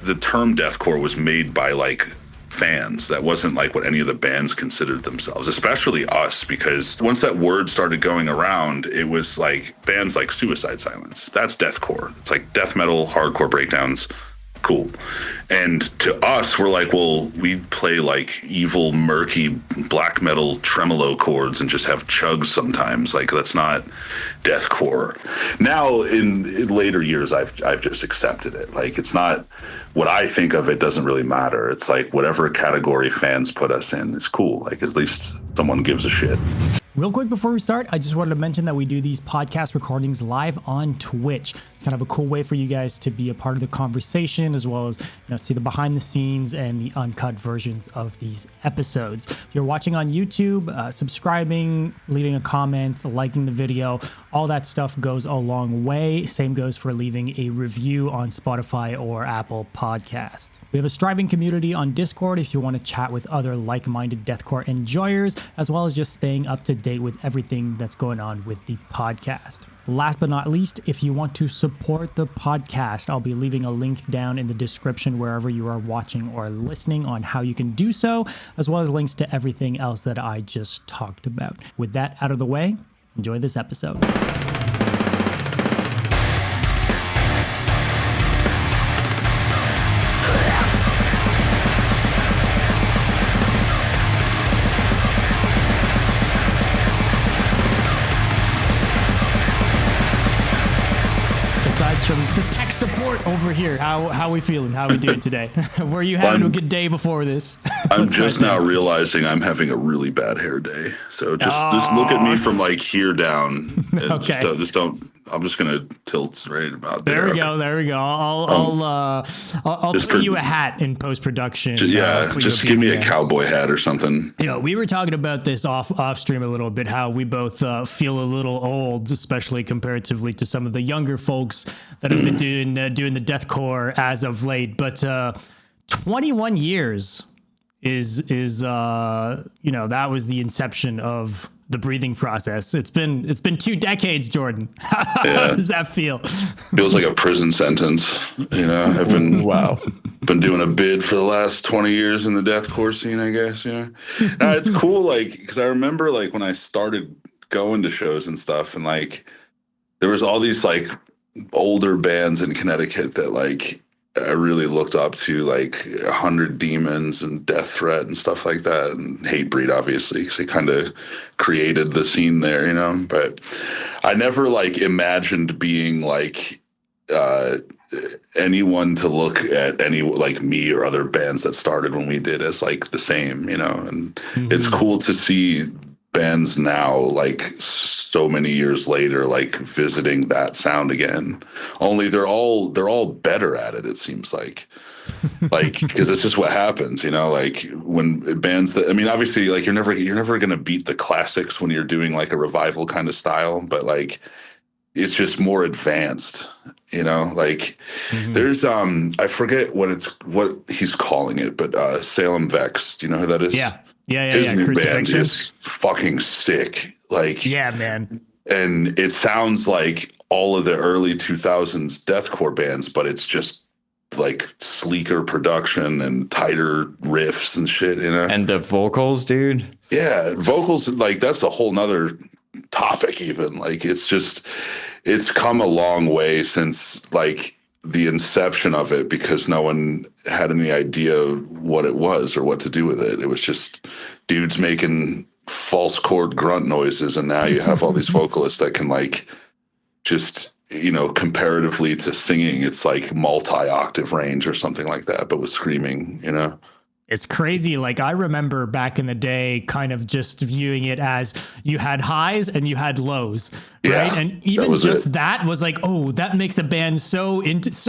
the term deathcore was made by like fans. That wasn't like what any of the bands considered themselves, especially us, because once that word started going around, it was like bands like Suicide Silence. That's deathcore. It's like death metal, hardcore breakdowns. Cool. And to us, we're like, well, we play like evil, murky black metal tremolo chords and just have chugs sometimes. Like, that's not deathcore. Now, in later years, I've just accepted it. Like, it's not what I think of. It doesn't really matter. It's like whatever category fans put us in is cool. Like, at least someone gives a shit. Real quick before we start, I just wanted to mention that we do these podcast recordings live on Twitch. It's kind of a cool way for you guys to be a part of the conversation, as well as see the behind the scenes and the uncut versions of these episodes. If you're watching on YouTube, subscribing, leaving a comment, liking the video, all that stuff goes a long way. Same goes for leaving a review on Spotify or Apple Podcasts. We have a striving community on Discord if you want to chat with other like-minded deathcore enjoyers, as well as just staying up to date with everything that's going on with the podcast. Last but not least, if you want to support the podcast, I'll be leaving a link down in the description wherever you are watching or listening on how you can do so, as well as links to everything else that I just talked about. With that out of the way, enjoy this episode. From the tech support over here, how we feeling? How we doing today? Were you having a good day before this? I'm just now realizing I'm having a really bad hair day. So just look at me from like here down. And Okay. Just don't. I'm just gonna tilt right about there. There we go. I'll put you a hat in post production. Just give me a cowboy hat or something. We were talking about this off stream a little bit, how we both feel a little old, especially comparatively to some of the younger folks that have been doing the deathcore as of late. But 21 years is that was the inception of the breathing process. It's been 2 decades, Jordan. How does that feel? Feels like a prison sentence. I've been been doing a bid for the last 20 years in the deathcore scene, I guess. Now, it's cool, like, because I remember like when I started going to shows and stuff, and like there was all these like older bands in Connecticut that like I really looked up to, like 100 Demons and Death Threat and stuff like that, and Hatebreed, obviously, because they kind of created the scene there, But I never like imagined being like anyone to look at any like me or other bands that started when we did as like the same, And it's cool to see bands now, like so many years later, like visiting that sound again. Only they're all better at it. It seems like because it's just what happens, Like when bands that, I mean, obviously, like you're never gonna beat the classics when you're doing like a revival kind of style, but like it's just more advanced, Like there's I forget what he's calling it, but Salem Vex. Do you know who that is? Yeah. His new band is fucking sick. Like, yeah, man. And it sounds like all of the early 2000s deathcore bands, but it's just like sleeker production and tighter riffs and shit, And the vocals, dude. Yeah, vocals, like that's a whole nother topic even. Like it's come a long way since like the inception of it, because no one had any idea what it was or what to do with it. It was just dudes making false chord grunt noises, and now you have all these vocalists that can like just comparatively to singing, it's like multi-octave range or something like that, but with screaming. It's crazy. Like I remember back in the day kind of just viewing it as you had highs and you had lows, right? And even that was like, oh, that makes a band so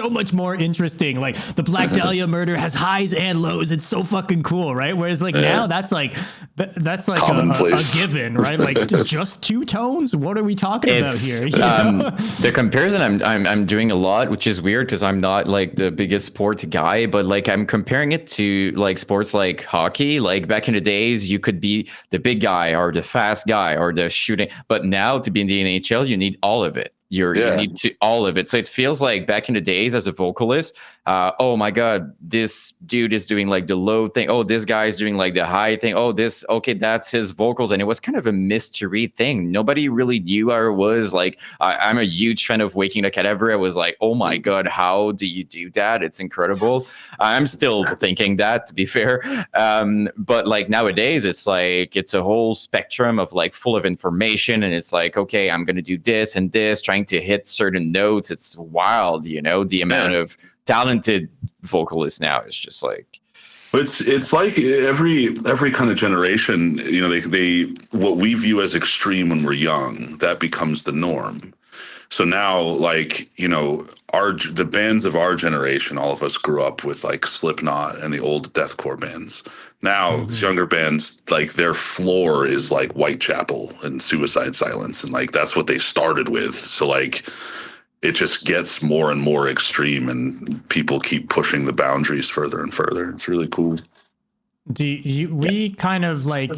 much more interesting. Like the Black Dahlia Murder has highs and lows. It's so fucking cool, right? Whereas like now that's like a given, right? Like just 2 tones. What are we talking about here? The comparison I'm doing a lot, which is weird because I'm not like the biggest sports guy, but like I'm comparing it to like sports like hockey. Like back in the days, you could be the big guy or the fast guy or the shooting, but now to be in the NHL, you need all of it. You need to all of it. So it feels like back in the days as a vocalist, oh my god, this dude is doing like the low thing, oh this guy is doing like the high thing, oh this, okay, that's his vocals. And it was kind of a mystery thing. Nobody really knew how it was. Like I'm a huge fan of Waking the Cadaver. I was like, oh my god, how do you do that? It's incredible. I'm still thinking that, to be fair. But like nowadays it's like it's a whole spectrum of like full of information, and it's like, okay, I'm gonna do this and this, trying to hit certain notes. It's wild, you know, the amount of talented vocalists now is just like, but it's like every kind of generation, you know, they what we view as extreme when we're young, that becomes the norm. So now, like, you know, the bands of our generation, all of us grew up with like Slipknot and the old deathcore bands. Now these younger bands, like their floor is like Whitechapel and Suicide Silence, and like that's what they started with. So like it just gets more and more extreme, and people keep pushing the boundaries further and further. It's really cool. We kind of like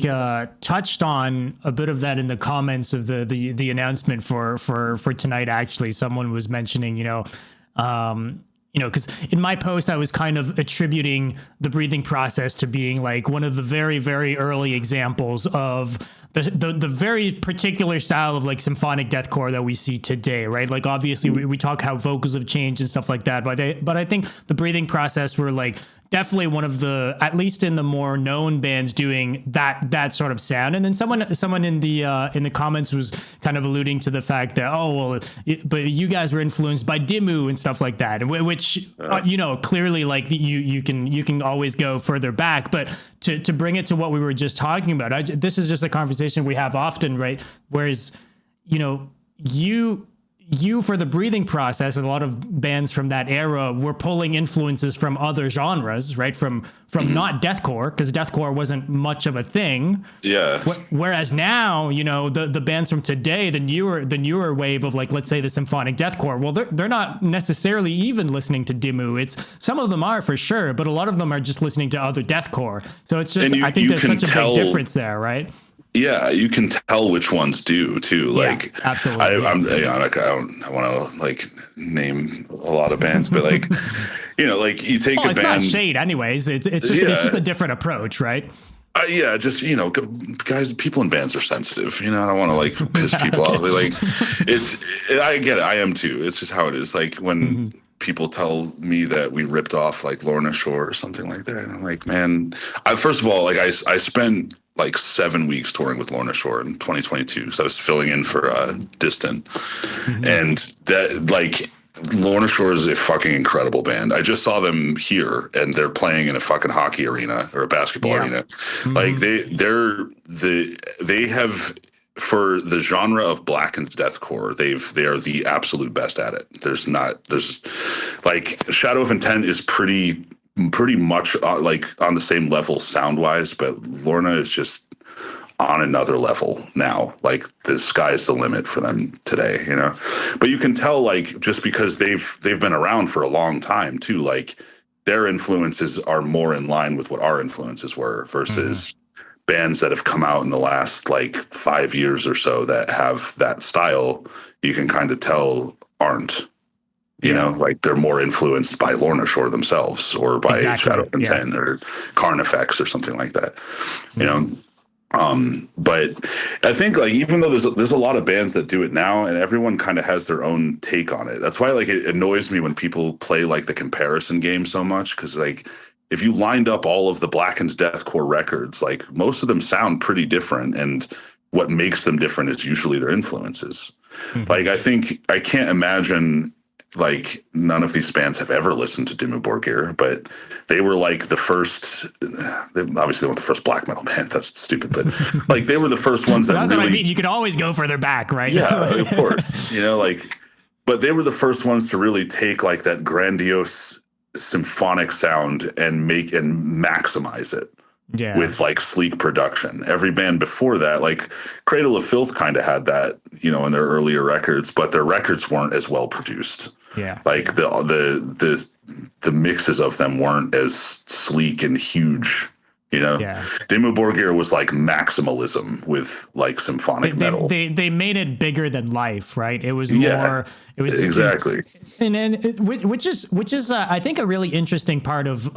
touched on a bit of that in the comments of the announcement for tonight. Actually, someone was mentioning, because in my post I was kind of attributing the breathing process to being like one of the very, very early examples of the very particular style of like symphonic deathcore that we see today, right? Like obviously we talk how vocals have changed and stuff like that, but I think the breathing process were like definitely one of the, at least in the more known bands, doing that sort of sound. And then someone in the comments was kind of alluding to the fact that, but you guys were influenced by Dimmu and stuff like that, which clearly like you can always go further back, but to bring it to what we were just talking about, this is just a conversation we have often, right? Whereas, you for the breathing process, and a lot of bands from that era were pulling influences from other genres, right? From not deathcore, because deathcore wasn't much of a thing. Yeah. Whereas now, the bands from today, the newer wave of like, let's say the symphonic deathcore, well, they're not necessarily even listening to Dimmu. It's some of them are for sure, but a lot of them are just listening to other deathcore. So it's just, I think there's such a big difference there, right? Yeah, you can tell which ones do too. Like, yeah, absolutely. I don't want to like name a lot of bands, but like, like you take a band. It's not shade, anyways. It's just a different approach, right? Yeah, just guys, people in bands are sensitive. I don't want to like piss people off. Like, I get it. I am too. It's just how it is. Like when people tell me that we ripped off like Lorna Shore or something like that, and I'm like, man. First of all, like I spent like 7 weeks touring with Lorna Shore in 2022. So I was filling in for Distant. And that, like, Lorna Shore is a fucking incredible band. I just saw them here, and they're playing in a fucking hockey arena or a basketball arena. Like they have, for the genre of blackened deathcore, they are the absolute best at it. There's like Shadow of Intent is pretty much like on the same level sound wise, but Lorna is just on another level now. Like the sky's the limit for them today, but you can tell, like, just because they've been around for a long time too, like their influences are more in line with what our influences were versus bands that have come out in the last like 5 years or so that have that style. You can kind of tell aren't. Like they're more influenced by Lorna Shore themselves, or by Shadow of Intent or Carnifex or something like that. But I think, like, even though there's a lot of bands that do it now, and everyone kind of has their own take on it. That's why, like, it annoys me when people play like the comparison game so much, because like if you lined up all of the blackened deathcore records, like most of them sound pretty different, and what makes them different is usually their influences. Like I can't imagine. Like none of these bands have ever listened to Dimmu Borgir, but they were like the first. Obviously, they weren't the first black metal band. That's stupid, but like they were the first ones that that's really. What I mean. You could always go further back, right? Yeah, of course. But they were the first ones to really take like that grandiose symphonic sound and maximize it. Yeah. With like sleek production. Every band before that, like Cradle of Filth, kind of had that, in their earlier records, but their records weren't as well produced. Yeah. Like the mixes of them weren't as sleek and huge You know, Yeah. Dimmu Borgir was like maximalism with like symphonic metal. They made it bigger than life, right? It was Yeah, more. exactly. And then which is I think a really interesting part of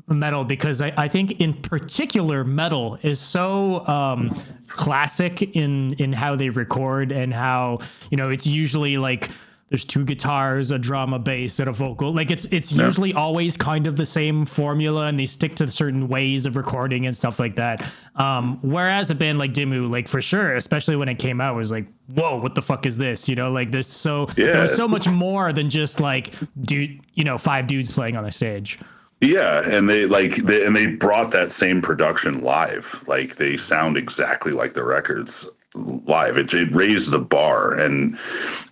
metal, because I think in particular metal is so classic in how they record, and how, you know, it's usually like there's two guitars, a drum, a bass, and a vocal. Like it's usually always kind of the same formula, and they stick to certain ways of recording and stuff like that. Whereas a band like Dimmu, like for sure, especially when it came out, was like, whoa, what the fuck is this? You know, like this. So there was so much more than just like five dudes playing on the stage. Yeah, and they brought that same production live. Like they sound exactly like the records live. It raised the bar. And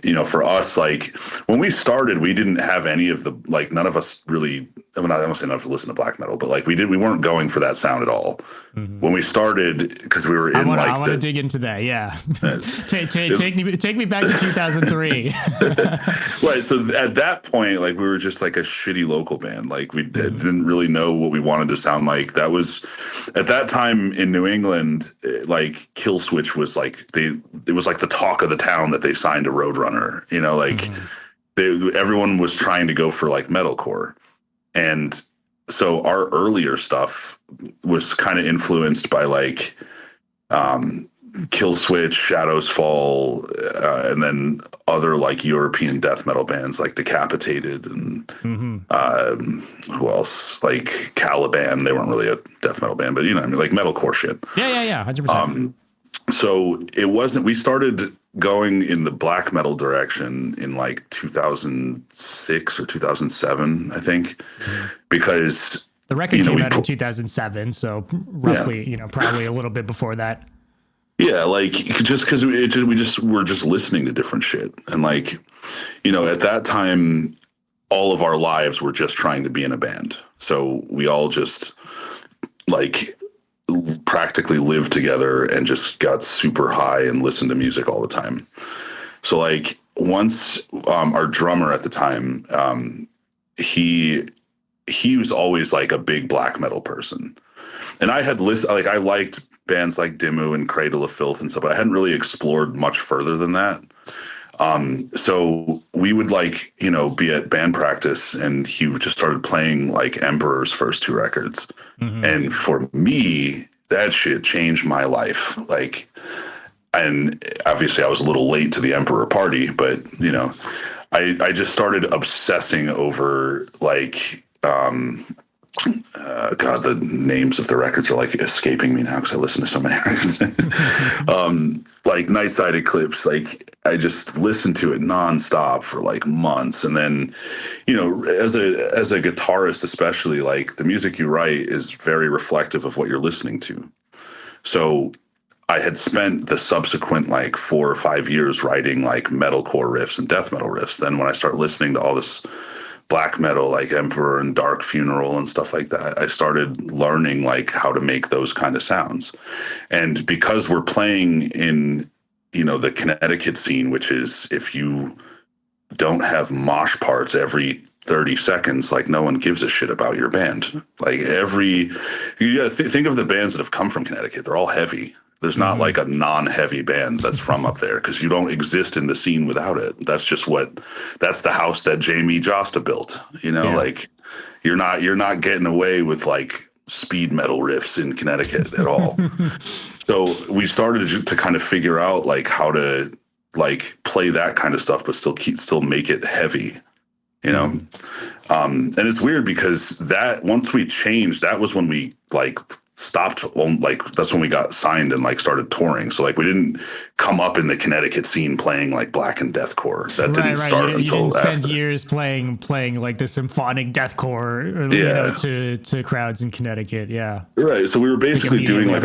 you know, for us, like when we started, we didn't have any of the, like, none of us really, I mean, I don't say enough to listen to black metal, but like we weren't going for that sound at all. Mm-hmm. When we started, because we were in I want to dig into that. Yeah. Take me back to 2003. Right. So at that point, like we were just like a shitty local band. Like we didn't really know what we wanted to sound like. That was at that time in New England, like Killswitch was like, it was like the talk of the town that they signed to Roadrunner, you know, like everyone was trying to go for like metalcore. And so our earlier stuff was kind of influenced by like Killswitch, Shadows Fall, and then other like European death metal bands like Decapitated and who else? Like Caliban. They weren't really a death metal band, but you know, I mean, like metalcore shit. Yeah, 100%. So it wasn't. We started going in the black metal direction in like 2006 or 2007, I think, because the record came out in 2007, so roughly, probably a little bit before that. Yeah, like just because we were just listening to different shit, and like, you know, at that time, all of our lives were just trying to be in a band, so we all just like practically lived together and just got super high and listened to music all the time. So like once our drummer at the time, he was always like a big black metal person, and I had I liked bands like Dimmu and Cradle of Filth and stuff, but I hadn't really explored much further than that. So we would like, you know, be at band practice, and he just started playing like Emperor's first two records. And for me, that shit changed my life. Like, and obviously I was a little late to the Emperor party, but you know, I just started obsessing over like, God, the names of the records are like escaping me now because I listen to so many records. Like Nightside Eclipse, like I just listened to it nonstop for like months. And then, you know, as a guitarist, especially, like the music you write is very reflective of what you're listening to. So I had spent the subsequent like 4 or 5 years writing like metalcore riffs and death metal riffs. Then when I start listening to all this black metal like Emperor and Dark Funeral and stuff like that, I started learning like how to make those kind of sounds. And because we're playing in, you know, the Connecticut scene, which is, if you don't have mosh parts every 30 seconds, like no one gives a shit about your band. Like you gotta think of the bands that have come from Connecticut. They're all heavy. There's not like a non-heavy band that's from up there, because you don't exist in the scene without it. That's the house that Jamie Josta built. You know, like you're not getting away with like speed metal riffs in Connecticut at all. So we started to kind of figure out like how to like play that kind of stuff, but still make it heavy, you know? And it's weird because that once we changed, that was when we like stopped, like that's when we got signed and like started touring. So like we didn't come up in the Connecticut scene playing like blackened deathcore. That didn't start until you didn't spend after. Years playing like the symphonic deathcore, you know, to crowds in Connecticut. Yeah, right. So we were basically doing like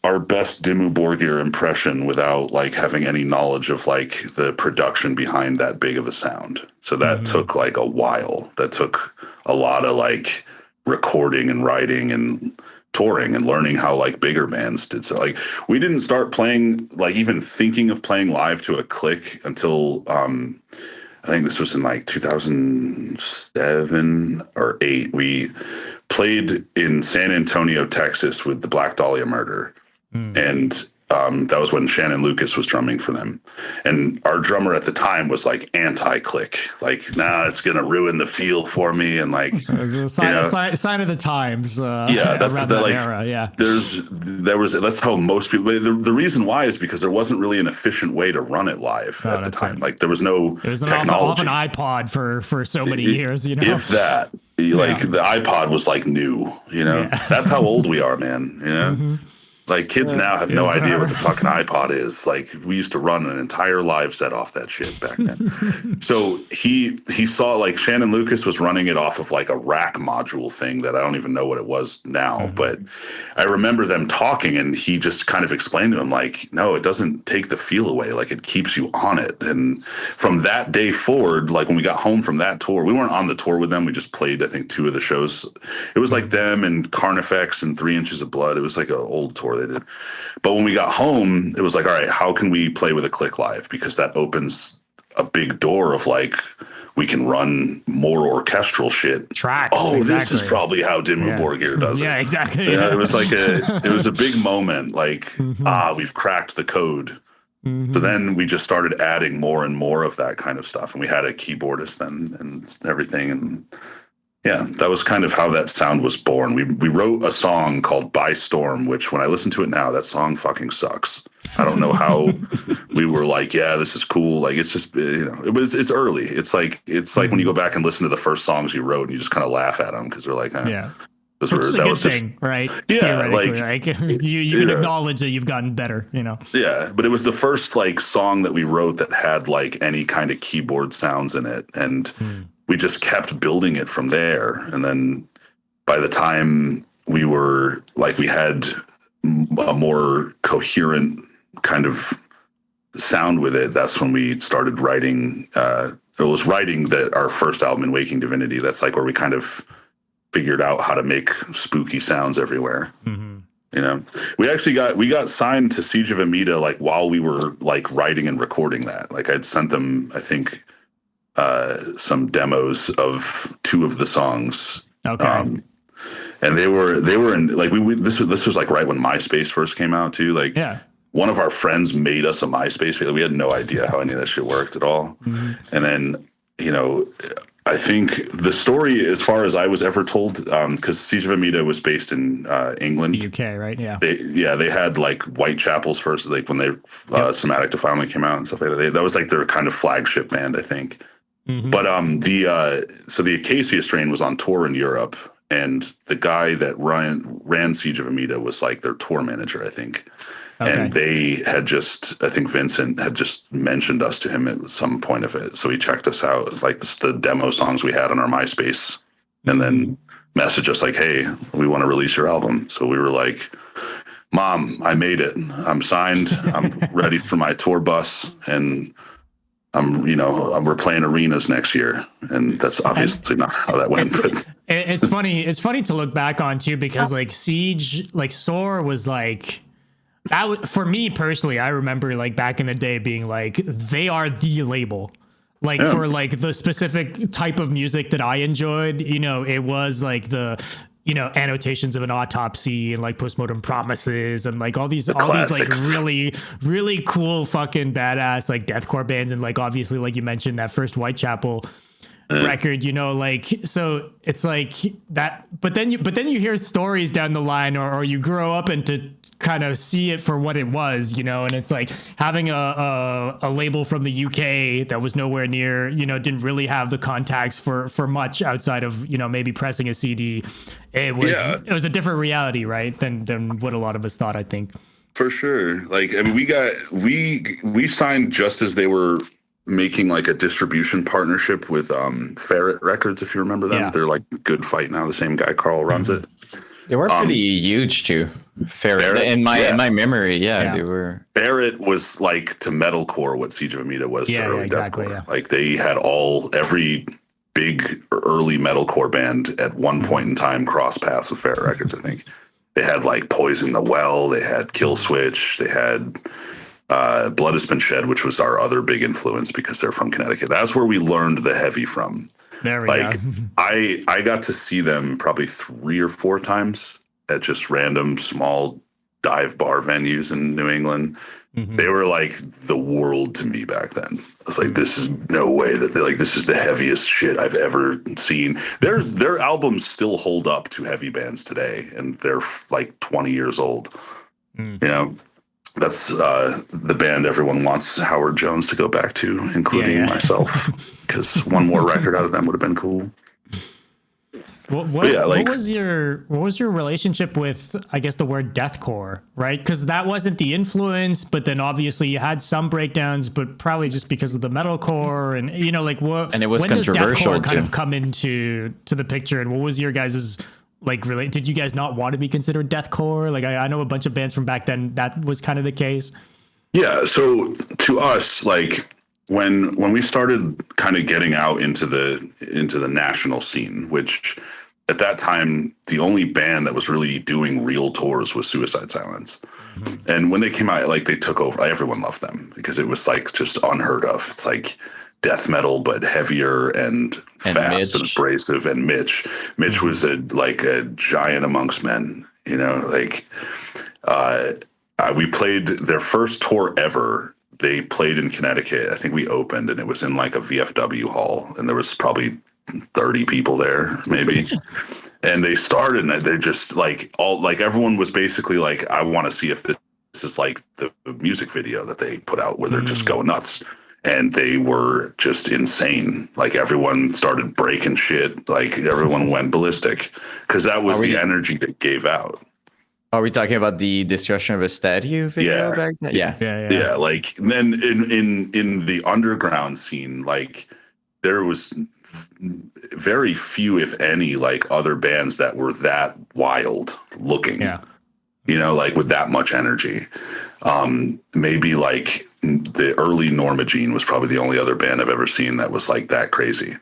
our best Dimmu Borgir impression without like having any knowledge of like the production behind that big of a sound. So that took like a while. That took a lot of like recording and writing and touring and learning how like bigger bands did. So like we didn't start playing, like even thinking of playing live to a click until I think this was in like 2007 or 8. We played in San Antonio, Texas with the Black Dahlia Murder. And that was when Shannon Lucas was drumming for them. And our drummer at the time was like anti-click, like, nah, it's going to ruin the feel for me. And like, It was a sign of the times. Yeah, that's around the, that like, era. Yeah. That's how most people, the reason why is because there wasn't really an efficient way to run it live at the time. Like there was no it was technology. off an iPod for so many years, you know, if that, like the iPod was like new, you know, that's how old we are, man. You know, like kids now have no idea what the fucking iPod is. Like we used to run an entire live set off that shit back then. So he saw, like, Shannon Lucas was running it off of like a rack module thing that I don't even know what it was now, but I remember them talking, and he just kind of explained to him like, no, it doesn't take the feel away. Like it keeps you on it. And from that day forward, like when we got home from that tour, we weren't on the tour with them. We just played, I think, 2 of the shows. It was like them and Carnifex and 3 Inches of Blood. It was like an old tour they did. But when we got home, it was like, all right, how can we play with a click live? Because that opens a big door of like, we can run more orchestral shit. Tracks. Oh, exactly. This is probably how Dimmu Borgir does it. Yeah, exactly. You know, it was like it was a big moment. Like, we've cracked the code. So then we just started adding more and more of that kind of stuff, and we had a keyboardist then and everything, and yeah, that was kind of how that sound was born. We wrote a song called By Storm, which when I listen to it now, that song fucking sucks. I don't know how we were like, yeah, this is cool. Like, it's just, you know, it's early. It's like when you go back and listen to the first songs you wrote and you just kind of laugh at them because they're like, yeah. Which is a good thing, right? Yeah, like you can acknowledge that you've gotten better, you know. Yeah, but it was the first like song that we wrote that had like any kind of keyboard sounds in it, and we just kept building it from there. And then by the time we were like, we had a more coherent kind of sound with it, that's when we started writing. It was writing that our first album, In Waking Divinity. That's like where we kind of figured out how to make spooky sounds everywhere. You know, we got signed to Siege of Amida like while we were like writing and recording that. Like I'd sent them, I think, some demos of 2 of the songs. Okay. And they were in like this was like right when MySpace first came out too. Like one of our friends made us a MySpace page. We had no idea how any of that shit worked at all. And then, you know, I think the story, as far as I was ever told, because Siege of Amida was based in England, the UK, right? Yeah. They had like Whitechapel's first, like when they Somatic Defilement came out and stuff like that. That was like their kind of flagship band, I think. But the Acacia Strain was on tour in Europe, and the guy that ran Siege of Amida was like their tour manager, I think. Okay. And they had just, I think Vincent had just mentioned us to him at some point of it. So he checked us out, like the demo songs we had on our MySpace, and then messaged us like, hey, we want to release your album. So we were like, Mom, I made it. I'm signed. I'm ready for my tour bus. And we're playing arenas next year. And that's obviously not how that went. But it's funny. It's funny to look back on too, because like Siege, like Soar was like, for me personally, I remember like back in the day being like, they are the label, like for like the specific type of music that I enjoyed. You know, it was like the, you know, Annotations of an Autopsy and like Postmortem Promises and like all these like really, really cool fucking badass like deathcore bands. And like, obviously, like you mentioned, that first Whitechapel record, you know, like, so it's like that, but then you hear stories down the line, or you grow up into kind of see it for what it was, you know, and it's like having a label from the UK that was nowhere near, you know, didn't really have the contacts for much outside of, you know, maybe pressing a CD. It was a different reality, right, than what a lot of us thought, I think. For sure. Like, I mean, we signed just as they were making like a distribution partnership with Ferret Records, if you remember them. They're like Good Fight now. The same guy, Carl, runs it. They were pretty huge too. Ferret in my memory, they were. Ferret was like to metalcore what Siege of Amida was to early deathcore. Yeah. Like they had every big early metalcore band at one point in time cross paths with Ferret Records. I think they had like Poison the Well, they had Kill Switch, they had Blood Has Been Shed, which was our other big influence because they're from Connecticut. That's where we learned the heavy from. There we Like go. I got to see them probably 3 or 4 times at just random small dive bar venues in New England. They were like the world to me back then. I was like, this is no way that they like this is the heaviest shit I've ever seen. Their albums still hold up to heavy bands today, and they're like 20 years old. You know, that's the band everyone wants Howard Jones to go back to, including myself, because one more record out of them would have been cool. What was your relationship with, I guess, the word deathcore, right? Because that wasn't the influence, but then obviously you had some breakdowns, but probably just because of the metalcore, and you know, like what. And it was when does controversial deathcore kind too. of come into the picture, and what was your guys's like? Really, did you guys not want to be considered deathcore? Like I know a bunch of bands from back then that was kind of the case. Yeah. So to us, like when we started kind of getting out into the national scene, which at that time the only band that was really doing real tours was Suicide Silence. And when they came out, like they took over, everyone loved them because it was like just unheard of. It's like death metal, but heavier and fast and abrasive. And Mitch was like a giant amongst men, you know, like, we played their first tour ever. They played in Connecticut. I think we opened, and it was in like a VFW hall, and there was probably 30 people there, maybe. And they started, and they just like everyone was basically like, I want to see if this is like the music video that they put out where they're just going nuts. And they were just insane. Like everyone started breaking shit. Like everyone went ballistic because that was the energy that gave out. Are we talking about the Destruction of a Statue video back then? Yeah. Like then in the underground scene, like there was very few, if any, like other bands that were that wild looking. Yeah. You know, like with that much energy. Maybe like the early Norma Jean was probably the only other band I've ever seen that was like that crazy.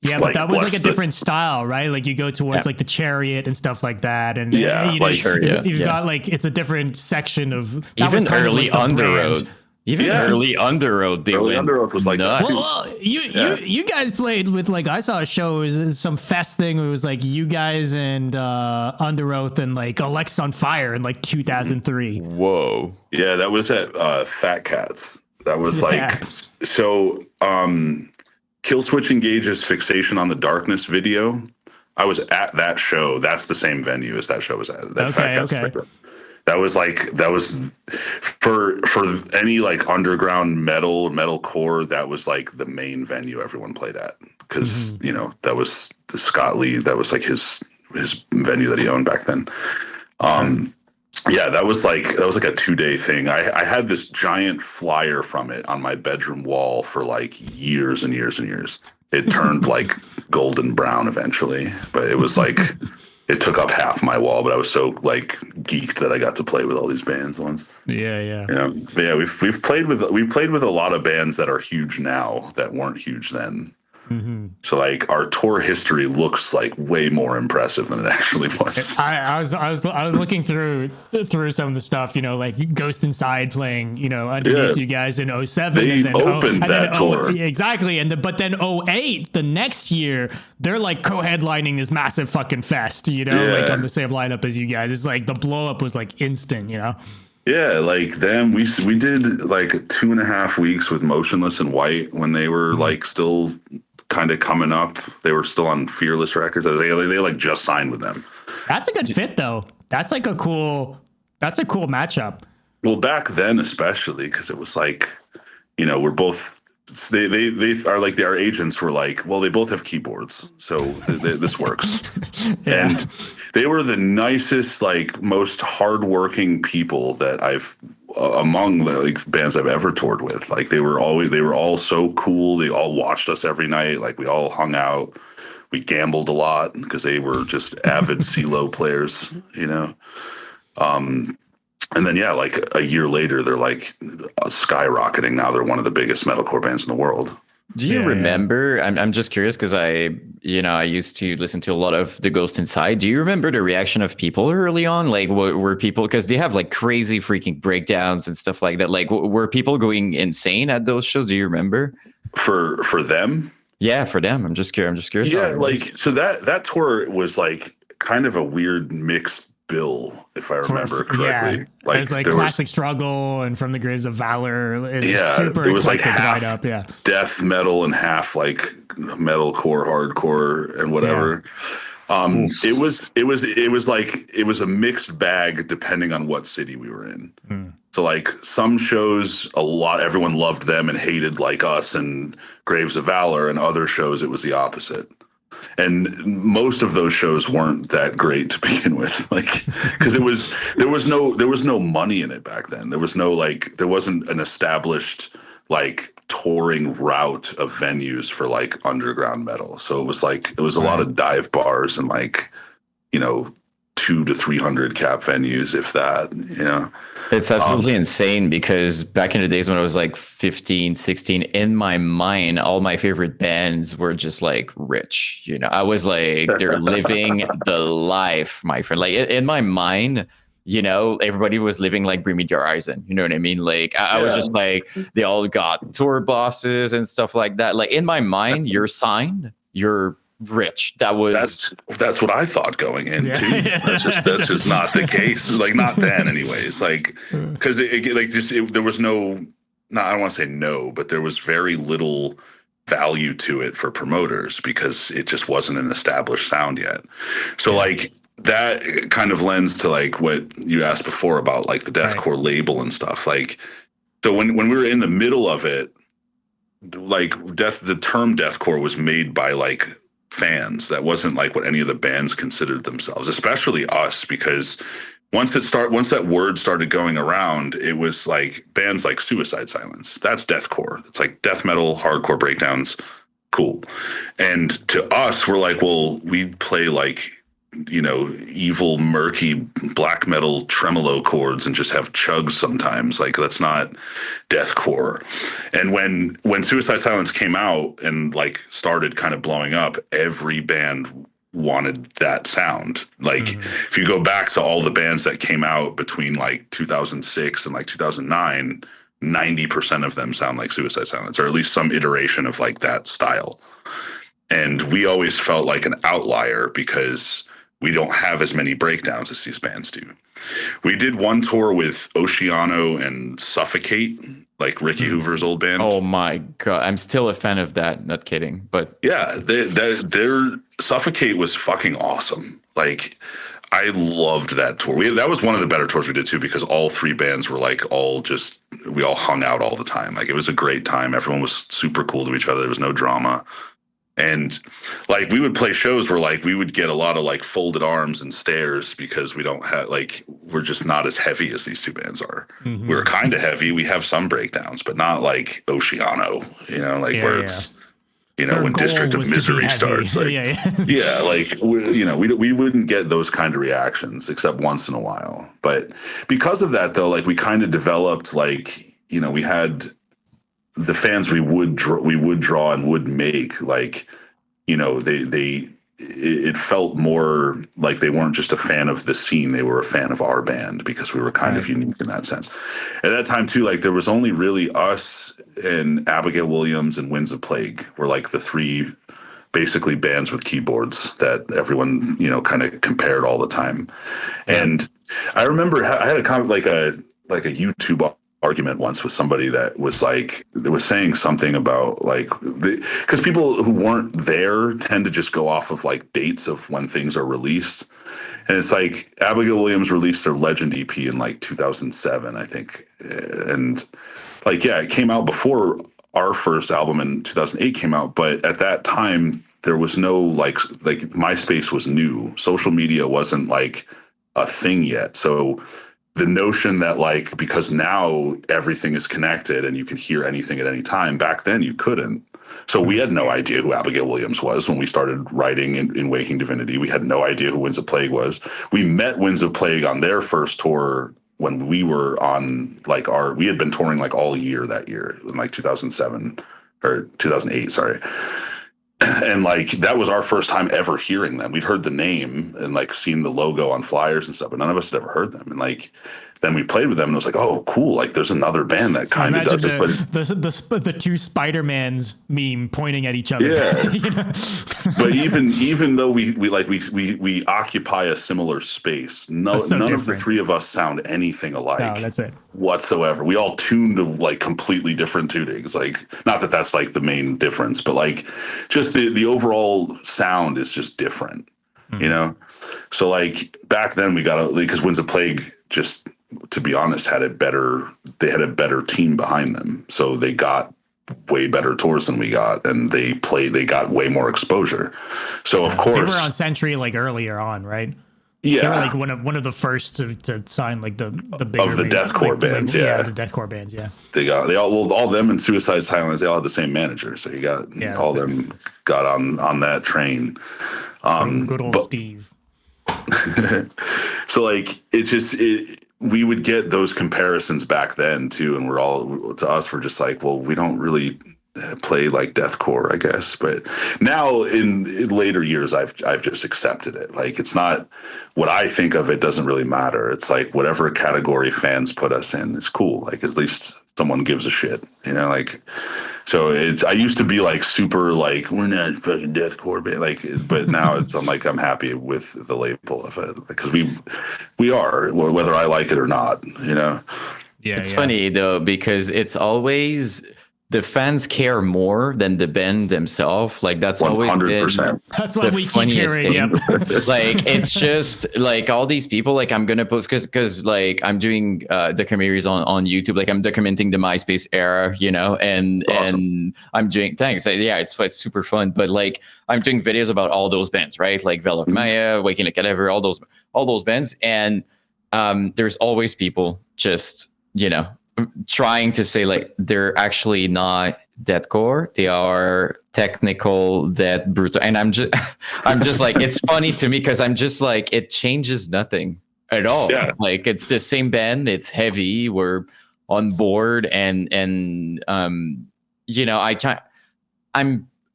Yeah, but like, that was like a different style, right? Like you go towards like the Chariot and stuff like that, and you know, like you've got like it's a different section of that even was kind early of like Underoath. Even early Underoath, they early Underoath was like nuts. Well, you guys played with like I saw a show. It was some fest thing. It was like you guys and Underoath and like Alexis on Fire in like 2003. Whoa. Yeah, that was at Fat Cats. That was like so. Kill Switch Engage's Fixation on the Darkness video. I was at that show. That's the same venue as that show was at. That Fat Cats video. That was for any like underground metalcore. That was like the main venue everyone played at because you know that was Scott Lee. That was like his venue that he owned back then. Yeah, that was like a 2-day thing. I had this giant flyer from it on my bedroom wall for like years and years and years. It turned like golden brown eventually, but it was like. It took up half my wall, but I was so like geeked that I got to play with all these bands once. Yeah. You know, but yeah, we've played with a lot of bands that are huge now that weren't huge then. So like our tour history looks like way more impressive than it actually was. I was looking through some of the stuff, you know, like Ghost Inside playing, you know, underneath you guys in 07. They and then opened that tour. Exactly. But then 08, the next year, they're like co-headlining this massive fucking fest, you know, like on the same lineup as you guys. It's like the blow up was like instant, you know? Yeah, like them. We did like 2.5 weeks with Motionless in White when they were like still kind of coming up. They were still on Fearless Records. They like just signed with them. That's a good fit though. That's a cool matchup. Well, back then especially because it was like, you know, we're both they are like our agents were like, well, they both have keyboards, so this works. And they were the nicest, like most hardworking people that I've among the like bands I've ever toured with. Like they were all so cool. They all watched us every night. Like we all hung out. We gambled a lot because they were just avid CeeLo players, you know. And then like a year later, they're like skyrocketing. Now they're one of the biggest metalcore bands in the world. Do you remember? I'm just curious because I used to listen to a lot of The Ghost Inside. Do you remember the reaction of people early on? Like, were people, because they have like crazy freaking breakdowns and stuff like that. Like, were people going insane at those shows? Do you remember? For them. Yeah, for them. I'm just curious how Yeah, it like was. so that tour was like kind of a weird mixed bill, if I remember Yeah, correctly. it's Like like there was Classic Struggle and From the Graves of Valor is a yeah, super it was like eclectic half lineup. Yeah, death metal and half like metalcore, hardcore, and yeah, whatever. Oof. It was a mixed bag depending on what city we were in. mm, So like some shows, everyone loved them and hated like us and Graves of Valor, and other shows it was the opposite. And most of those shows weren't that great to begin with, like because there was no money in it back then. There was no like there wasn't an established like touring route of venues for like underground metal. So it was a lot right. of dive bars and like you know 200 to 300 cap venues, if that. It's Um, absolutely insane because back in the days when I was like 15, 16, in my mind, all my favorite bands were just like rich. I was like, they're living the life, my friend. Like in my mind, everybody was living like Bring Me the Horizon. You know what I mean? Like I was yeah. just like, they all got tour bosses and stuff like that. Like in my mind, you're signed, you're rich. That was That's what I thought going in Yeah, too. That's just not the case. Like not then, anyways. Like yeah. because there was no, no, I don't want to say no, but there was very little value to it for promoters because it just wasn't an established sound yet. So Yeah, like that kind of lends to like what you asked before about like the right. deathcore label and stuff. Like so when we were in the middle of it, like the term deathcore was made by like fans. That wasn't like what any of the bands considered themselves, especially us, because once that word started going around, it was like bands like Suicide Silence. That's deathcore. It's like death metal, hardcore breakdowns. Cool. And to us, we're like, well, we play like evil, murky black metal tremolo chords and just have chugs sometimes. Like that's not deathcore. And when Suicide Silence came out and like started kind of blowing up, every band wanted that sound. Like Hmm. if you go back to all the bands that came out between like 2006 and like 2009, 90% of them sound like Suicide Silence, or at least some iteration of like that style. And we always felt like an outlier because we don't have as many breakdowns as these bands do. We did one tour with Oceano and Suffocate, like Ricky Hoover's old band. Oh my god, I'm still a fan of that. Not kidding, but Yeah, their Suffocate was fucking awesome. Like I loved that tour. That was one of the better tours we did too, because all three bands were like we all hung out all the time. Like it was a great time. Everyone was super cool to each other. There was no drama. And like we would play shows where like we would get a lot of like folded arms and stares because we don't have like we're just not as heavy as these two bands are. We're Hmm. kind of heavy. We have some breakdowns, but not like Oceano, like Yeah, where yeah. it's Their when goal District of was to be Misery heavy. starts. Like Yeah, yeah. yeah, like we wouldn't get those kind of reactions except once in a while. But because of that though, like we kind of developed like we had the fans we would draw and would make like they it felt more like they weren't just a fan of the scene, they were a fan of our band because we were kind of Right. unique in that sense. At that time too, like there was only really us and Abigail Williams and Winds of Plague were like the three basically bands with keyboards that everyone kind of compared all the time. Yeah. And I remember I had a kind of like a YouTube argument once with somebody that was saying something about like because people who weren't there tend to just go off of like dates of when things are released. And it's like Abigail Williams released their Legend EP in like 2007, I think. And like, yeah, it came out before our first album in 2008 came out. But at that time, there was no like MySpace was new. Social media wasn't like a thing yet. So the notion that like because now everything is connected and you can hear anything at any time, back then you couldn't. So we Mm. had no idea who Abigail Williams was when we started writing in Waking Divinity. We had no idea who Winds of Plague was. We met Winds of Plague on their first tour when we were on like we had been touring like all year that year in like 2007. or 2008, sorry. And like that was our first time ever hearing them. We'd heard the name and like seen the logo on flyers and stuff, but none of us had ever heard them. And like then we played with them and it was like, oh, cool! Like there's another band that kind of does this. But the two Spider-Mans meme pointing at each other. Yeah. You know? But even though we occupy a similar space, none of the three of us sound anything alike. No, that's it. Whatsoever. We all tune to like completely different tunings. Like not that that's like the main difference, but like just the overall sound is just different. You know? So like back then we got because Winds of Plague just, to be honest, had a better team behind them. So they got way better tours than we got, and they got way more exposure. So of course they were on Century like earlier on, right? Yeah, they were like one of the first to sign like the bigger of the deathcore bands. Yeah, the deathcore bands. Yeah, all them and Suicide Silence. They all had the same manager, so you got all them got on that train. Good old Steve. So like we would get those comparisons back then too, and we're just like, well, we don't really play like deathcore, I guess. But now in later years, I've just accepted it. Like it's not what I think of. It doesn't really matter. It's like whatever category fans put us in is cool. Like at least someone gives a shit, you know. Like so I used to be like super like we're not fucking deathcore band, like, but now I'm happy with the label of it because we are, whether I like it or not, you know. Yeah, it's funny though because it's always the fans care more than the band themselves. Like that's 100%. Always been that's what we keep hearing. Yep. Like it's just like all these people. Like I'm gonna post because like I'm doing documentaries on YouTube. Like I'm documenting the MySpace era, you know, and awesome. And I'm doing thanks. Yeah, it's super fun. But like I'm doing videos about all those bands, right? Like Veil of Maya, Waking the Cadaver, all those bands, and there's always people just trying to say like they're actually not deathcore, they are technical death brutal, and I'm just like it's funny to me because I'm just like it changes nothing at all. Yeah. Like it's the same band, it's heavy, we're on board, and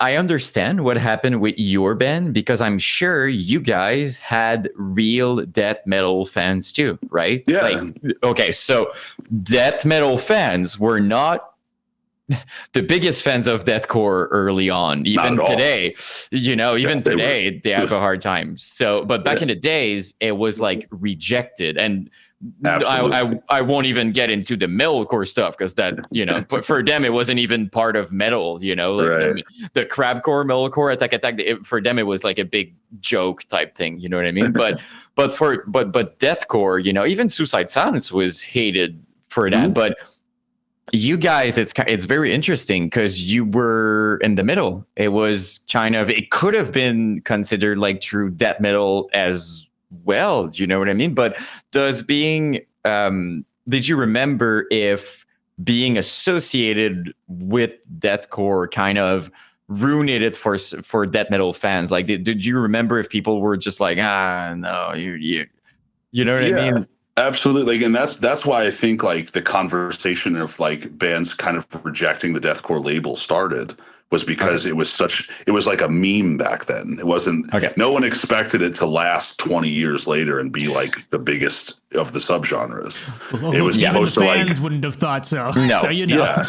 I understand what happened with your band because I'm sure you guys had real death metal fans too, right? Yeah. Like, okay, so death metal fans were not the biggest fans of deathcore early on. Even today, they have a hard time. So, but back in the days, it was like rejected, and I won't even get into the metalcore stuff because that, but for them it wasn't even part of metal, like right. the crabcore, metalcore, attack, for them it was like a big joke type thing, you know what I mean? but deathcore, even Suicide Silence was hated for that. Mm-hmm. But you guys, it's very interesting because you were in the middle. It was kind of, it could have been considered like true death metal as well, you know what I mean? But did you remember if being associated with deathcore kind of ruined it for death metal fans? Like, did you remember if people were just like, no, you know what I mean? Absolutely. And that's why I think like the conversation of like bands kind of rejecting the deathcore label started, was because it was like a meme back then. It wasn't, no one expected it to last 20 years later and be like the biggest of the subgenres. Well, it was supposed to like, fans wouldn't have thought so. No. So, Yeah.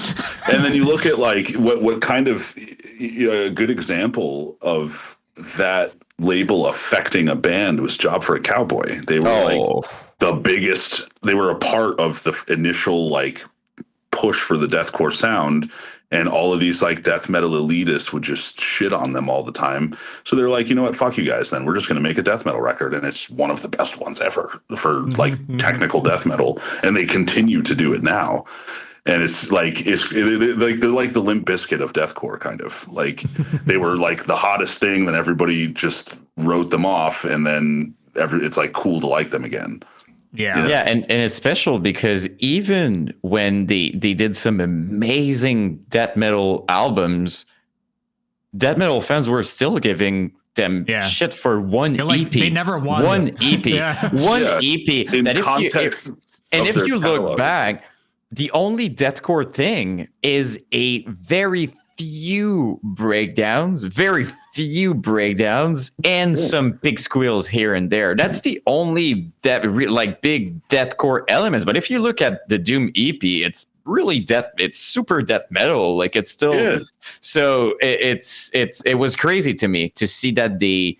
And then you look at like what kind of a good example of that label affecting a band was Job for a Cowboy. They were like the biggest, they were a part of the initial like push for the deathcore sound. And all of these like death metal elitists would just shit on them all the time. So they're like, you know what, fuck you guys then. We're just going to make a death metal record. And it's one of the best ones ever for like technical death metal. And they continue to do it now. And it's like, they're like the Limp Bizkit of deathcore kind of. Like they were like the hottest thing, then everybody just wrote them off. And then it's like cool to like them again. Yeah, and it's special because even when they did some amazing death metal albums, death metal fans were still giving them shit for one EP. They never won. One EP. One EP. In context if you look back, the only deathcore thing is a very few breakdowns, and some big squeals here and there. That's the only big deathcore elements. But if you look at the Doom EP, it's really it's super death metal. Like it's still so it was crazy to me to see that they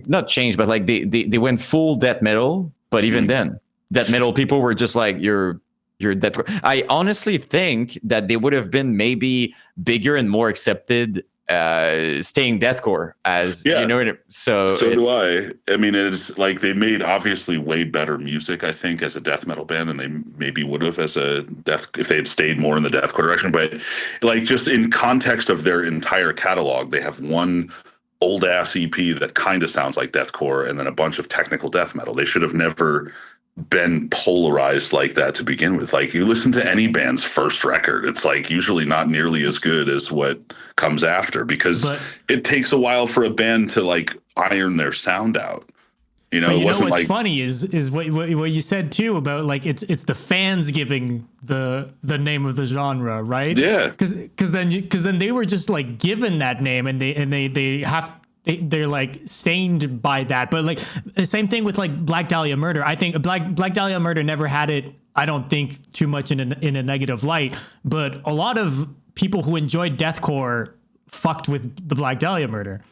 not change, but like they went full death metal. But even then, death metal people were just like you're deathcore. I honestly think that they would have been maybe bigger and more accepted staying deathcore as you know it. So do I. I mean, it's like they made obviously way better music, I think, as a death metal band than they maybe would have as a death if they had stayed more in the deathcore direction. But like just in context of their entire catalog, they have one old ass EP that kind of sounds like deathcore, and then a bunch of technical death metal. They should have never been polarized like that to begin with. Like you listen to any band's first record, it's like usually not nearly as good as what comes after because it takes a while for a band to like iron their sound out. You know, it wasn't what's funny is what you said too about like it's the fans giving the name of the genre, right? Yeah, because then they were just like given that name and they're like stained by that. But like the same thing with like Black Dahlia Murder. I think Black Dahlia Murder never had it, I don't think, too much in a negative light, but a lot of people who enjoyed deathcore fucked with the Black Dahlia Murder.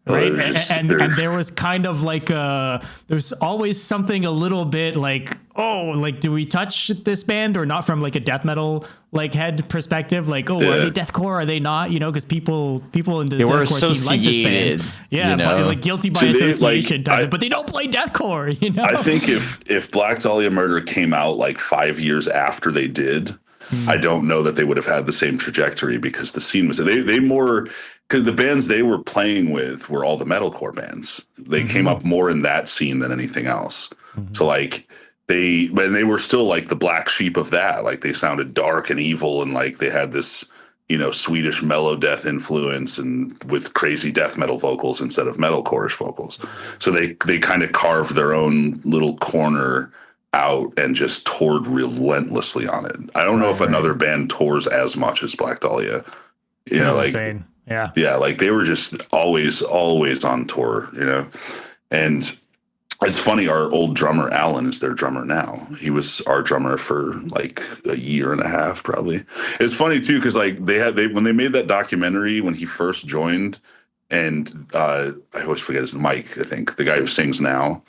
Right. And there was kind of like there's always something a little bit like, oh, like, do we touch this band or not, from like a death metal like head perspective? Like, oh, are they deathcore? Are they not? You know, because people in the deathcore scene like this band. Yeah, you know? But like guilty by association, but they don't play deathcore, you know? I think if Black Dahlia Murder came out like 5 years after they did, I don't know that they would have had the same trajectory because the scene was they more, because the bands they were playing with were all the metalcore bands. They came up more in that scene than anything else. So like they were still like the black sheep of that. Like they sounded dark and evil, and like they had this, you know, Swedish mellow death influence and with crazy death metal vocals instead of metalcore-ish vocals. So they kind of carved their own little corner out and just toured relentlessly on it. I don't know if another band tours as much as Black Dahlia. You know, like insane. Yeah, like they were just always on tour, you know. And it's funny, our old drummer Alan is their drummer now. He was our drummer for like a year and a half, probably. It's funny too, because like when they made that documentary when he first joined, and I always forget his Mike, I think, the guy who sings now.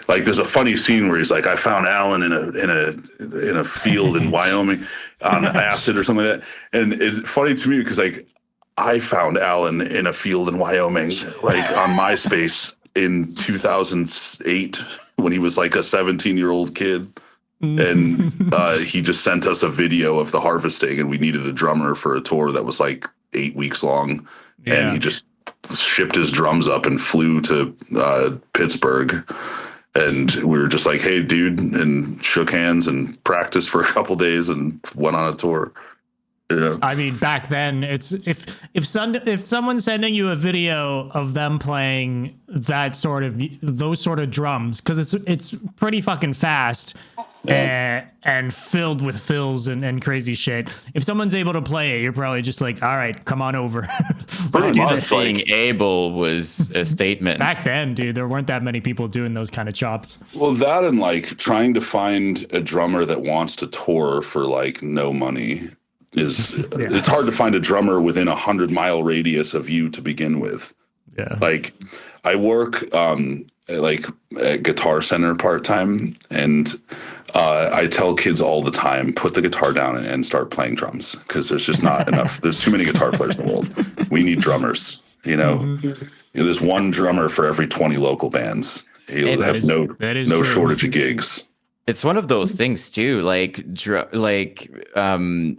Like there's a funny scene where he's like, I found Alan in a field in Wyoming on acid or something like that. And it's funny to me because like I found Alan in a field in Wyoming, like on MySpace in 2008 when he was like a 17-year-old kid. And he just sent us a video of the harvesting, and we needed a drummer for a tour that was like 8 weeks long. Yeah. And he just shipped his drums up and flew to Pittsburgh. And we were just like, hey, dude, and shook hands and practiced for a couple days and went on a tour. Yeah. I mean, back then, it's if someone's sending you a video of them playing those sort of drums, because it's pretty fucking fast and filled with fills and crazy shit. If someone's able to play it, you're probably just like, all right, come on over. Let's do this. Being able was a statement. Back then, dude, there weren't that many people doing those kind of chops. Well, that and like trying to find a drummer that wants to tour for like no money it's hard to find a drummer within 100-mile radius of you to begin with. Yeah. Like I work at Guitar Center part-time, and I tell kids all the time, put the guitar down and start playing drums, because there's just not enough. There's too many guitar players in the world. We need drummers, you know. There's one drummer for every 20 local bands. He'll have no shortage of gigs. It's one of those things too,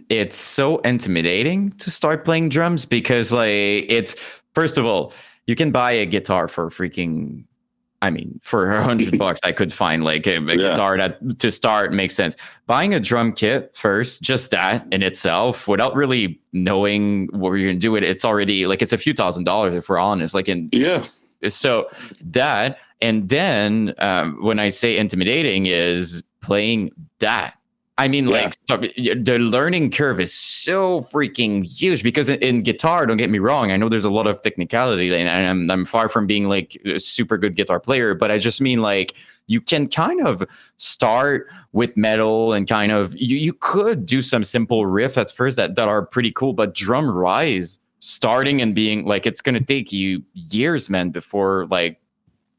it's so intimidating to start playing drums, because like it's, first of all, you can buy a guitar for for $100 I could find like a guitar that to start makes sense. Buying a drum kit first, just that in itself, without really knowing what you're gonna do with it, it's already like, it's a few $1,000s if we're honest. So that, and then when I say intimidating, is playing that. I mean, like the learning curve is so freaking huge because in guitar, don't get me wrong, I know there's a lot of technicality, and I'm far from being like a super good guitar player, but I just mean like you can kind of start with metal and kind of you could do some simple riff at first that are pretty cool, but drum rise starting and being like it's gonna take you years, man, before like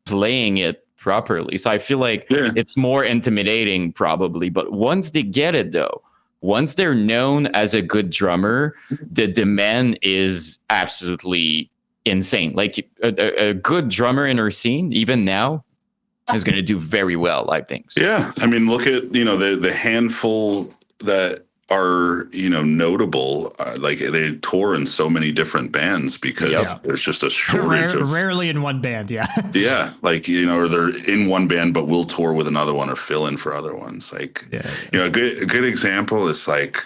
playing it properly. So I feel like it's more intimidating probably, but once they get it though, once they're known as a good drummer, the demand is absolutely insane. Like a good drummer in our scene, even now, is going to do very well, I think. Yeah. I mean, look at, the handful that are, notable, like they tour in so many different bands because there's just a shortage of rarely in one band. Yeah. Like, or they're in one band, but will tour with another one or fill in for other ones. Like, a good example is like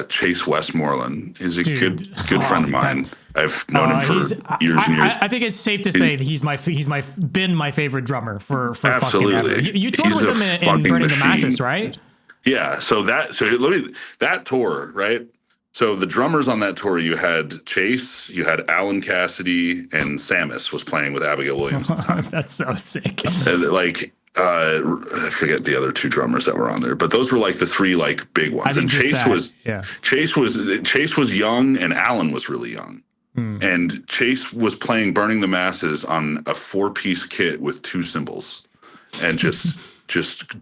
Chase Westmoreland. He's a good friend of mine. I've known him for years and years. I think it's safe to say that he's been my favorite drummer for absolutely. Fucking ever. You toured with him in Burning the Masses, right? Yeah. So that tour, right? So the drummers on that tour, you had Chase, you had Alan Cassidy, and Samus was playing with Abigail Williams at the time. That's so sick. I forget the other two drummers that were on there, but those were like the three like big ones. And Chase was young, and Alan was really young. And Chase was playing Burning the Masses on a 4-piece kit with 2 cymbals, and just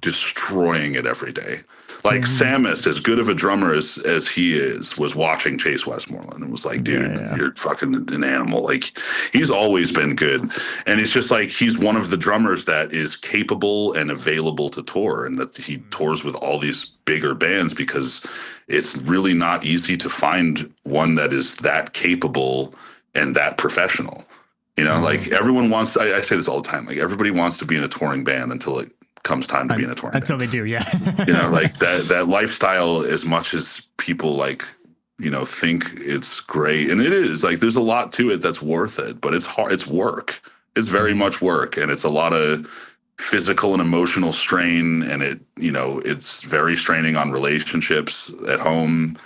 destroying it every day. Like Samus, as good of a drummer as he is, was watching Chase Westmoreland and was like, dude, you're fucking an animal. Like, he's always been good. And it's just like, he's one of the drummers that is capable and available to tour, and that he tours with all these bigger bands because it's really not easy to find one that is that capable and that professional. Like everyone wants, I say this all the time, like everybody wants to be in a touring band until it comes time to be in a touring band. Until they do, yeah. Like that lifestyle, as much as people like, think it's great. And it is, like, there's a lot to it that's worth it, but it's hard. It's work. It's very much work. And it's a lot of physical and emotional strain. And it's very straining on relationships at home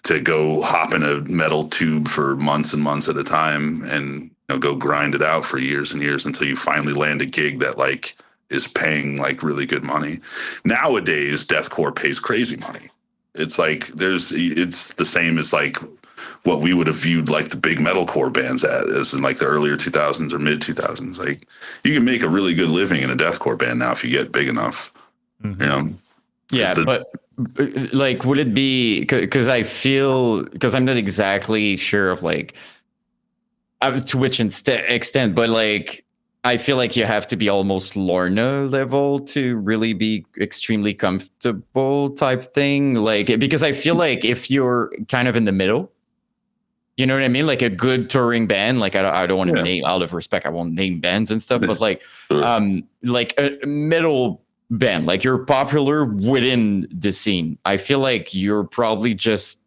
to go hop in a metal tube for months and months at a time and go grind it out for years and years until you finally land a gig that like is paying like really good money. Nowadays, deathcore pays crazy money. It's like it's the same as like what we would have viewed like the big metalcore bands as in like the earlier 2000s or mid 2000s. Like, you can make a really good living in a deathcore band now if you get big enough. Yeah, but like, would it be because I'm not exactly sure of like to which extent, but like I feel like you have to be almost Lorna level to really be extremely comfortable type thing. Like, because I feel like if you're kind of in the middle, you know what I mean? Like a good touring band, like I don't want to name, out of respect, I won't name bands and stuff, but like a middle band, like you're popular within the scene. I feel like you're probably just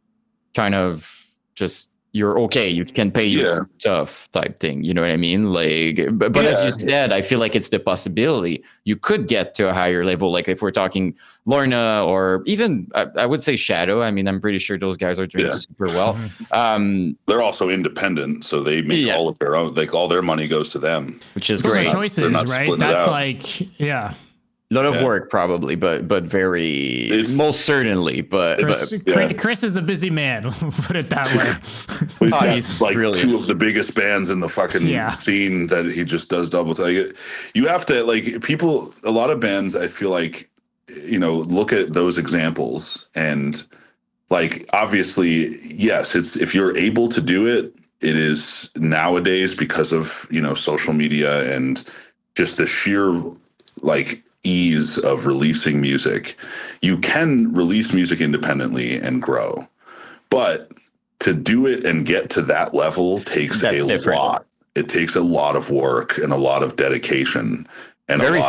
kind of just, you're okay, you can pay your stuff type thing, you know what I mean? Like, but as you said, I feel like it's the possibility you could get to a higher level. Like if we're talking Lorna or even I would say Shadow. I mean, I'm pretty sure those guys are doing super well. They're also independent, so they make all of their own, like all their money goes to them, which is those great. are choices, right? That's like, a lot of work probably, but very most certainly. But Chris is a busy man. Put it that way. He's like brilliant. 2 of the biggest bands in the fucking scene that he just does double take. You have to like people. A lot of bands, I feel like, look at those examples and like obviously, yes, it's if you're able to do it, it is nowadays because of social media and just the sheer like ease of releasing music. You can release music independently and grow, but to do it and get to that level takes lot. It takes a lot of work and a lot of dedication, and very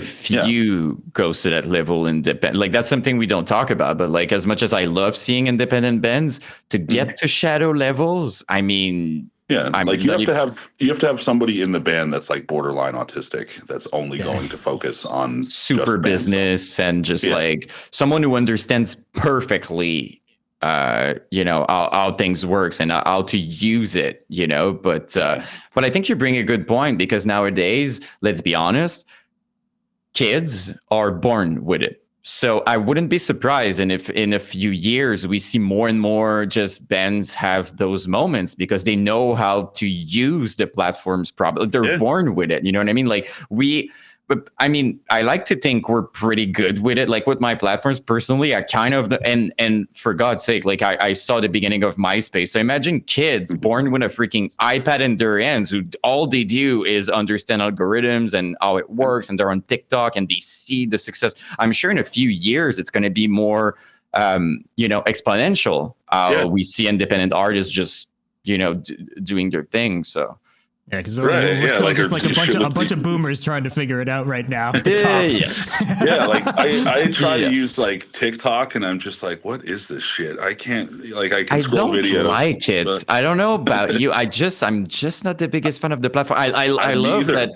few goes to that level independent. Like that's something we don't talk about, but like as much as I love seeing independent bands, to get to Shadow levels, I mean, Yeah, I'm like you not have to even have somebody in the band that's like borderline autistic that's only going to focus on super just band stuff. business and just Yeah. like someone who understands perfectly how things works and how to use it, but I think you bring a good point, because nowadays, let's be honest, kids are born with it. So I wouldn't be surprised, and if in a few years we see more and more just bands have those moments because they know how to use the platforms properly. They're Yeah. born with it. You know what I mean? But I mean, I like to think we're pretty good with it. Like with my platforms, personally, I kind of and for God's sake, like I saw the beginning of MySpace. So imagine kids born with a freaking iPad in their hands who all they do is understand algorithms and how it works, and they're on TikTok and they see the success. I'm sure in a few years it's going to be more, exponential. We see independent artists just doing their thing. So. Yeah, because Right, we're yeah, still like just like a bunch with of boomers trying to figure it out right now at the top. Yes. yeah, like I try to Yes. use like TikTok, and I'm just like, what is this shit? I can I scroll don't videos. like it. But I don't know about you. I'm just not the biggest fan of the platform. I me love either. that,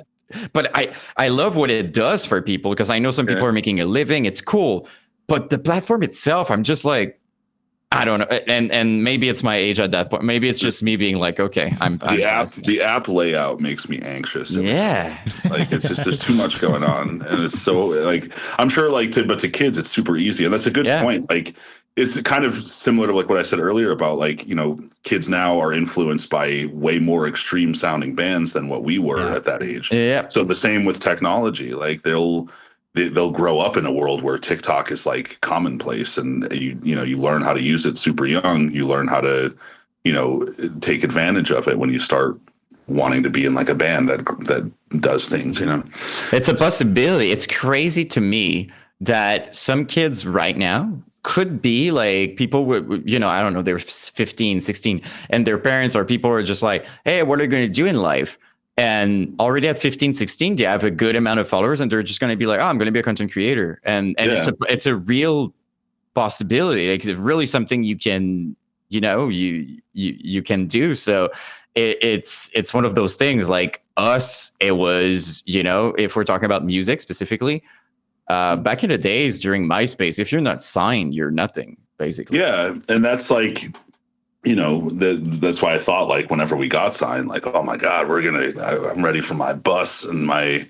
but I love what it does for people, because I know some people Yeah. are making a living. It's cool, but the platform itself, I'm just like, I don't know. And maybe it's my age at that point. Maybe it's just me being like, okay, I'm past. The app layout makes me anxious. Yeah. Like it's just there's too much going on, and it's so like I'm sure but to kids it's super easy, and that's a good Yeah. point. Like it's kind of similar to like what I said earlier about like kids now are influenced by way more extreme sounding bands than what we were at that age. Yeah. So the same with technology. Like they'll grow up in a world where TikTok is like commonplace, and you learn how to use it super young. You learn how to take advantage of it when you start wanting to be in like a band that does things. It's a possibility. It's crazy to me that some kids right now could be like people with, I don't know, they're 15, 16, and their parents or people are just like, hey, what are you going to do in life? And already at 15, 16, they have a good amount of followers, and they're just going to be like, oh, I'm going to be a content creator. And it's a real possibility. Like, it's really something you can, you can do. So it's one of those things. Like us, it was, if we're talking about music specifically, back in the days during MySpace, if you're not signed, you're nothing, basically. Yeah, and that's like that's why I thought like whenever we got signed, like, oh my God, I'm ready for my bus and my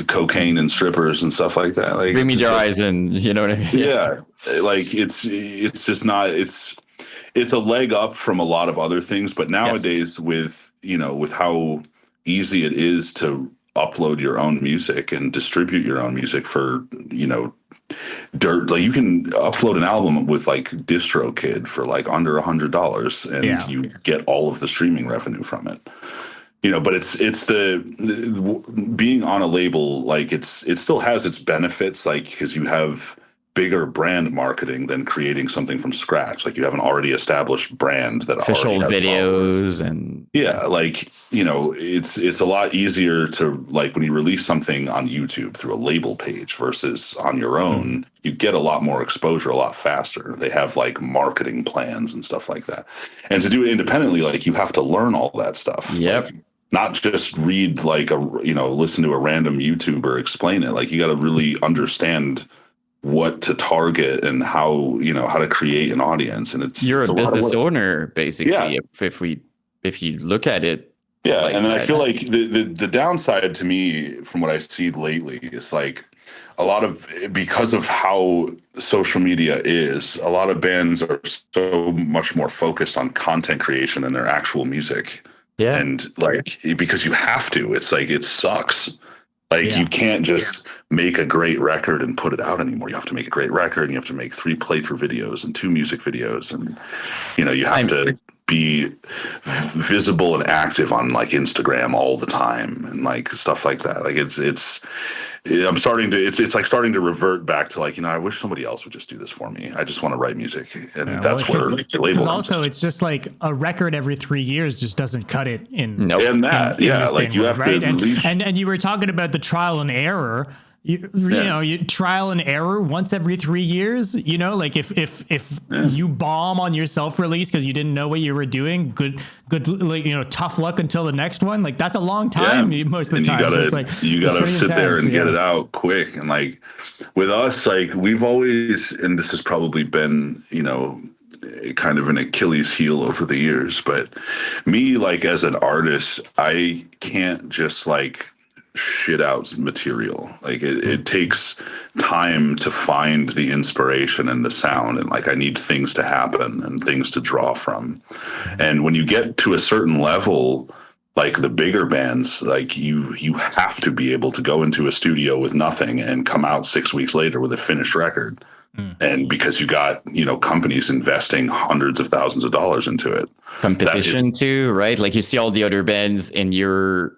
cocaine and strippers and stuff like that. Like, bring me your eyes, and you know what I mean. Yeah, like it's just not it's a leg up from a lot of other things, but nowadays with how easy it is to upload your own music and distribute your own music for dirt, like you can upload an album with like DistroKid for like under $100, and you get all of the streaming revenue from it. But it's the being on a label, like it still has its benefits, like because you have bigger brand marketing than creating something from scratch. Like you have an already established brand that official already has videos followers. and like it's a lot easier to, like, when you release something on YouTube through a label page versus on your own, you get a lot more exposure a lot faster. They have like marketing plans and stuff like that, and to do it independently, like you have to learn all that stuff. Yep. Like, not just read like listen to a random YouTuber explain it. Like you got to really understand what to target and how to create an audience. And you're a business owner, basically. Yeah. If you look at it. Yeah. Like and then that. I feel like the downside to me from what I see lately is like a lot of, because of how social media is, a lot of bands are so much more focused on content creation than their actual music. Yeah. And like, because you have to, it's like, it sucks. Like you can't just make a great record and put it out anymore. You have to make a great record, and you have to make 3 playthrough videos and 2 music videos. And, you have to be visible and active on like Instagram all the time and like stuff like that. Like I'm starting to, it's like starting to revert back to like, I wish somebody else would just do this for me. I just want to write music. And that's where the label comes. Also, it's just like a record every 3 years just doesn't cut it in. Nope. And that, like you have right? to And you were talking about the trial and error. you trial and error once every 3 years, like if you bomb on your self release because you didn't know what you were doing, good, like, tough luck until the next one. Like that's a long time most of the time. You gotta sit there and get it out quick. And like with us, like we've always, and this has probably been, kind of an Achilles heel over the years, but me, like as an artist, I can't just like shit out material. Like it takes time to find the inspiration and the sound, and like I need things to happen and things to draw from. And when you get to a certain level, like the bigger bands, like you have to be able to go into a studio with nothing and come out 6 weeks later with a finished record. And because you got, companies investing hundreds of thousands of dollars into it. Competition too, right? Like you see all the other bands in your,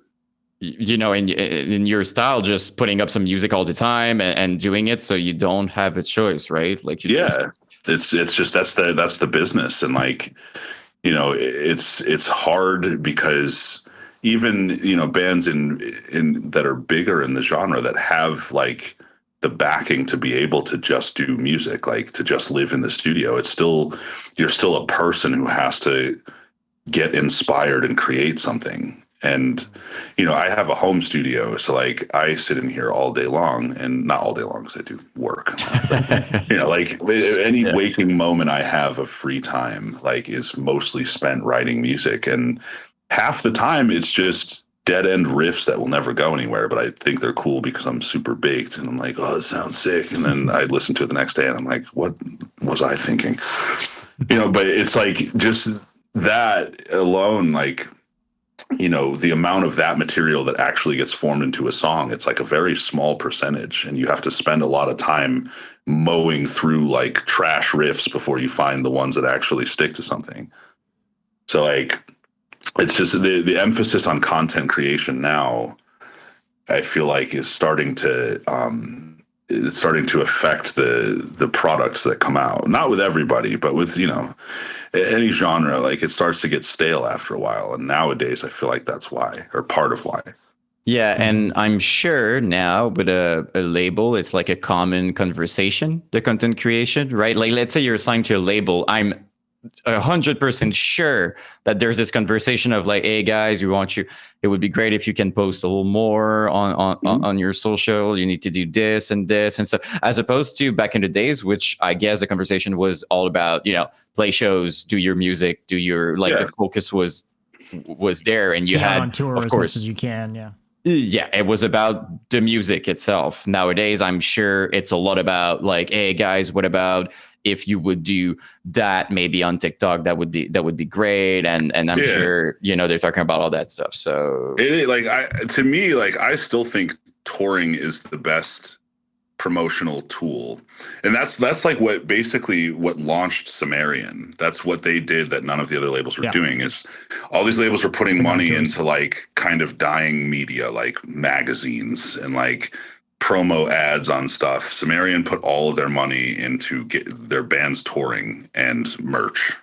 in your style, just putting up some music all the time and doing it. So you don't have a choice, right? Like it's just, that's the business. And like, it's hard because even, bands in that are bigger in the genre that have like the backing to be able to just do music, like to just live in the studio, you're still a person who has to get inspired and create something. And, I have a home studio, so like I sit in here all day long, and not all day long because I do work. But, like any waking moment I have of free time, like is mostly spent writing music. And half the time it's just dead end riffs that will never go anywhere, but I think they're cool because I'm super baked and I'm like, oh, this sounds sick. And then I listen to it the next day and I'm like, what was I thinking? But it's like just that alone, like, the amount of that material that actually gets formed into a song, it's like a very small percentage. And you have to spend a lot of time mowing through like trash riffs before you find the ones that actually stick to something. So like, it's just the emphasis on content creation now, I feel like is starting to affect the products that come out. Not with everybody, but with, any genre, like it starts to get stale after a while. And nowadays I feel like that's why, or part of why. Yeah, and I'm sure now with a label, it's like a common conversation, the content creation, right? Like let's say you're assigned to a label. I'm 100% sure that there's this conversation of like, hey guys, we want you, it would be great if you can post a little more on your social, you need to do this and stuff, as opposed to back in the days, which I guess the conversation was all about, play shows, do your music, do your the focus was there, and you had on tour of as course much as you can. Yeah, it was about the music itself. Nowadays, I'm sure it's a lot about like, hey guys, what about if you would do that maybe on TikTok? That would be great. And I'm sure they're talking about all that stuff. So to me, I still think touring is the best promotional tool, and that's like what launched Sumerian. That's what they did that none of the other labels were doing. Is all these labels were putting money into like kind of dying media, like magazines and like promo ads on stuff. Sumerian put all of their money into get their bands touring and merch.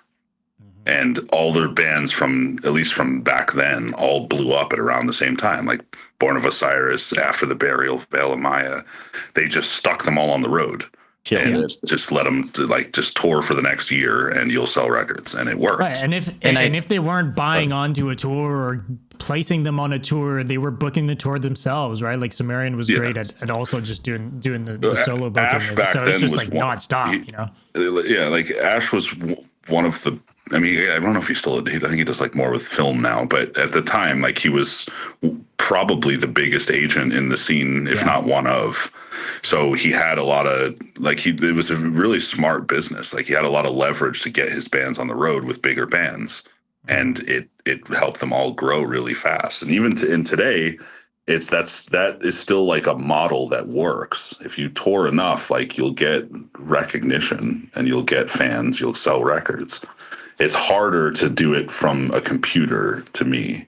And all their bands at least from back then, all blew up at around the same time. Like Born of Osiris, After the Burial, Veil of Maya, they just stuck them all on the road. Just let them just tour for the next year, and you'll sell records, and it worked. Right, and if they weren't buying onto a tour or placing them on a tour, they were booking the tour themselves, right? Like Sumerian was great at also just doing the solo booking. Ash back so then it's just was like nonstop, Yeah, like Ash was one of the. I mean, I don't know if he's still I think he does like more with film now, but at the time, like he was probably the biggest agent in the scene, if not one of. So he had a lot of it was a really smart business. Like he had a lot of leverage to get his bands on the road with bigger bands, and it helped them all grow really fast. And even in today, that is still like a model that works. If you tour enough, like you'll get recognition and you'll get fans, you'll sell records. It's harder to do it from a computer, to me,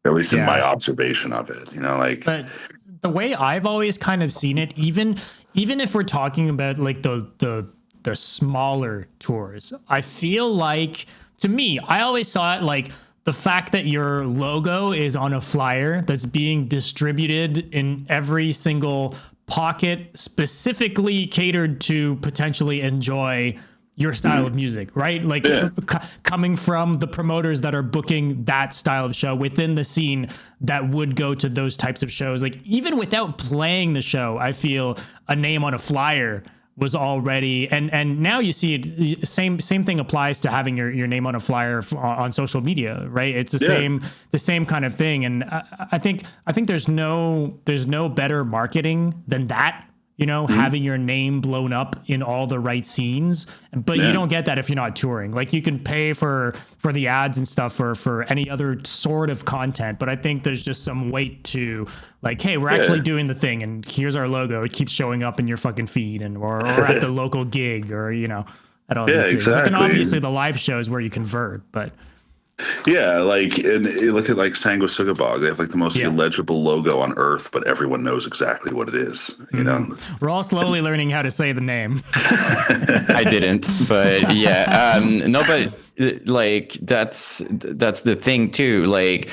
at least in my observation of it. But the way I've always kind of seen it, even if we're talking about like the smaller tours, I feel like, to me, I always saw it like the fact that your logo is on a flyer that's being distributed in every single pocket specifically catered to potentially enjoy your style of music, right? Like coming from the promoters that are booking that style of show within the scene that would go to those types of shows. Like even without playing the show, I feel a name on a flyer was already, and now you see it, same thing applies to having your name on a flyer on social media, right? It's the same kind of thing. And I think there's no better marketing than that. You know, having your name blown up in all the right scenes, but you don't get that if you're not touring. Like you can pay for the ads and stuff for any other sort of content, but I think there's just some weight to like, hey, we're actually doing the thing, and here's our logo. It keeps showing up in your fucking feed, and or at the local gig, or at all these things. Exactly. Like, and obviously the live shows where you convert, but. Yeah, like, and you look at like Sanguisugabog, they have like the most illegible logo on earth, but everyone knows exactly what it is, you know? We're all slowly learning how to say the name. I didn't, but yeah. No, but like that's the thing too. Like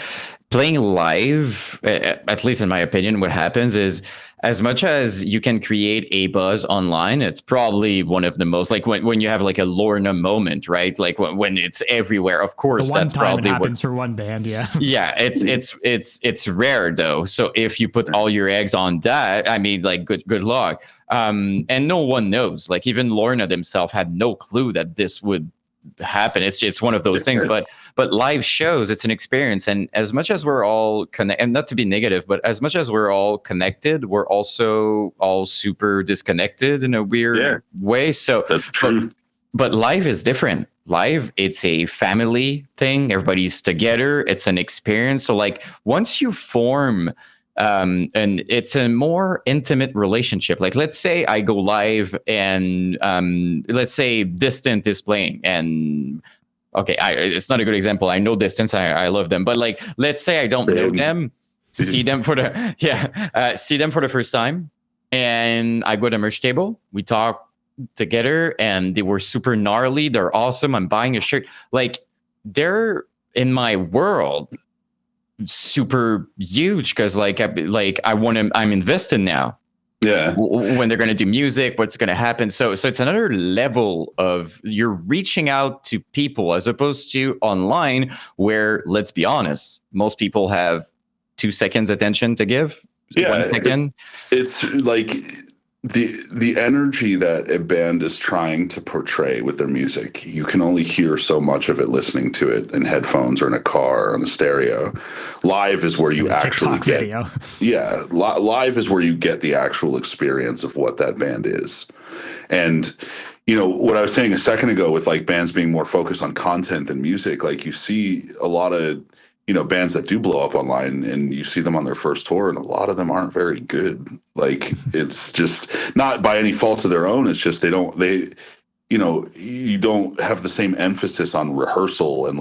playing live, at least in my opinion, what happens is, as much as you can create a buzz online, it's probably one of the most, like when you have like a Lorna moment, right? Like when it's everywhere. Of course, that's probably what happens for one band. Yeah. Yeah, it's rare though. So if you put all your eggs on that, I mean, like good luck. And no one knows. Like even Lorna themselves had no clue that this would happen. It's one of those things. But live shows, it's an experience. And as much as we're all connected, and not to be negative, but as much as we're all connected, we're also all super disconnected in a weird way. So that's true. But live is different. Live, it's a family thing. Everybody's together. It's an experience. So like once you form and it's a more intimate relationship. Like let's say I go live and let's say Distant is playing, and okay, it's not a good example. I know Distance. I love them, but like let's say I don't know them, see them for the first time, and I go to merch table. We talk together, and they were super gnarly. They're awesome. I'm buying a shirt. Like they're in my world. Super huge because I'm invested now. Yeah. When they're going to do music, what's going to happen. So it's another level of you're reaching out to people as opposed to online where, let's be honest, most people have 2 seconds attention to give. 1 second. It's like the energy that a band is trying to portray with their music, you can only hear so much of it listening to it in headphones or in a car or on a stereo. Live is where you actually get video. Live is where you get the actual experience of what that band is. And what I was saying a second ago with like bands being more focused on content than music, like you see a lot of bands that do blow up online, and you see them on their first tour, and a lot of them aren't very good. Like it's just not by any fault of their own. It's just you don't have the same emphasis on rehearsal and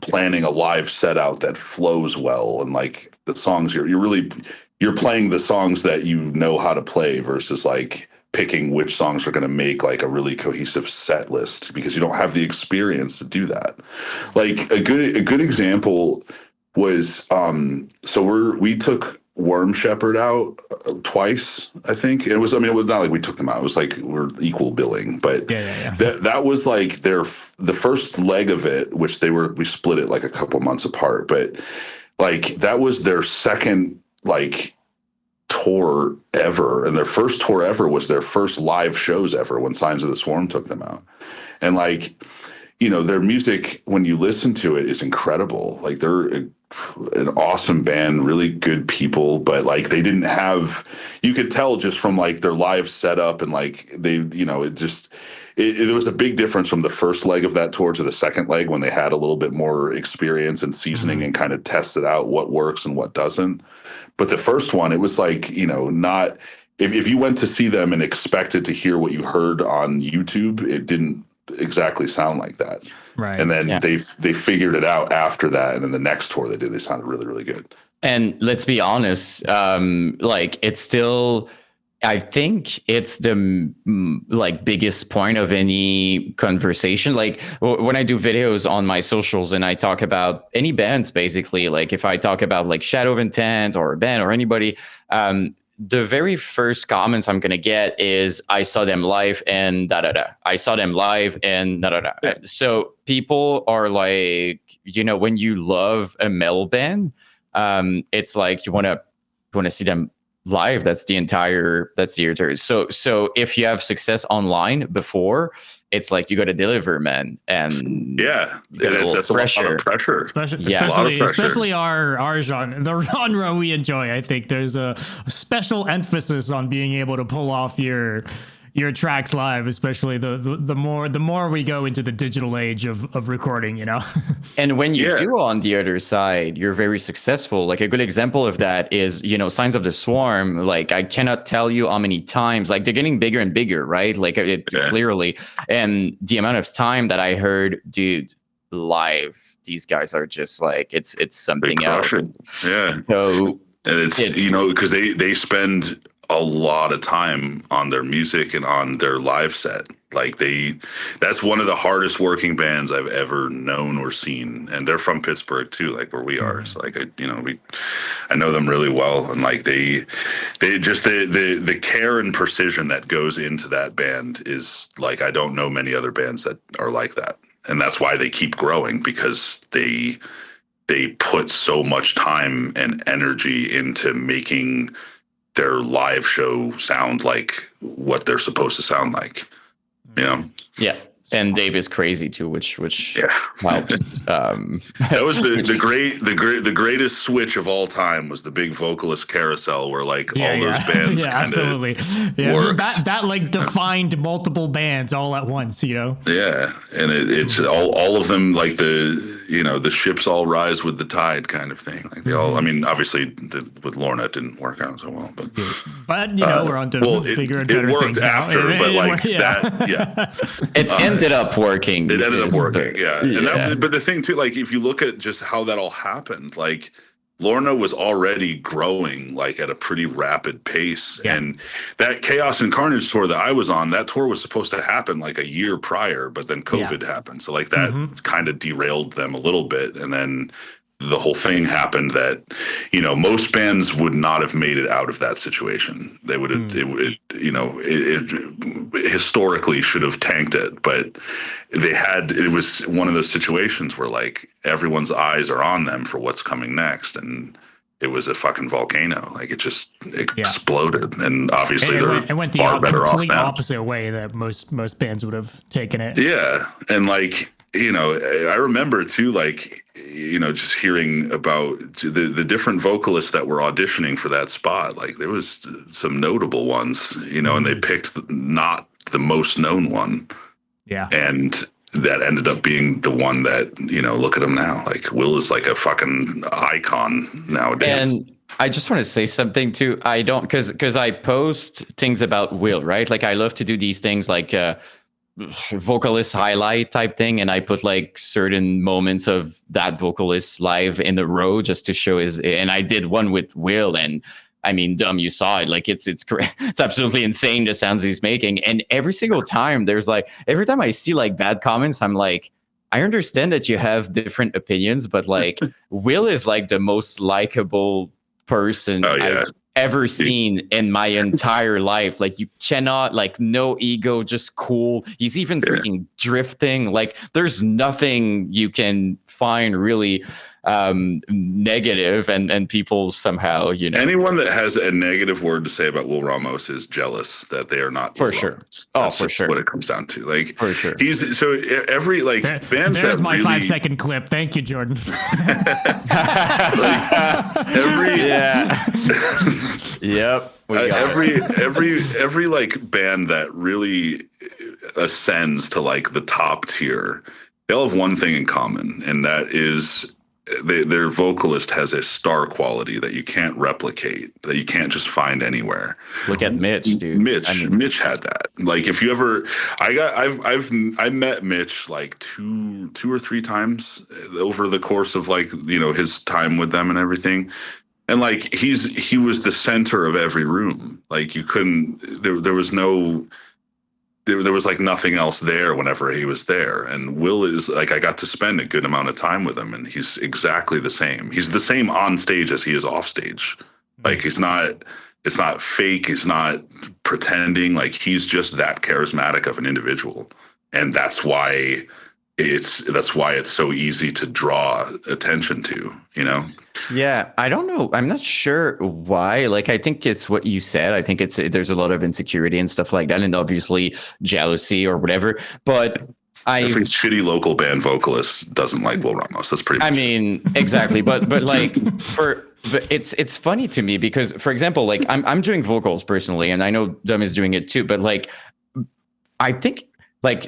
planning a live set out that flows well, and like the songs you're playing the songs that you know how to play versus like picking which songs are going to make like a really cohesive set list, because you don't have the experience to do that. Like a good example was we took Worm Shepherd out twice, I think. It was not like we took them out. It was like we're equal billing, but that was like the first leg of it, which we split it like a couple months apart, but like that was their second like tour ever, and their first tour ever was their first live shows ever when Signs of the Swarm took them out. And like their music, when you listen to it, is incredible. Like they're an awesome band, really good people, but like they didn't have, you could tell just from like their live setup, and like they there was a big difference from the first leg of that tour to the second leg, when they had a little bit more experience and seasoning and kind of tested out what works and what doesn't. But the first one, it was like, not, if you went to see them and expected to hear what you heard on YouTube, it didn't exactly sound like that. Right. And then they figured it out after that. And then the next tour they sounded really, really good. And let's be honest, like it's still, I think it's the like biggest point of any conversation. Like when I do videos on my socials and I talk about any bands, basically, like if I talk about like Shadow of Intent or a band or anybody, the very first comments I'm gonna get is I saw them live and da da da. I saw them live and da da da. Yeah. So people are like, when you love a metal band, it's like you wanna see them live. That's the entire. So if you have success online before, it's like you got to deliver, man, and Yeah, you got a little that's a lot pressure. of pressure. Yeah. A lot of pressure. Especially our genre, the genre we enjoy. I think there's a special emphasis on being able to pull off your tracks live, especially the more we go into the digital age of recording, And when you Yeah. do on the other side, you're very successful. Like a good example of that is, Signs of the Swarm. Like I cannot tell you how many times, like they're getting bigger and bigger, right? Like clearly. And the amount of time that I heard, dude, live, these guys are just like, it's something else. Yeah. So and it's because they spend a lot of time on their music and on their live set. Like that's one of the hardest working bands I've ever known or seen, and they're from Pittsburgh too, like where we are. So like I know them really well, and like they just the care and precision that goes into that band is like I don't know many other bands that are like that, and that's why they keep growing, because they put so much time and energy into making their live show sound like what they're supposed to sound like, Yeah. And Dave is crazy too, which helps. That was the greatest switch of all time, was the big vocalist carousel where all those bands absolutely that like defined multiple bands all at once, Yeah, and it's all of them, like the ships all rise with the tide kind of thing. Like they all, I mean, obviously with Lorna it didn't work out so well, but we're on to bigger and better things now. It ended up working. It ended up working, And but the thing too, like if you look at just how that all happened, like Lorna was already growing like at a pretty rapid pace. Yeah. And that Chaos and Carnage tour that I was on, that tour was supposed to happen like a year prior, but then COVID happened. So like that kind of derailed them a little bit. And then the whole thing happened that, most bands would not have made it out of that situation. They would have, it historically should have tanked it, but it was one of those situations where like everyone's eyes are on them for what's coming next. And it was a fucking volcano. Like it just exploded. And obviously it went the complete opposite way that most bands would have taken it. Yeah. And like, I remember too, like, just hearing about the different vocalists that were auditioning for that spot. Like there was some notable ones, and they picked not the most known one. Yeah. And that ended up being the one that, look at him now. Like Will is like a fucking icon nowadays. And I just want to say something too. I don't, because I post things about Will, right? Like I love to do these things like vocalist highlight type thing, and I put like certain moments of that vocalist live in the row just to show and I did one with Will, and I mean, you saw it. Like it's absolutely insane the sounds he's making. And every single time every time I see like bad comments, I'm like, I understand that you have different opinions, but like Will is like the most likable person I've ever seen in my entire life. Like you cannot, like, no ego, just cool. He's even freaking drifting. Like there's nothing you can find really negative, and people somehow, anyone that has a negative word to say about Will Ramos is jealous that they are not for sure. That's for sure what it comes down to. Like for sure. He's so every like bands. There's my really, 5-second clip. Thank you, Jordan. Yep. Every like band that really ascends to like the top tier, they'll have one thing in common, and that is their vocalist has a star quality that you can't replicate, that you can't just find anywhere. Look at Mitch, dude. Mitch had that. Like if you ever, I met Mitch like two or three times over the course of like, his time with them and everything. And like, he was the center of every room. Like you couldn't, there was no, there was like nothing else there whenever he was there. And Will is like, I got to spend a good amount of time with him, and he's exactly the same. He's the same on stage as he is off stage. Like he's not It's not fake. He's not pretending. Like, he's just that charismatic of an individual, and that's why it's so easy to draw attention to. You know? Yeah, I don't know. I'm not sure why. Like, I think it's what you said. I think there's a lot of insecurity and stuff like that, and obviously jealousy or whatever. But Every shitty local band vocalist doesn't like Will Ramos. That's pretty much I mean, exactly. But like but it's funny to me because, for example, like I'm doing vocals personally, and I know Dom is doing it too. But like, I think like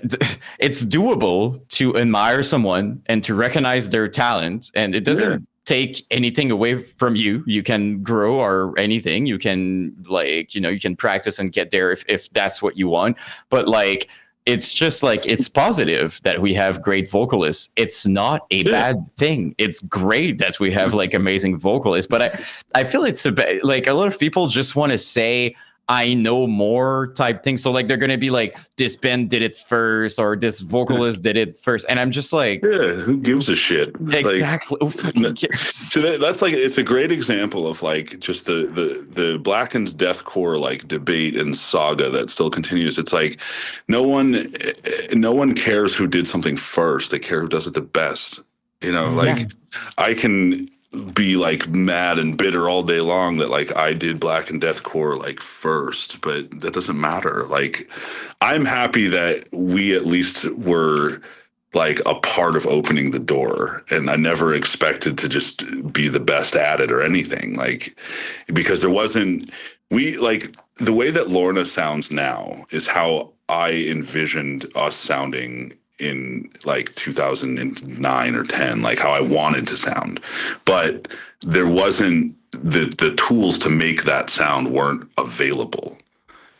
it's doable to admire someone and to recognize their talent, and it doesn't take anything away from you. You can grow or anything. You can, like, you can practice and get there if that's what you want. But like, it's just like, it's positive that we have great vocalists. It's not a bad thing. It's great that we have like amazing vocalists. But I feel it's like a lot of people just want to say, I know more type thing. So like, they're going to be like, this band did it first, or this vocalist did it first. And I'm just like, who gives a shit? Exactly. Like, so that's like, it's a great example of like just the blackened deathcore like debate and saga that still continues. It's like, no one cares who did something first. They care who does it the best. Like, I can be like mad and bitter all day long that like I did Black and Deathcore like first, but that doesn't matter. Like, I'm happy that we at least were like a part of opening the door, and I never expected to just be the best at it or anything, like, because there wasn't, we like, the way that Lorna sounds now is how I envisioned us sounding in like 2009 or 10, like how I wanted to sound. But there wasn't the tools to make that sound weren't available,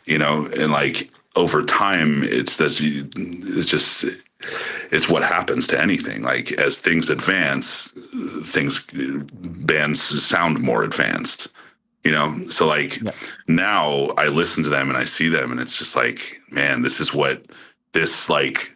and like over time, it's what happens to anything. Like, as things advance, bands sound more advanced, so like, now I listen to them and I see them, and it's just like, man, this is what this like,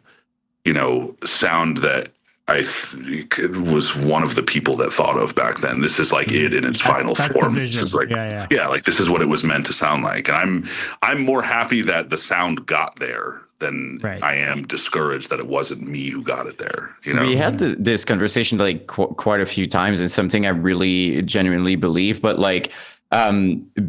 sound that I think was one of the people that thought of back then. This is like it in its final form. This is like, like, this is what it was meant to sound like. And I'm more happy that the sound got there than I am discouraged that it wasn't me who got it there. We had this conversation like quite a few times, and something I really genuinely believe, but like,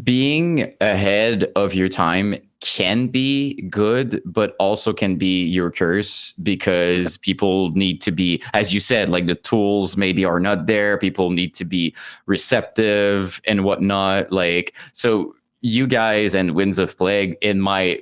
being ahead of your time can be good, but also can be your curse, because people need to be, as you said, like, the tools maybe are not there. People need to be receptive and whatnot. Like, so you guys and Winds of Plague, I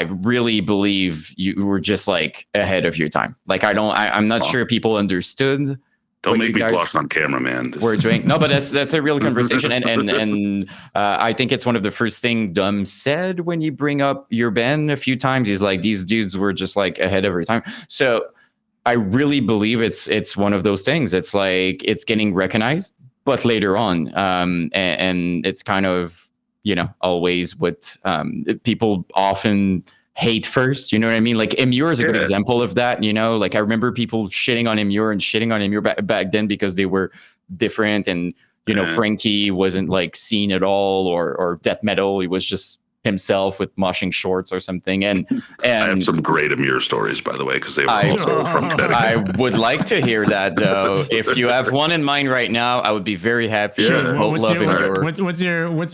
really believe you were just like ahead of your time. Like, I'm not sure people understood. Don't make me blush on camera, man. We're doing no, but that's a real conversation, and I think it's one of the first things Dom said when you bring up your band a few times. He's like, these dudes were just like ahead of their time. So I really believe it's one of those things. It's like, it's getting recognized, but later on, and it's kind of, always what people often hate first, you know what I mean? Like, Immure is a good example of that, like, I remember people shitting on Immure back then because they were different, and Frankie wasn't like seen at all, or death metal, he was just himself with moshing shorts or something. And I have some great Immure stories, by the way, because they were also from Connecticut. I would like to hear that, though. If you have one in mind right now, I would be very happy. Sure. Well, what's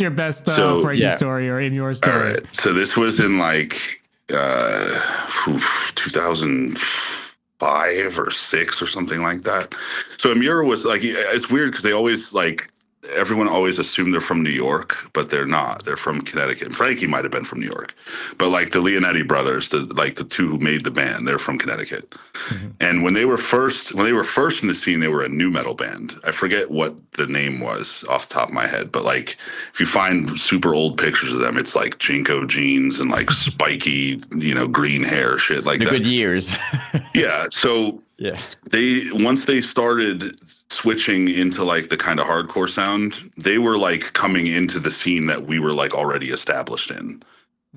your best Frankie story or Immure story? All right. So this was in like 2005 or 6 or something like that. So Immure was like, it's weird because they always like, everyone always assumed they're from New York, but they're not. They're from Connecticut. Frankie might have been from New York, but like the Leonetti brothers, the two who made the band, they're from Connecticut. Mm-hmm. And when they were first in the scene, they were a nu metal band. I forget what the name was off the top of my head, but like, if you find super old pictures of them, it's like Jinko jeans and like spiky, green hair, shit like that. The good years. Yeah. So once they started switching into like the kind of hardcore sound, they were like coming into the scene that we were like already established in.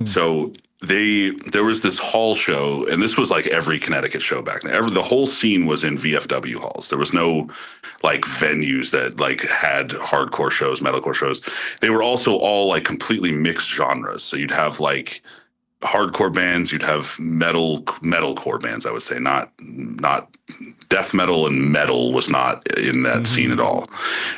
So there was this hall show, and this was like every Connecticut show back then. The whole scene was in VFW halls. There was no like venues that like had hardcore shows, metalcore shows. They were also all like completely mixed genres. So you'd have like hardcore bands, you'd have metalcore bands, I would say, not death metal, and metal was not in that scene at all.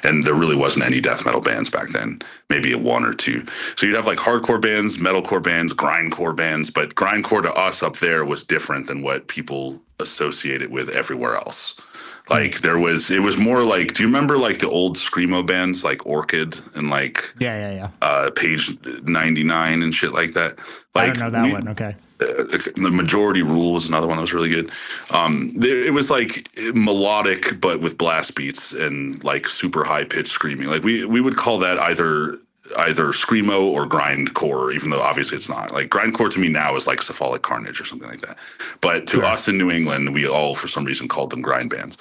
And there really wasn't any death metal bands back then, maybe a one or two. So you'd have like hardcore bands, metalcore bands, grindcore bands, but grindcore to us up there was different than what people associate it with everywhere else. Like it was more like, do you remember like the old screamo bands like Orchid and like Yeah. Page 99 and shit like that? I Like don't know that one. Okay. The Majority Rule was another one that was really good. It was like melodic, but with blast beats and like super high pitched screaming. Like we would call that either screamo or grindcore, even though obviously it's not. Like grindcore to me now is like Cephalic Carnage or something like that. But to us in New England, we all for some reason called them grind bands.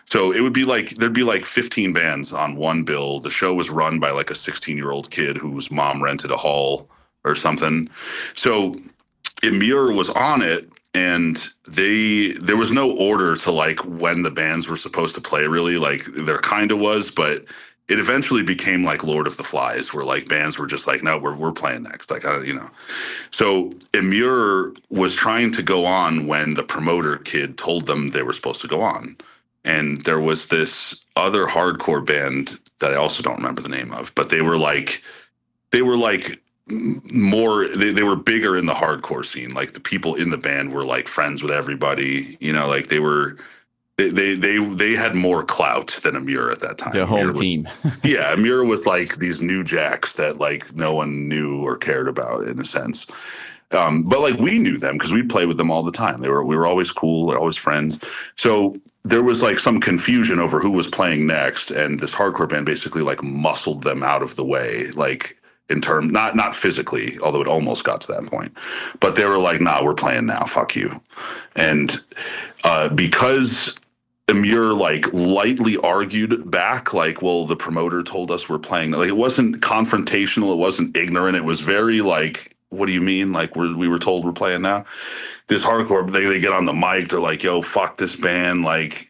So it would be like there'd be like 15 bands on one bill. The show was run by like a 16-year-old kid whose mom rented a hall or something. So Imur was on it, and there was no order to like when the bands were supposed to play, really. Like there kind of was, but it eventually became like Lord of the Flies, where like bands were just like, no, we're playing next, like you know. So Imur was trying to go on when the promoter kid told them they were supposed to go on, and there was this other hardcore band that I also don't remember the name of, but they were like more they were bigger in the hardcore scene. Like the people in the band were like friends with everybody, you know, like they had more clout than Amir at that time. The home team. Yeah, Amir was like these new jacks that like no one knew or cared about in a sense. But like we knew them because we played with them all the time. We were always cool, always friends. So there was like some confusion over who was playing next, and this hardcore band basically like muscled them out of the way, like in terms not physically, although it almost got to that point. But they were like, "Nah, we're playing now. Fuck you." And because Amir like lightly argued back, like, "Well, the promoter told us we're playing." Like it wasn't confrontational, it wasn't ignorant. It was very like, "What do you mean? Like we were told we're playing now?" This hardcore, they get on the mic, they're like, "Yo, fuck this band," like,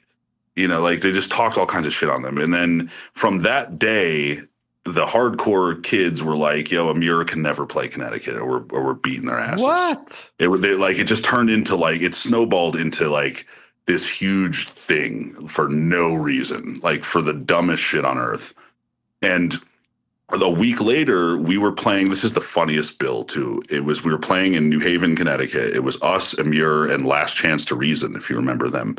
you know, like they just talked all kinds of shit on them. And then from that day, the hardcore kids were like, "Yo, Amir can never play Connecticut, or we're beating their asses." What? It just turned into like it snowballed into like this huge thing for no reason, like for the dumbest shit on earth. And a week later, we were playing. This is the funniest bill too. We were playing in New Haven, Connecticut. It was us, Amir, and Last Chance to Reason, if you remember them.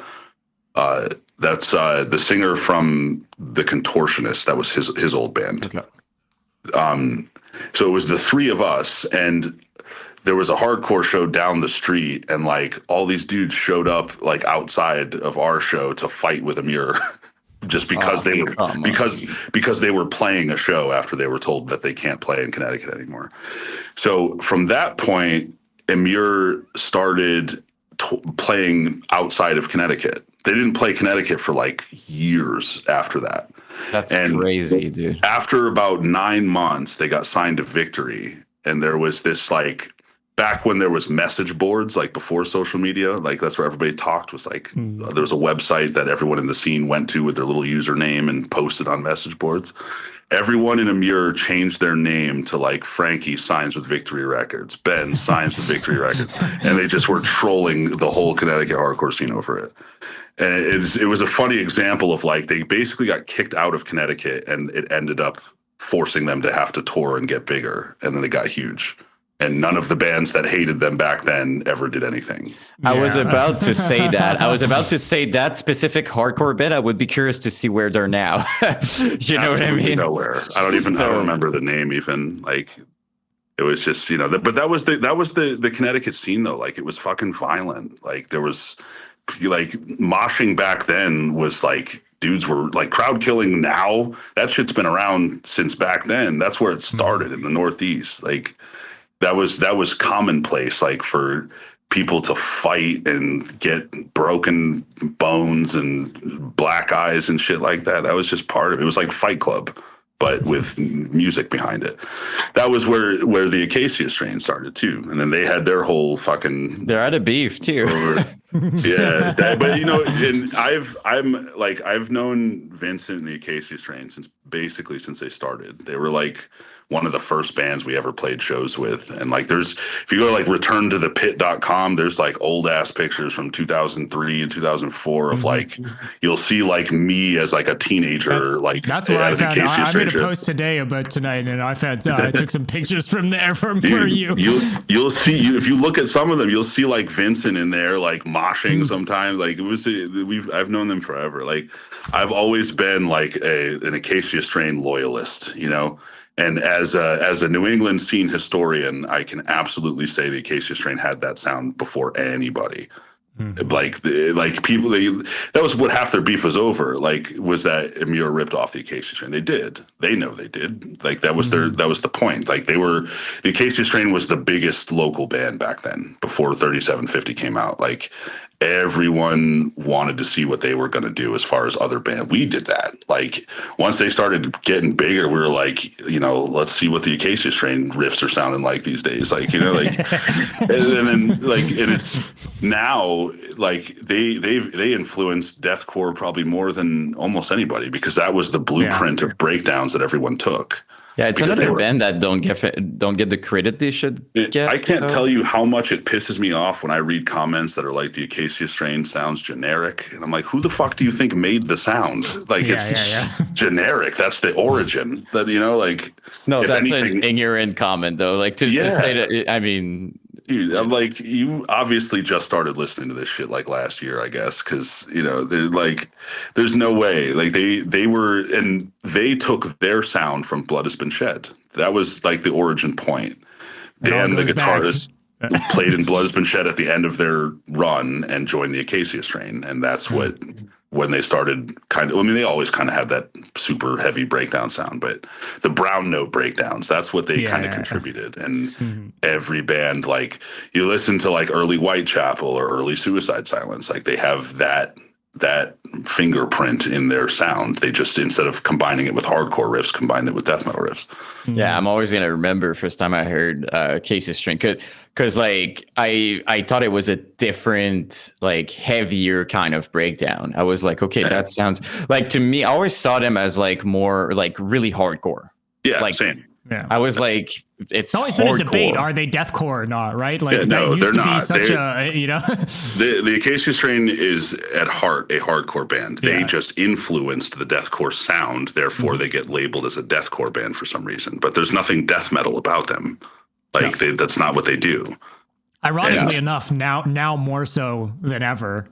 That's the singer from The Contortionist. That was his old band. Okay. So it was the three of us, and there was a hardcore show down the street, and like all these dudes showed up like outside of our show to fight with Amir. Just because because they were playing a show after they were told that they can't play in Connecticut anymore. So from that point, Amir started playing outside of Connecticut. They didn't play Connecticut for like years after that. That's crazy, dude. After about 9 months, they got signed to Victory, and there was this like back when there was message boards, like before social media, like that's where everybody talked, was like there was a website that everyone in the scene went to with their little username and posted on message boards. Everyone in Amur changed their name to like Frankie signs with Victory Records, Ben signs with Victory Records, and they just were trolling the whole Connecticut hardcore scene over it. And it was a funny example of like they basically got kicked out of Connecticut, and it ended up forcing them to have to tour and get bigger, and then they got huge. And none of the bands that hated them back then ever did anything. Yeah. I was about to say that. I was about to say that specific hardcore bit. I would be curious to see where they're now. You know what I mean? Nowhere. I don't even remember the name even. Like it was just, you know, but that was the Connecticut scene though. Like it was fucking violent. Like there was like moshing back then was like dudes were like crowd killing now. That shit's been around since back then. That's where it started in the Northeast. Like that was commonplace, like for people to fight and get broken bones and black eyes and shit like that. That was just part of it. It was like Fight Club, but with music behind it. That was where the Acacia Strain started too, and then they had their whole fucking. They're out of beef too. Yeah, but and I've known Vincent and the Acacia Strain since they started. They were like one of the first bands we ever played shows with. And like if you go to like returntothepit.com, there's like old ass pictures from 2003 and 2004 of like, you'll see like me as like a teenager. That's where I found. I made a post today about tonight, and I found I took some pictures from there for you. You'll see if you look at some of them, you'll see like Vincent in there like moshing sometimes. Like I've known them forever. Like I've always been like an Acacia Strain loyalist, And as a New England scene historian, I can absolutely say the Acacia Strain had that sound before anybody. Like people, that was what half their beef was over. Like, was that Amir ripped off the Acacia Strain? They did. They know they did. Like that was that was the point. Like the Acacia Strain was the biggest local band back then before 3750 came out. Like everyone wanted to see what they were going to do as far as other bands. We did that. Like once they started getting bigger, we were like, let's see what the Acacia Strain riffs are sounding like these days. Like, and then like, and it's now like they influenced deathcore probably more than almost anybody, because that was the blueprint of breakdowns that everyone took. Yeah, it's another band that don't get the credit they should get. I can't tell you how much it pisses me off when I read comments that are like, the Acacia Strain sounds generic. And I'm like, who the fuck do you think made the sound? Like, it's generic. That's the origin. That, like... No, that's an ignorant comment, though. Like, to say that, I mean... Dude, I'm like, you obviously just started listening to this shit like last year, I guess, because they're like, there's no way. Like they took their sound from Blood Has Been Shed. That was like the origin point. Dan, the guitarist, played in Blood Has Been Shed at the end of their run and joined the Acacia Strain, and that's when they started they always kind of had that super heavy breakdown sound, but the brown note breakdowns, that's what they kind of contributed. And every band, like you listen to like early Whitechapel or early Suicide Silence, like they have that fingerprint in their sound. They just, instead of combining it with hardcore riffs, combined it with death metal riffs. Yeah, I'm always gonna remember first time I heard Acacia Strain, because like I thought it was a different, like heavier kind of breakdown. I was like, okay, that sounds like, to me, I always saw them as like more like really hardcore. Yeah, like, same. Yeah. I was like, it's always hardcore. been a debate. Are they deathcore or not? Right? Like, no, they're not. Such the Acacia Strain is at heart a hardcore band. They just influenced the deathcore sound. Therefore, they get labeled as a deathcore band for some reason. But there's nothing death metal about them. Like that's not what they do. Ironically enough, now more so than ever,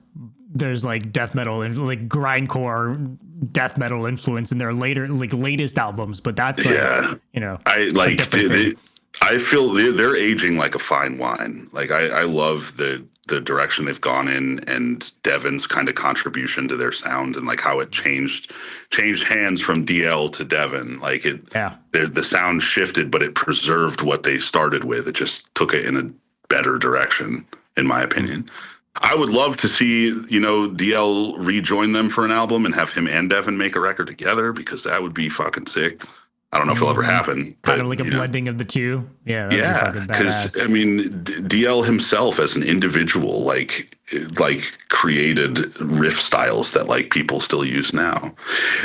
there's like death metal and like grindcore death metal influence in their latest albums, but that's like, I like I feel they're aging like a fine wine. Like I love the direction they've gone in, and Devin's kind of contribution to their sound, and like how it changed hands from DL to Devin. Like the sound shifted, but it preserved what they started with. It just took it in a better direction, in my opinion. I would love to see, DL rejoin them for an album and have him and Devin make a record together, because that would be fucking sick. I don't know if it'll ever happen. Kind of like a blending of the two. Yeah. Because DL himself as an individual, like created riff styles that like people still use now.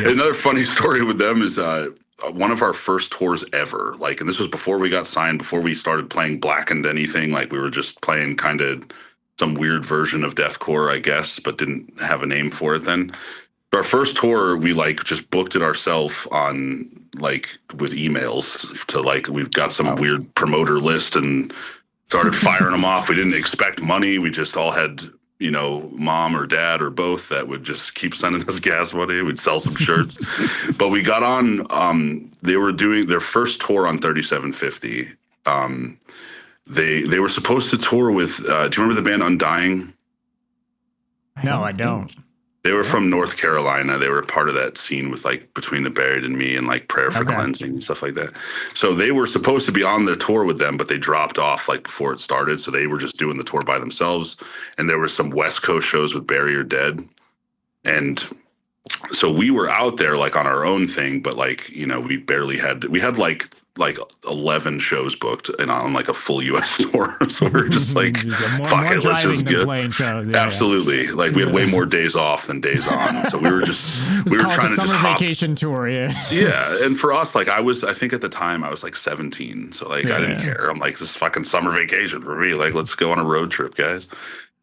Yeah. Another funny story with them is one of our first tours ever, like, and this was before we got signed, before we started playing Blackened anything. Like we were just playing kind of some weird version of deathcore, I guess, but didn't have a name for it then. Our first tour, we like just booked it ourselves on like with emails to like, we've got some weird promoter list and started firing them off. We didn't expect money. We just all had, mom or dad or both that would just keep sending us gas money. We'd sell some shirts. But we got on, they were doing their first tour on 3750. They were supposed to tour with, do you remember the band Undying? No, I don't. They were from North Carolina. They were part of that scene with like Between the Buried and Me and like Prayer for Cleansing and stuff like that. So they were supposed to be on the tour with them, but they dropped off like before it started. So they were just doing the tour by themselves. And there were some West Coast shows with Bury Your Dead. And So we were out there like on our own thing, but like, you know, we had like 11 shows booked and on like a full US tour. So we were just like, more fuck it, let's driving just than get playing shows. absolutely. Like we had way more days off than days on. So we were trying to summer just hop. vacation tour. Yeah. And for us, like I think at the time I was like 17. So like I didn't care. I'm like, this is fucking summer vacation for me. Like, let's go on a road trip, guys.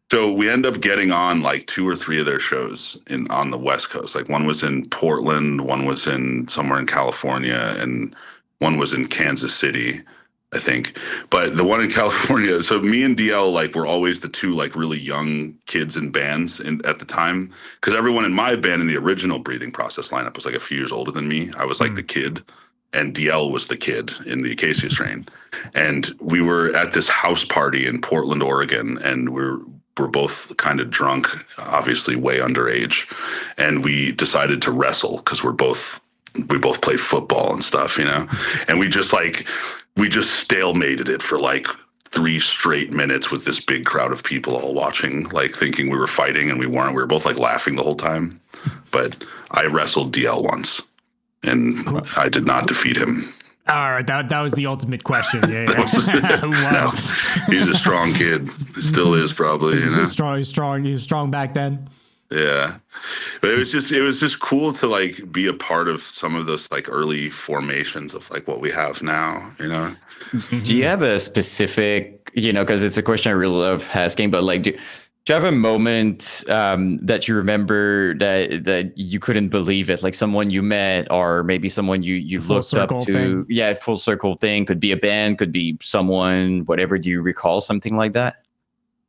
So we end up getting on like 2 or 3 of their shows on the West Coast. Like one was in Portland, one was in somewhere in California, and one was in Kansas City, I think. But the one in California, so me and DL like were always the two like really young kids in bands at the time, because everyone in my band in the original Breathing Process lineup was like a few years older than me. I was like the kid, and DL was the kid in the Acacia Strain. And we were at this house party in Portland, Oregon, and we're both kind of drunk, obviously way underage, and we decided to wrestle because we both played football and stuff, you know, and we just stalemated it for like 3 straight minutes with this big crowd of people all watching, like thinking we were fighting, and we weren't. We were both like laughing the whole time. But I wrestled DL once, and I did not defeat him. All right, that was the ultimate question. Yeah. No, he's a strong kid. He still is, probably. You know, strong. He was strong back then. Yeah, but it was just cool to like be a part of some of those like early formations of like what we have now. You know, do you have a specific, you know, because it's a question I really love asking, but like, do you have a moment that you remember that you couldn't believe it, like someone you met, or maybe someone you looked up to? Thing. Yeah, full circle thing. Could be a band, could be someone, whatever. Do you recall something like that?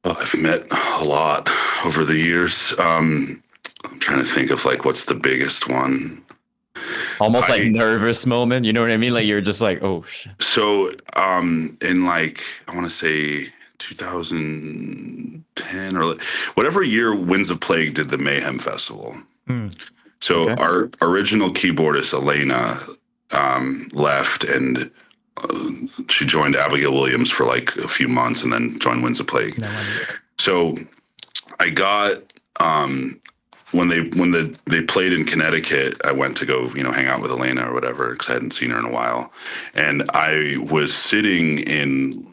Well, I've met a lot over the years. I'm trying to think of like what's the biggest one. Almost like nervous moment, you know what I mean? Like you're just like, oh shit. So in like I want to say 2010 or whatever year Winds of Plague did the Mayhem Festival. So our original keyboardist Elena left, and she joined Abigail Williams for like a few months and then joined Winds of Plague. So I got when they played in Connecticut, I went to go, you know, hang out with Elena or whatever, because I hadn't seen her in a while. And I was sitting in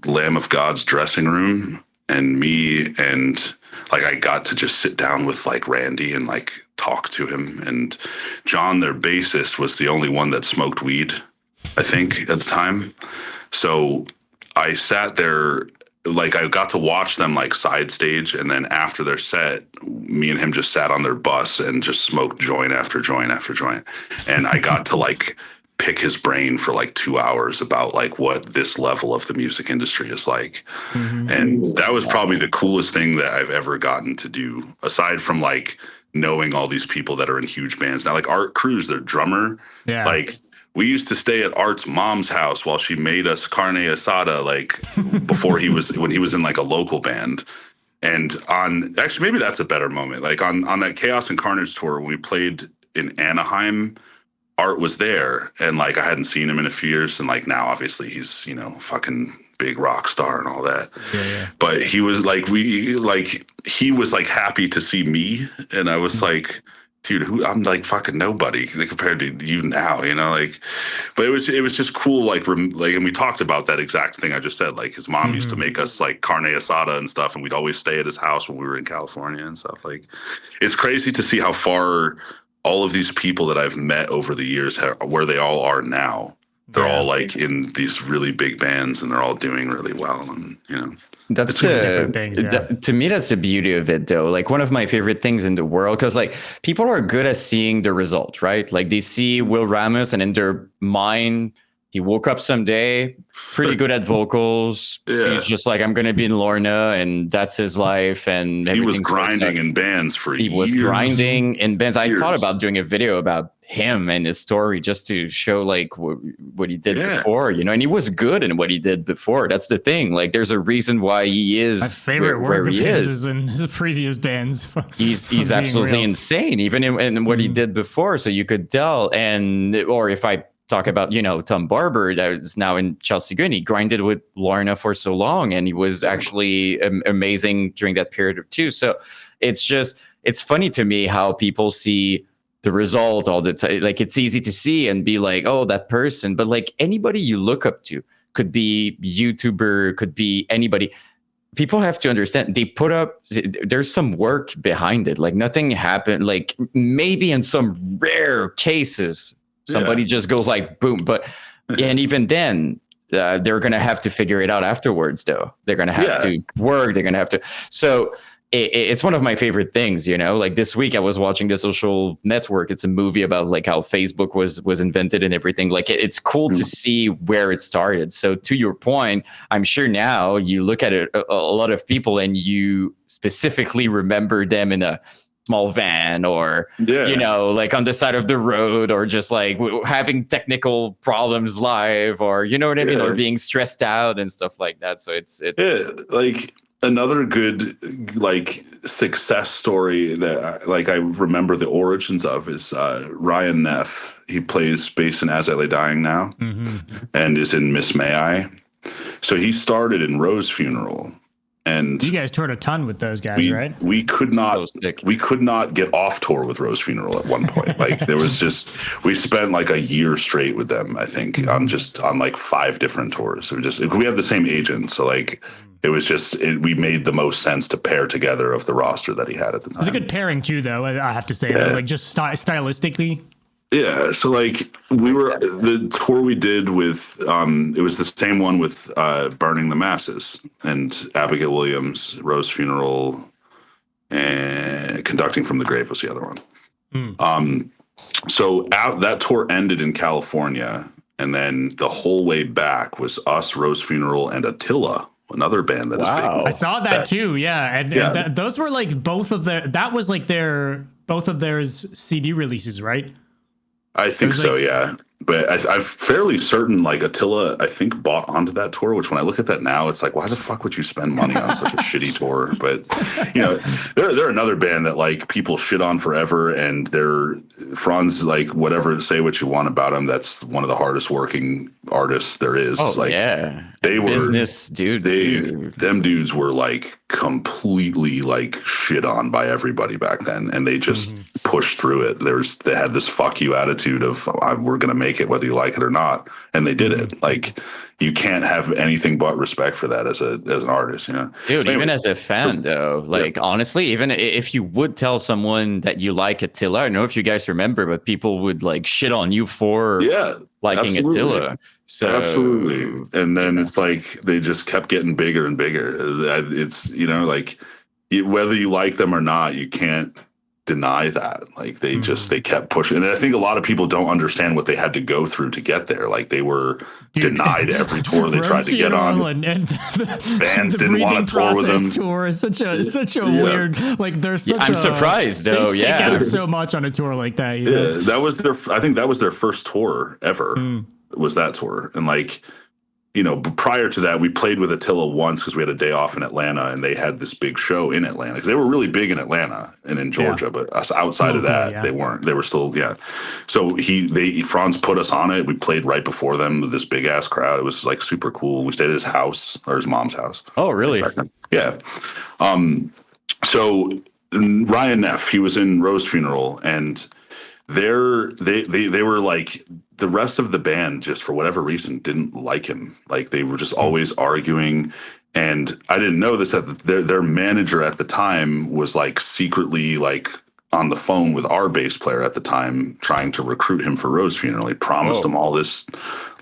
Lamb of God's dressing room, and me and like I got to just sit down with like Randy and like talk to him. And John, their bassist, was the only one that smoked weed, I think, at the time. So I sat there, like I got to watch them like side stage, and then after their set, me and him just sat on their bus and just smoked joint after joint after joint. And I got to like pick his brain for like 2 hours about like what this level of the music industry is like. And that was probably the coolest thing that I've ever gotten to do, aside from like knowing all these people that are in huge bands now, like Art Cruz, their drummer. Like we used to stay at Art's mom's house while she made us carne asada, like when he was in like a local band. And actually maybe that's a better moment. Like on that Chaos and Carnage tour, when we played in Anaheim, Art was there, and like I hadn't seen him in a few years, and like now obviously he's, you know, fucking big rock star and all that. But he was like he was like happy to see me, and I was like, dude, I'm like fucking nobody compared to you now, you know, like. But it was just cool, like, and we talked about that exact thing I just said. Like his mom used to make us like carne asada and stuff, and we'd always stay at his house when we were in California and stuff. Like, it's crazy to see how far all of these people that I've met over the years, where they all are now. They're all like in these really big bands, and they're all doing really well, and you know. That's different things, to me, that's the beauty of it, though. Like one of my favorite things in the world, because like people are good at seeing the result, right? Like they see Will Ramos, and in their mind, he woke up someday, pretty good at vocals. He's just like, I'm going to be in Lorna, and that's his life. And he was grinding in bands for years. He was grinding in bands. I thought about doing a video about him and his story, just to show like what he did before, you know, and he was good in what he did before. That's the thing. Like there's a reason why he is my favorite work of his is in his previous bands. He's absolutely insane, even in what he did before. So you could tell. Or if I talk about, you know, Tom Barber, that is now in Chelsea Green, he grinded with Lorna for so long, and he was actually amazing during that period too. So it's just, it's funny to me how people see the result all the time. Like it's easy to see and be like, oh, that person. But like anybody you look up to, could be YouTuber, could be anybody. People have to understand they put up, there's some work behind it. Like nothing happened. Like maybe in some rare cases, somebody just goes like boom. But and even then, they're gonna have to figure it out afterwards. Though they're gonna have to work. They're gonna have to. So it's one of my favorite things, you know. Like this week, I was watching The Social Network. It's a movie about like how Facebook was invented and everything. Like it's cool to see where it started. So to your point, I'm sure now you look at it, a lot of people, and you specifically remember them in a small van or you know, like on the side of the road, or just like having technical problems live, or you know what I mean, or being stressed out and stuff like that. So it's like another good like success story that I remember the origins of is Ryan Neff. He plays bass in As I Lay Dying now, and is in Miss May I. So he started in Rose Funeral. And you guys toured a ton with those guys, right? We could not get off tour with Rose Funeral at one point. Like there was just, we spent like a year straight with them, I think, on like 5 different tours. We had the same agent, so like it was just we made the most sense to pair together of the roster that he had at the time. It's a good pairing too, though. I have to say, though, like just stylistically. Yeah, so like the tour we did with it was the same one with Burning the Masses and Abigail Williams, Rose Funeral, and Conducting from the Grave was the other one. So that tour ended in California, and then the whole way back was us, Rose Funeral, and Attila, another band that is big. I saw that too, and those were like both of their CD releases, right? I think so, yeah. But I'm fairly certain, like, Attila, I think, bought onto that tour, which when I look at that now, it's like, why the fuck would you spend money on such a shitty tour? But, you know, they're another band that, like, people shit on forever, and they're, Franz, like, whatever, say what you want about them, that's one of the hardest working artists there is. Oh, like, yeah. They were business dudes. Them dudes were, like, completely, like, shit on by everybody back then, and they just pushed through it. They had this fuck you attitude of, we're going to make it whether you like it or not, and they did it. Like, you can't have anything but respect for that as an artist, you know. Dude, even as a fan though, like honestly, even if you would tell someone that you like Attila, I don't know if you guys remember, but people would like shit on you for liking Attila. So absolutely. And then it's like they just kept getting bigger and bigger. It's, you know, like whether you like them or not, you can't deny that. Like they kept pushing, and I think a lot of people don't understand what they had to go through to get there. Like they were denied every tour they tried to get on, and bands didn't want to tour with them. Tour is such a weird, like there's such I'm surprised though. They stick out so much on a tour like that. You know? That was I think that was their first tour ever. Was that tour. And like, you know, prior to that, we played with Attila once because we had a day off in Atlanta, and they had this big show in Atlanta because they were really big in Atlanta and in Georgia, but us outside of that, they weren't. They were still, So Franz put us on it. We played right before them with this big ass crowd. It was like super cool. We stayed at his house, or his mom's house. Oh, really? Yeah. So Ryan Neff, he was in Rose Funeral, and they were like, the rest of the band, just for whatever reason, didn't like him. Like they were just always arguing. And I didn't know this, that their manager at the time was like secretly like on the phone with our bass player at the time, trying to recruit him for Rose Funeral. He promised him all this,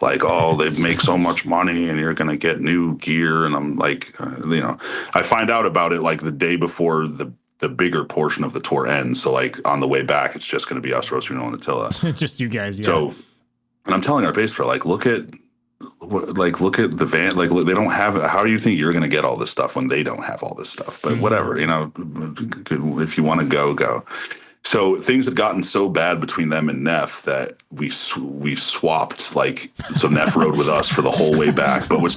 like, oh, they make so much money and you're going to get new gear. And I'm like, you know, I find out about it like the day before the bigger portion of the tour ends. So like on the way back, it's just going to be us, Rose Funeral, and Attila. Just you guys. Yeah. So, and I'm telling our bass player, like, look at the van. Like, they don't have it. How do you think you're going to get all this stuff when they don't have all this stuff? But whatever, you know, if you want to go. So things had gotten so bad between them and Neff that we swapped. Like, so Neff rode with us for the whole way back, but he was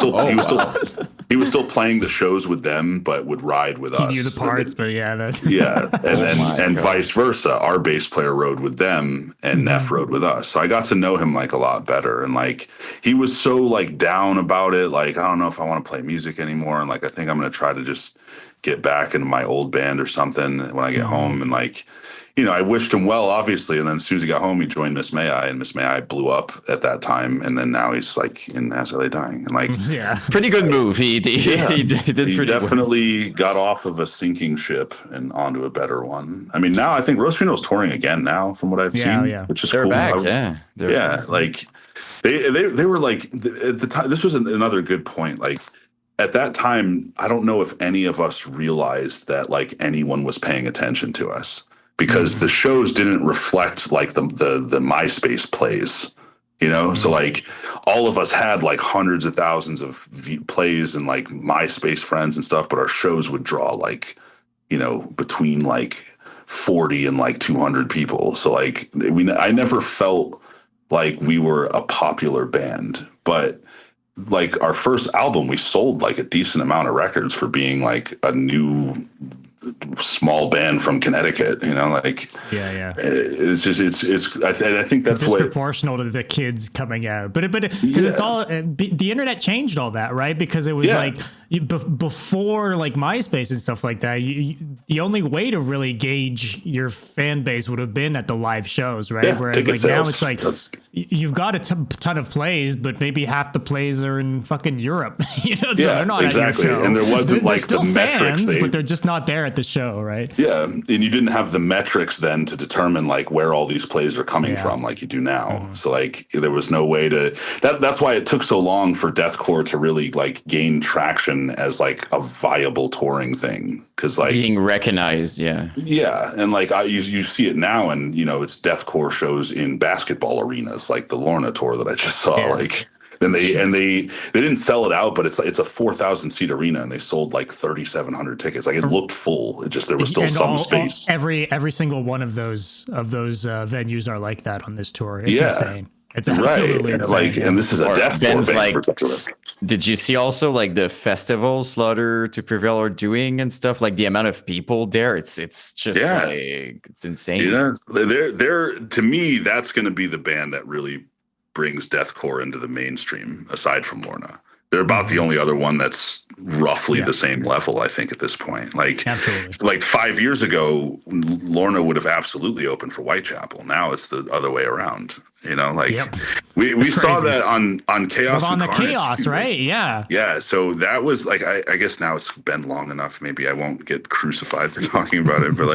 still playing the shows with them, but would ride with us. He knew the parts, but and then vice versa. Our bass player rode with them, and Neff rode with us. So I got to know him like a lot better, and like he was so like down about it. Like, I don't know if I want to play music anymore, and like I think I'm going to try to just get back into my old band or something when I get home. And like, you know, I wished him well, obviously. And then as soon as he got home, he joined Miss May I, and Miss May I blew up at that time. And then now he's like in As Are They Dying. And like, Yeah. Pretty good move. He did he pretty well. definitely got off of a sinking ship and onto a better one. I mean, now I think Rose Funeral's touring again now, from what I've seen, which is They're cool. back, yeah. Like they were like at the time. This was another good point. Like at that time, I don't know if any of us realized that like anyone was paying attention to us, because the shows didn't reflect like the MySpace plays, you know? So like all of us had like hundreds of thousands of plays and like MySpace friends and stuff, but our shows would draw like, you know, between like 40 and like 200 people. So like I never felt like we were a popular band, but like our first album, we sold like a decent amount of records for being like a new small band from Connecticut, you know, like it's just I think that's what disproportional to the kids coming out, but because it's all the internet changed all that, right? Because it was like before like MySpace and stuff like that, the only way to really gauge your fan base would have been at the live shows, right? Whereas like now it's like you've got a ton of plays, but maybe half the plays are in fucking Europe, you know? So they're not exactly. At your show. And there wasn't they're like still the metrics, fans, but they're just not there at the show, right? Yeah, and you didn't have the metrics then to determine like where all these plays are coming from, like you do now. So like there was no way to that's why it took so long for deathcore to really like gain traction as like a viable touring thing, because like being recognized, and like you see it now, and you know it's deathcore shows in basketball arenas, like the Lorna tour that I just saw, like. And they didn't sell it out, but it's a 4,000 seat arena, and they sold like 3,700 tickets. Like it looked full. It just there was still some space. Every single one of those venues are like that on this tour. It's insane. It's absolutely insane. Like, and this is a deathcore band. Like, did you see also like the festivals Slaughter to Prevail are doing and stuff? Like the amount of people there, it's just like it's insane. Yeah, they're to me that's going to be the band that really brings deathcore into the mainstream, aside from Lorna. They're about the only other one that's roughly the same level, I think, at this point. Like, like 5 years ago, Lorna would have absolutely opened for Whitechapel. Now it's the other way around. You know, like we saw that on Chaos on the Carnage, Chaos, right? Yeah. So that was like I guess now it's been long enough. Maybe I won't get crucified for talking about it, but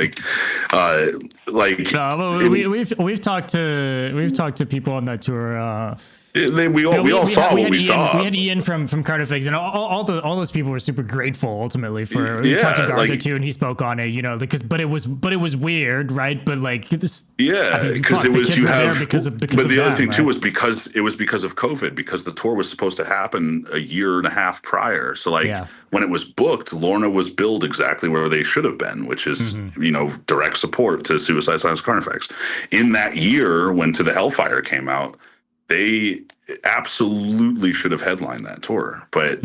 we've talked to people on that tour. We all saw what we saw. We had Ian from Cardiff, and all those people were super grateful ultimately for. We talked to Garza too, and he spoke on it. You know, because but it was weird, right? But like this, because it was because but the other thing too was because it was because of COVID, because the tour was supposed to happen a year and a half prior. So like when it was booked, Lorna was billed exactly where they should have been, which is you know direct support to Suicide Silence Carnifex. In that year, when To the Hellfire came out, they absolutely should have headlined that tour, but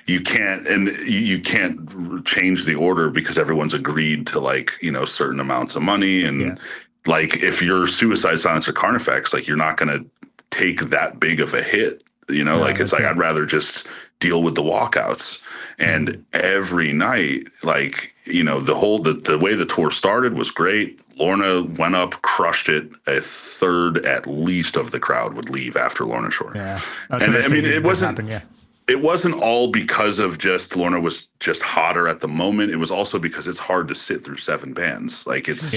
you can't, and you can't change the order because everyone's agreed to like, you know, certain amounts of money. And like, if you're Suicide Silence or Carnifex, like you're not going to take that big of a hit, you know, like it's like, I'd rather just deal with the walkouts. And every night, like, you know, the way the tour started was great. Lorna went up, crushed it. A third at least of the crowd would leave after Lorna Shore. Yeah, and I mean, it wasn't all because of just Lorna was just hotter at the moment. It was also because it's hard to sit through 7 bands. Like it's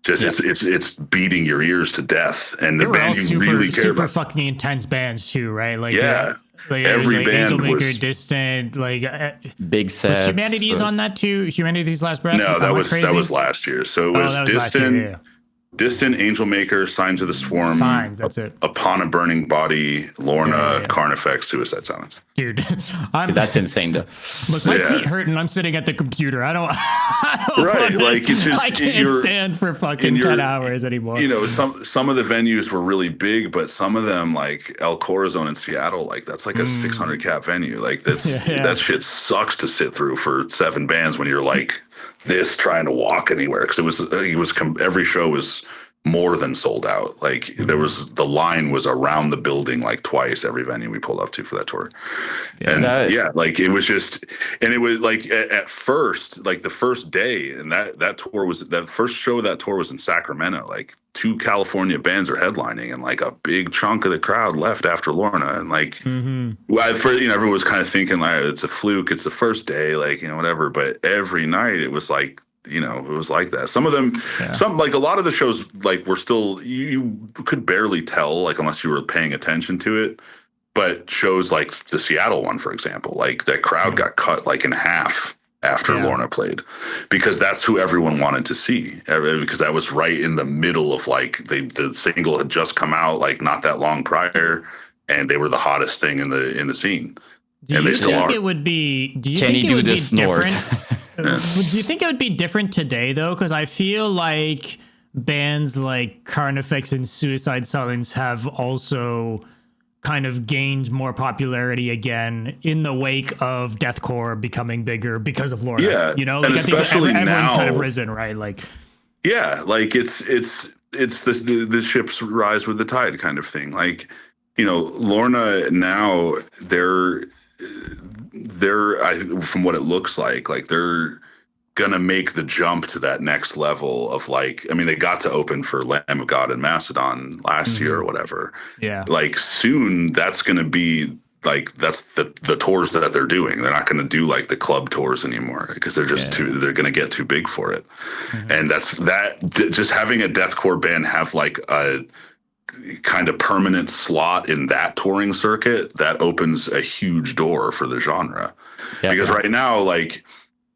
it's beating your ears to death. And the band you really care about, fucking intense bands too, right? Like like every band Angel Maker, was Distant, like big sets. Was Humanity's on that too? Humanity's Last Breath? No, that was last year. So it was Distant, Distant, Angel Maker, Signs of the Swarm, that's it. Upon a Burning Body, Lorna, Carnifex, Suicide Silence. Dude, that's insane though. Look, my feet hurt and I'm sitting at the computer. I don't like it's just I can't stand for fucking 10 hours anymore. You know, some of the venues were really big, but some of them, like El Corazon in Seattle, like that's like a 600 cap venue. Like that shit sucks to sit through for 7 bands when you're like this trying to walk anywhere, because it was every show was more than sold out. Like the line was around the building like twice every venue we pulled up to for that tour. And like it was just, and it was like at first, like the first day, and that tour was, that first show of that tour was in Sacramento. Like 2 California bands are headlining, and like a big chunk of the crowd left after Lorna. And like, everyone was kind of thinking like it's a fluke, it's the first day, like, whatever. But every night it was like, it was like that. Some of them, like a lot of the shows, like were still, you could barely tell, like unless you were paying attention to it. But shows like the Seattle one, for example, like that crowd got cut like in half after Lorna played, because that's who everyone wanted to see, because that was right in the middle of like the single had just come out like not that long prior, and they were the hottest thing in the scene. Do you think it would be? Do you think it would be different? Do you think it would be different today though? Because I feel like bands like Carnifex and Suicide Silence have also kind of gained more popularity again in the wake of deathcore becoming bigger because of Lorna. Yeah, like and I think especially everyone's now, kind of risen, right? Like, yeah, like it's the ship's rise with the tide kind of thing. Like, Lorna now they're from what it looks like they're gonna make the jump to that next level of like, I mean, they got to open for Lamb of God and Mastodon last year or whatever. Yeah. Like soon that's gonna be like, that's the tours that they're doing. They're not gonna do like the club tours anymore because they're just they're gonna get too big for it. And just having a deathcore band have like a kind of permanent slot in that touring circuit, that opens a huge door for the genre. Because right now, like,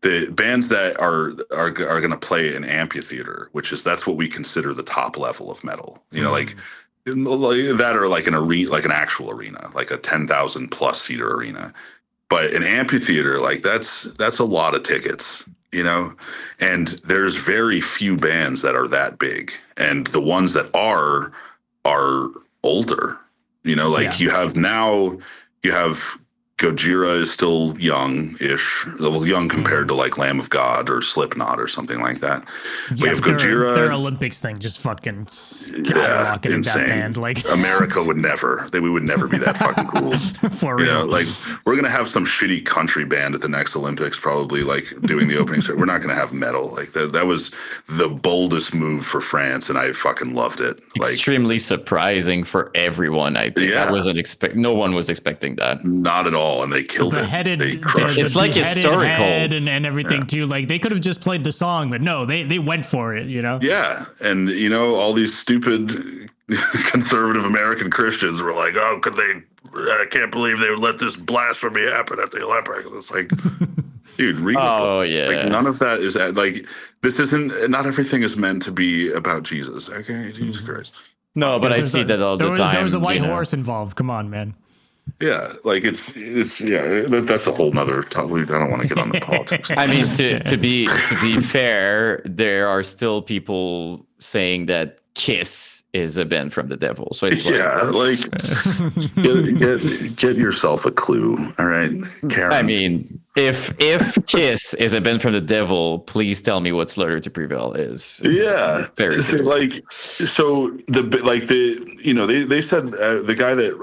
the bands that are going to play an amphitheater, that's what we consider the top level of metal. Like that, or like an arena, like an actual arena, like a 10,000 plus seater arena. But an amphitheater, like that's a lot of tickets, and there's very few bands that are that big, and the ones that are older. You have Gojira is still young-ish, young compared to like Lamb of God or Slipknot or something like that. We have Gojira, their Olympics thing just fucking skyrocketed that band. Like America would never, we would never be that fucking cool. For real. Like we're gonna have some shitty country band at the next Olympics, probably like doing the opening. So we're not gonna have metal. Like that was the boldest move for France, and I fucking loved it. Like extremely surprising for everyone. I think that wasn't no one was expecting that. Not at all. And they killed it. They crushed it's like historical and everything too. Like they could have just played the song, but no, they went for it. Yeah, and all these stupid conservative American Christians were like, "Oh, could they? I can't believe they would let this blasphemy happen at the Olympics." It's like, dude, read like none of that is like, this isn't. Not everything is meant to be about Jesus. Okay, Jesus Christ. No, but I see that all the time. There was a white horse involved. Come on, man. Yeah, like it's that's a whole nother topic. I don't want to get on the politics. I mean, to be fair, there are still people saying that Kiss is a band from the devil. So it's get yourself a clue, all right, Karen. I mean, if Kiss is a band from the devil, please tell me what Slaughter to Prevail is. Yeah, very they said the guy that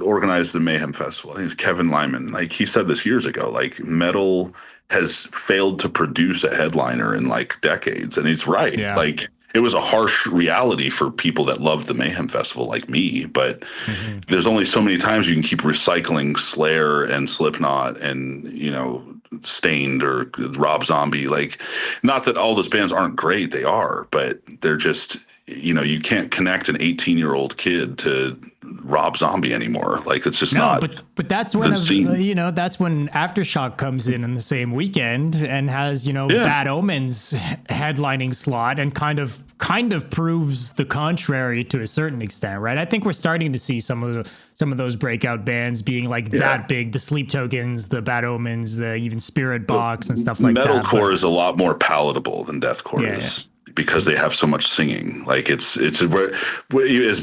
organized the Mayhem Festival, I think it's Kevin Lyman. Like he said this years ago. Like metal has failed to produce a headliner in like decades, and he's right. Yeah. Like. It was a harsh reality for people that loved the Mayhem Festival like me, but there's only so many times you can keep recycling Slayer and Slipknot and, Stained or Rob Zombie. Like, not that all those bands aren't great, they are, but they're just, you can't connect an 18-year-old kid to Rob Zombie anymore. Like it's just not. But that's when that's when Aftershock comes in the same weekend and has Bad Omens headlining slot and kind of proves the contrary to a certain extent, right? I think we're starting to see some of those breakout bands being like that big. The Sleep Tokens, the Bad Omens, the even Spirit Box and stuff like that. Metalcore is a lot more palatable than deathcore is. because they have so much singing. Like it's as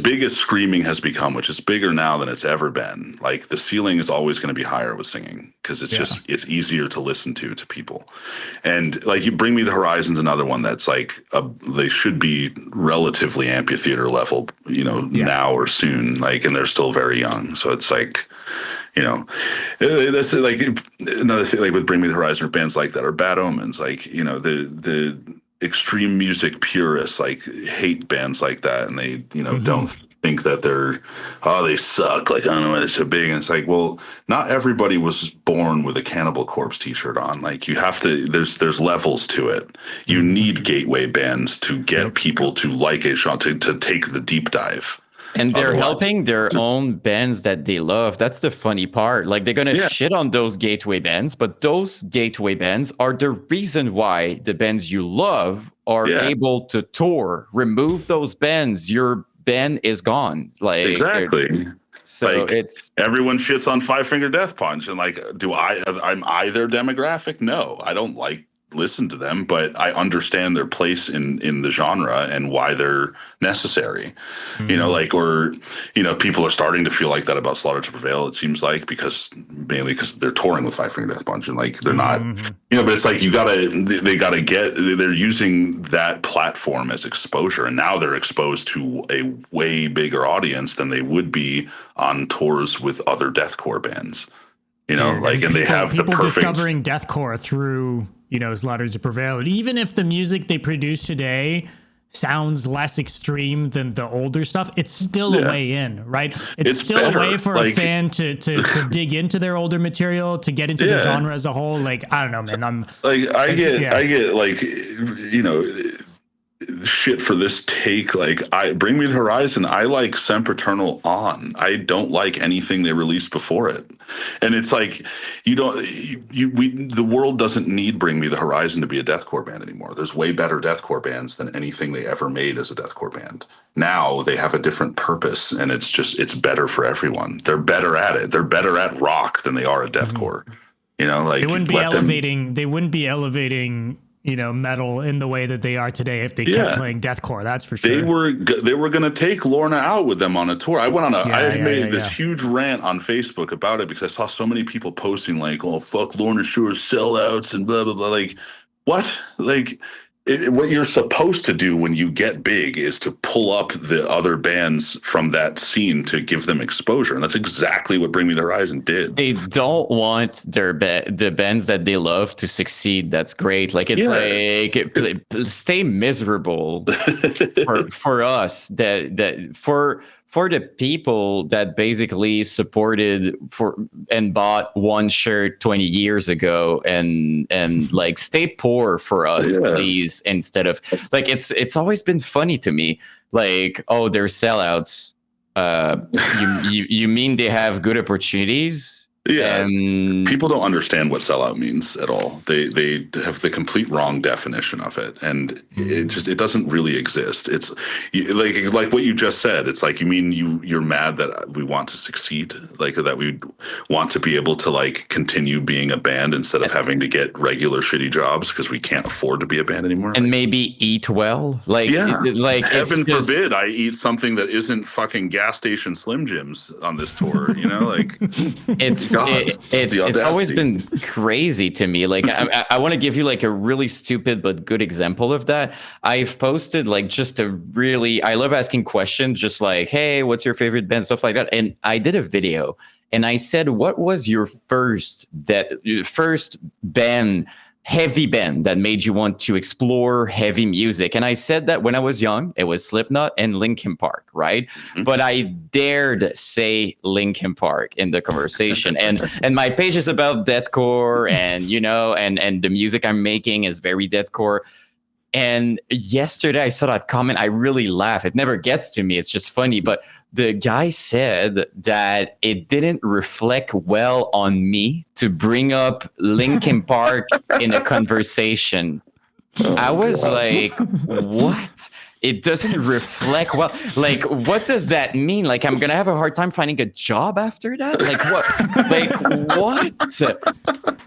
big as screaming has become, which is bigger now than it's ever been. Like the ceiling is always going to be higher with singing because it's easier to listen to people. And like you Bring Me the Horizon's another one that's like they should be relatively amphitheater level, now or soon. Like, and they're still very young, so it's like. That's like another thing. Like with Bring Me the Horizon, or bands like that, or Bad Omens. Like the extreme music purists like hate bands like that, and they don't think that they suck. Like, I don't know why they're so big. And it's like, well, not everybody was born with a Cannibal Corpse t-shirt on. Like you have to. There's levels to it. You need gateway bands to get people to like a genre, to take the deep dive. And they're helping their own bands that they love. That's the funny part. Like they're gonna shit on those gateway bands, but those gateway bands are the reason why the bands you love are able to tour. Remove those bands, your band is gone. Like exactly. So like, it's everyone shits on Five Finger Death Punch, and like, am I their demographic? No, I don't listen to them, but I understand their place in the genre and why they're necessary. People are starting to feel like that about Slaughter to Prevail, it seems like, mainly because they're touring with Five Finger Death Punch, and like they're not, but it's like they're using that platform as exposure, and now they're exposed to a way bigger audience than they would be on tours with other deathcore bands. And they have the perfect discovering deathcore through Slaughter to Prevail. And even if the music they produce today sounds less extreme than the older stuff, it's still a way in, right? It's still better. A way for a fan to dig into their older material, to get into the genre as a whole. Like, I don't know, man. I get like, shit for this take. Like, Bring Me the Horizon, I like Sempiternal on. I don't like anything they released before it. And it's like, the world doesn't need Bring Me the Horizon to be a deathcore band anymore. There's way better deathcore bands than anything they ever made as a deathcore band. Now they have a different purpose, and it's better for everyone. They're better at it. They're better at rock than they are at deathcore. Like, they wouldn't be elevating metal in the way that they are today if they kept playing deathcore. That's for sure. They were going to take Lorna out with them on a tour. I went on I made this huge rant on Facebook about it because I saw so many people posting like, "Oh, fuck Lorna Shore sellouts," and blah blah blah. Like, what? Like, what you're supposed to do when you get big is to pull up the other bands from that scene to give them exposure, and that's exactly what Bring Me the Horizon did. They don't want the bands that they love to succeed. That's great. Like, it's like stay miserable for us. For the people that basically supported and bought one shirt 20 years ago and like, stay poor for us, please, instead of like, it's always been funny to me. Like, oh, they're sellouts. You mean they have good opportunities? Yeah, and people don't understand what sellout means at all. They have the complete wrong definition of it, and it doesn't really exist. It's like what you just said. It's like, you mean you're mad that we want to succeed, like that we want to be able to like continue being a band instead of having to get regular shitty jobs because we can't afford to be a band anymore, and maybe eat well. Like, like heaven forbid I eat something that isn't fucking gas station Slim Jims on this tour. Like it's always been crazy to me. Like, I want to give you like a really stupid but good example of that. I've posted like I love asking questions, just like, hey, what's your favorite band, stuff like that. And I did a video and I said, what was your first band, heavy band that made you want to explore heavy music? And I said that when I was young, it was Slipknot and Linkin Park, right? Mm-hmm. But I dared say Linkin Park in the conversation. and my page is about deathcore, and and the music I'm making is very deathcore. And yesterday I saw that comment. I really laughed. It never gets to me. It's just funny. But the guy said that it didn't reflect well on me to bring up Linkin Park in a conversation. I was like, what? It doesn't reflect well. Like, what does that mean? Like, I'm going to have a hard time finding a job after that? Like, what? Like, what?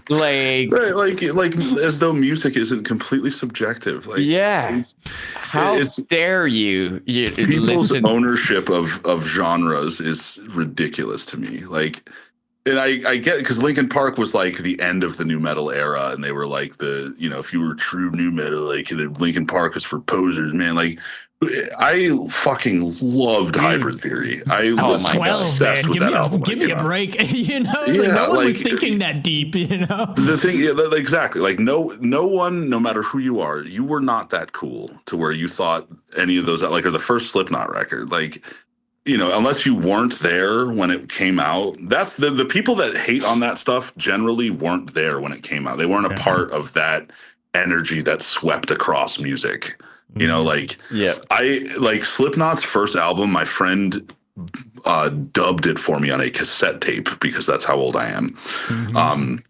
Like, Right, like as though music isn't completely subjective. Like yeah. it's How it's dare you people's listen? ownership of genres is ridiculous to me. Like, and I get it because Linkin Park was like the end of the new metal era, and they were like the, you know, if you were true new metal, like the Linkin Park is for posers, man. Like, I fucking loved Dude, Hybrid Theory. I I Oh was was my God. 12, man. obsessed with that album when Give it me came a out. break. You know, it's like Yeah, no one was like thinking that deep, you know? the thing, yeah, exactly. Like no one, no matter who you are, you were not that cool to where you thought any of those, like, or the first Slipknot record, like, you know, unless you weren't there when it came out. That's the people that hate on that stuff generally weren't there when it came out. They weren't a Yeah. part of that energy that swept across music. You know, Mhm. like Yeah. I like Slipknot's first album. My friend dubbed it for me on a cassette tape because that's how old I am. Mhm. Um,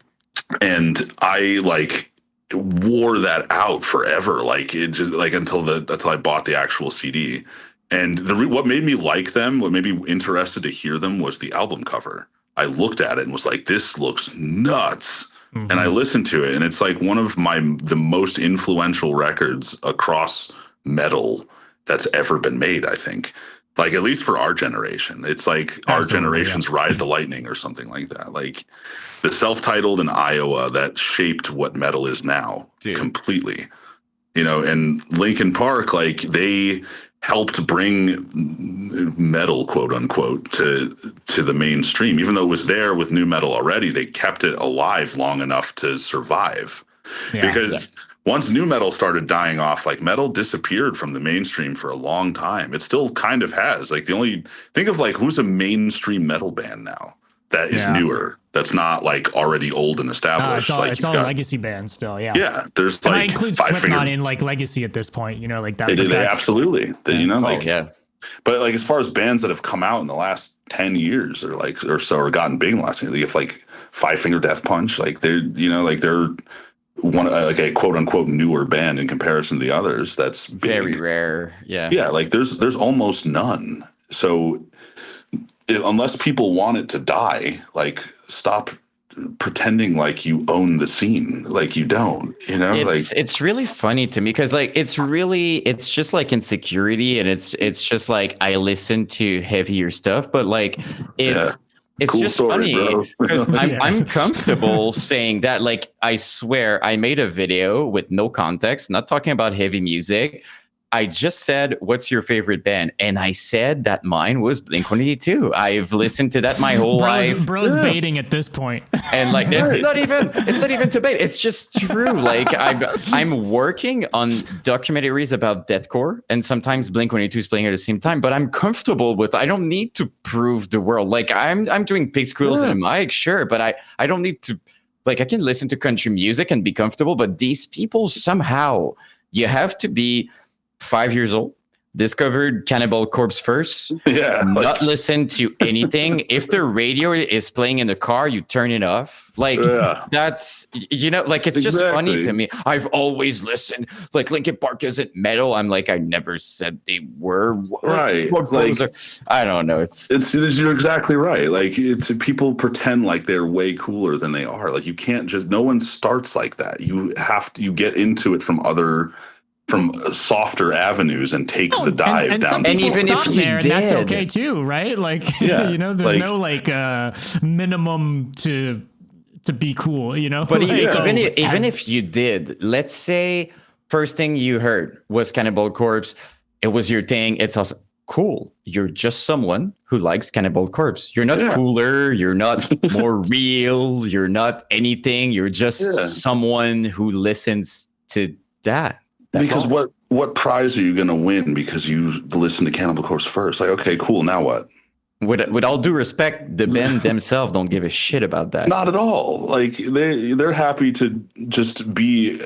and I like wore that out forever. Like it just like until I bought the actual CD. And what made me like them, what made me interested to hear them, was the album cover. I looked at it and was like, "This looks nuts." And I Mhm. listened to it, and it's like one of the most influential records across metal that's ever been made. I think, like at least for our generation, it's like our Absolutely, yeah. generation's "Ride the Lightning" or something like that. Like the self-titled in Iowa that shaped what metal is now Dude. completely. You know, and Linkin Park, like they helped bring metal, quote unquote, to the mainstream. Even though it was there with new metal already, they kept it alive long enough to survive. Yeah. Yeah. Because once new metal started dying off, like metal disappeared from the mainstream for a long time. It still kind of has. Like the only think of like who's a mainstream metal band now that is Yeah. newer, that's not like already old and established. Like It's you've all got, legacy bands still, yeah. yeah, there's And I like include Five Slipknot Finger. in like legacy at this point, you know, like that, but They that's absolutely, yeah. you know, Oh like, yeah. but like as far as bands that have come out in the last 10 years or like or so or gotten big in the last year, if like Five Finger Death Punch, like they're, you know, like they're one like a quote unquote newer band in comparison to the others that's Very big. rare. Yeah. Yeah, like there's almost none. So unless people want it to die, like stop pretending like you own the scene, like you don't, you know, like It's really funny to me because like it's just like insecurity, and it's just like I listen to heavier stuff, but like yeah, it's cool just story, funny bro. because I'm Yeah. I'm comfortable saying that. Like I swear I made a video with no context, not talking about heavy music. I just said, "What's your favorite band?" And I said that mine was Blink-182. I've listened to that my whole life. Bro's Yeah. baiting at this point. And like Right. it's not even debate. It's just true. Like I'm working on documentaries about deathcore, and sometimes Blink-182 is playing at the same time. But I'm comfortable with. I don't need to prove the world. Like I'm doing pig squeals Yeah. and a mic, sure, but I don't need to. Like I can listen to country music and be comfortable. But these people somehow you have to be 5 years old, discovered Cannibal Corpse first, Yeah, like not listen to anything. If the radio is playing in the car, you turn it off. Like yeah, that's like it's just funny to exactly. me. I've always listened. Like Linkin Park isn't metal. I'm like I never said they were. Right. What Like those are? I don't know. it's you're exactly right. Like it's people pretend like they're way cooler than they are. Like you can't just no one starts like that. You have to you get into it from softer avenues and take Oh, the dive and some down. And people even if stop you there, and that's did, okay too, right? Like, Yeah, you know, there's like no like minimum to be cool, you know. but Like, even if you did, let's say first thing you heard was Cannibal Corpse, it was your thing. It's also cool. You're just someone who likes Cannibal Corpse. You're not yeah, cooler. You're not more real. You're not anything. You're just yeah. someone who listens to that. That's Because all. what prize are you gonna win because you listened to Cannibal Corpse first? Like, okay, cool. Now what? With all due respect, the band themselves don't give a shit about that. Not at all. Like they're happy to just be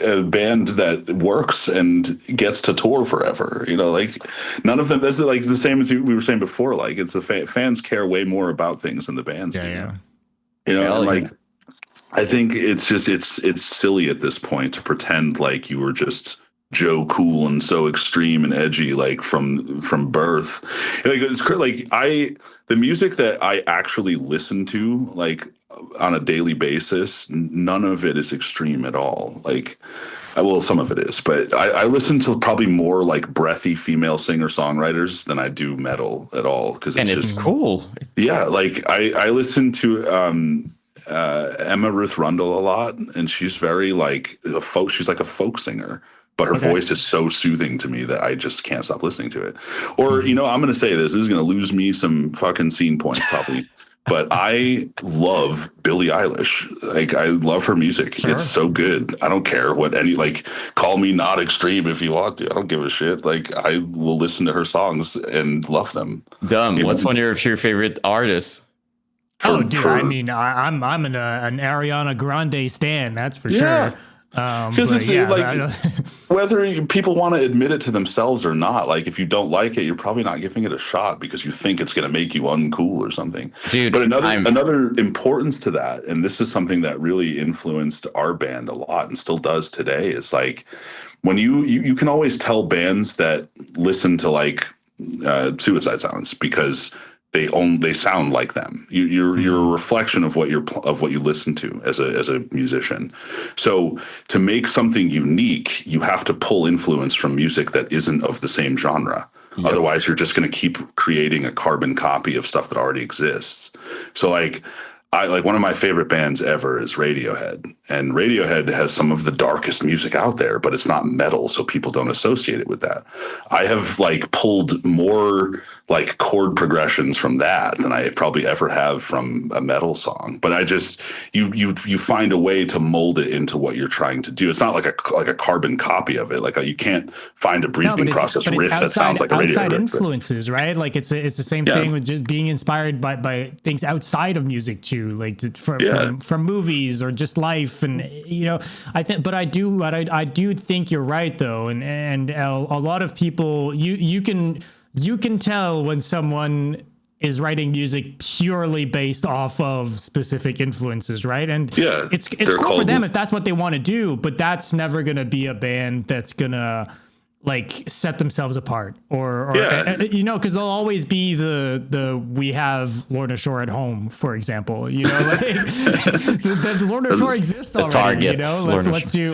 a band that works and gets to tour forever. You know, like none of them. That's like the same as we were saying before. Like it's the fans care way more about things than the bands yeah, do. yeah. You know, and Hell like yeah. I think it's just it's silly at this point to pretend like you were just Joe Cool and so extreme and edgy, like from birth. Like like the music that I actually listen to, like on a daily basis, none of it is extreme at all. Like, well, some of it is, but I listen to probably more like breathy female singer songwriters than I do metal at all, because it's And it's just cool. yeah. Like I listen to Emma Ruth Rundle a lot, and she's very like a folk. She's like a folk singer, but her Okay. voice is so soothing to me that I just can't stop listening to it. Or Mhm. I'm going to say this is going to lose me some fucking scene points probably. But I love Billie Eilish. Like I love her music. It's Sure. so good. I don't care what any like call me not extreme if you want to. I don't give a shit. Like I will listen to her songs and love them. Dumb. You What's know, one of your favorite artists? Oh, dude. I for mean, I'm an Ariana Grande stan. That's for yeah. sure. Because But it's yeah, like whether people want to admit it to themselves or not, like if you don't like it, you're probably not giving it a shot because you think it's going to make you uncool or something. But Dude, another importance to that, and this is something that really influenced our band a lot and still does today, is like when you can always tell bands that listen to like Suicide Silence because they sound like them. You're a Mhm. reflection of what you listen to as a musician. So to make something unique, you have to pull influence from music that isn't of the same genre. yep. Otherwise, you're just going to keep creating a carbon copy of stuff that already exists. So like I like one of my favorite bands ever is Radiohead. And Radiohead has some of the darkest music out there, but it's not metal, so people don't associate it with that. I have like pulled more like chord progressions from that than I probably ever have from a metal song. But I just you find a way to mold it into what you're trying to do. It's not like a carbon copy of it. Like you can't find a No, breathing process but it's riff that sounds like a outside Radiohead riff. influences, right? Like it's the same Yeah. thing with just being inspired by things outside of music too, like Yeah. from movies or just life, and I think, but I do think you're right though, and a lot of people you can tell when someone is writing music purely based off of specific influences, right? And Yeah, it's they're cool for called them if that's what they want to do, but that's never gonna be a band that's gonna like set themselves apart or yeah. because they'll always be the we have Lorna Shore at home, for example, like the Lorna Shore exists already, Target,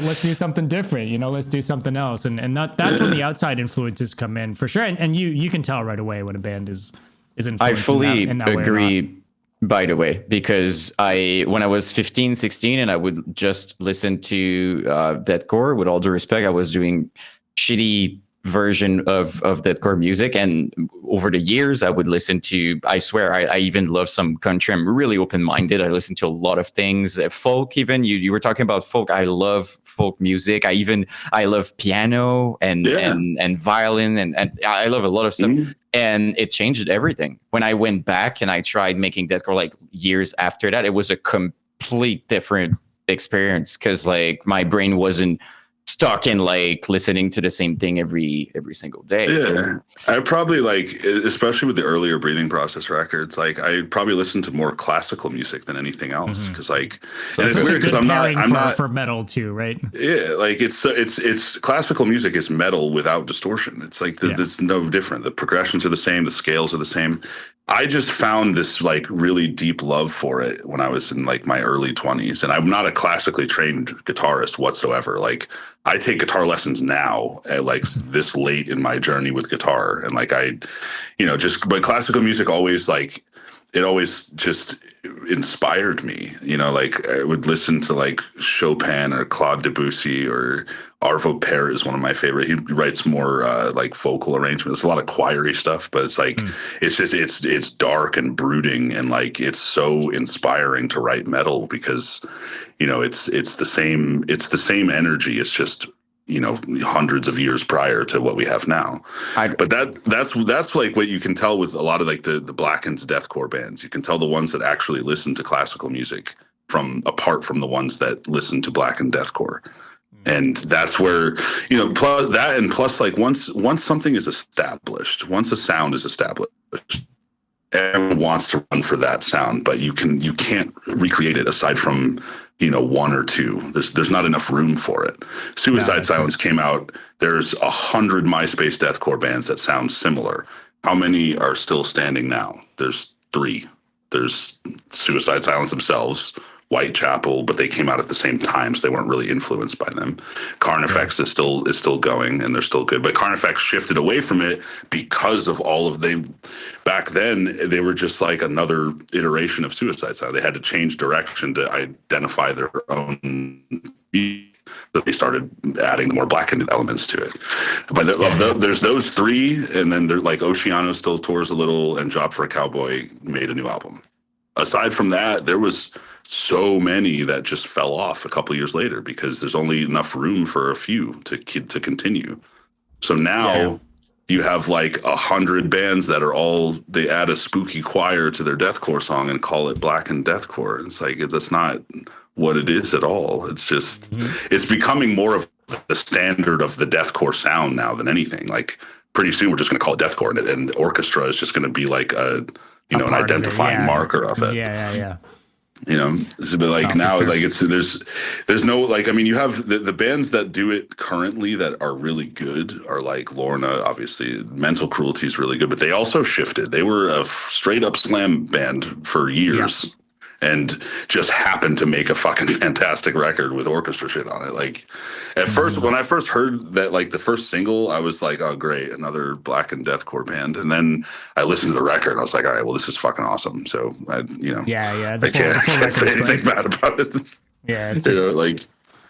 let's do something different, let's do something else, and not that's when the outside influences come in for sure, and you can tell right away when a band is influenced I fully in that way or not. agree, by the way, because when I was 15, 16, and I would just listen to deathcore, with all due respect, I was doing shitty version of deathcore music. And over the years, I would listen to, I swear, I even love some country. I'm really open-minded. I listen to a lot of things. Folk, even, you were talking about folk. I love folk music. I love piano and Yeah. and violin, and I love a lot of stuff. Mhm. And it changed everything. When I went back and I tried making deathcore like years after that, it was a complete different experience, because like my brain wasn't stuck in like listening to the same thing every single day. Yeah, I probably like, especially with the earlier Breathing Process records, like I probably listen to more classical music than anything else because like, So and it's That's a weird because good I'm pairing not, for metal too, right? yeah, like it's classical music is metal without distortion. It's like Yeah. it's no different. The progressions are the same, the scales are the same. I just found this like really deep love for it when I was in like my early 20s, and I'm not a classically trained guitarist whatsoever. Like I take guitar lessons now at like this late in my journey with guitar, and like but classical music always like it always just inspired me. Like I would listen to like Chopin or Claude Debussy or Arvo Pärt is one of my favorite. He writes more like vocal arrangements, a lot of choiry stuff, but it's like it's dark and brooding, and like it's so inspiring to write metal because it's the same energy. It's just hundreds of years prior to what we have now. But that's like what you can tell with a lot of like the blackened deathcore bands. You can tell the ones that actually listen to classical music from apart from the ones that listen to blackened deathcore. And that's where plus that, and plus like once something is established, once a sound is established, everyone wants to run for that sound, but you can't recreate it aside from one or two. There's not enough room for it. Suicide Silence came out. There's 100 MySpace deathcore bands that sound similar. How many are still standing now? There's 3. There's Suicide Silence themselves, Whitechapel, but they came out at the same time, so they weren't really influenced by them. Carnifex is still going, and they're still good. But Carnifex shifted away from it because of all of back then they were just like another iteration of Suicide Silence. They had to change direction to identify their own. That they started adding more blackened elements to it. But there's those 3, and then there's like Oceano still tours a little, and Job for a Cowboy made a new album. Aside from that, there was so many that just fell off a couple years later because there's only enough room for a few to continue. So now you have like 100 bands that are they add a spooky choir to their deathcore song and call it blackened deathcore. It's like, that's not what it is at all. It's just, it's becoming more of the standard of the deathcore sound now than anything. Like pretty soon we're just going to call it deathcore, and orchestra is just going to be like an identifying marker of it. Yeah. But like now, sure. Like there's no, like, I mean, you have the bands that do it currently that are really good are like Lorna, obviously. Mental Cruelty is really good, but they also shifted. They were a straight up slam band for years. Yeah. And just happened to make a fucking fantastic record with orchestra shit on it. Like at first, when I first heard that, like the first single, I was like, oh great, another blackened deathcore band. And then I listened to the record. I was like, all right, well, this is fucking awesome. So I can't say anything bad about it. Yeah, it's like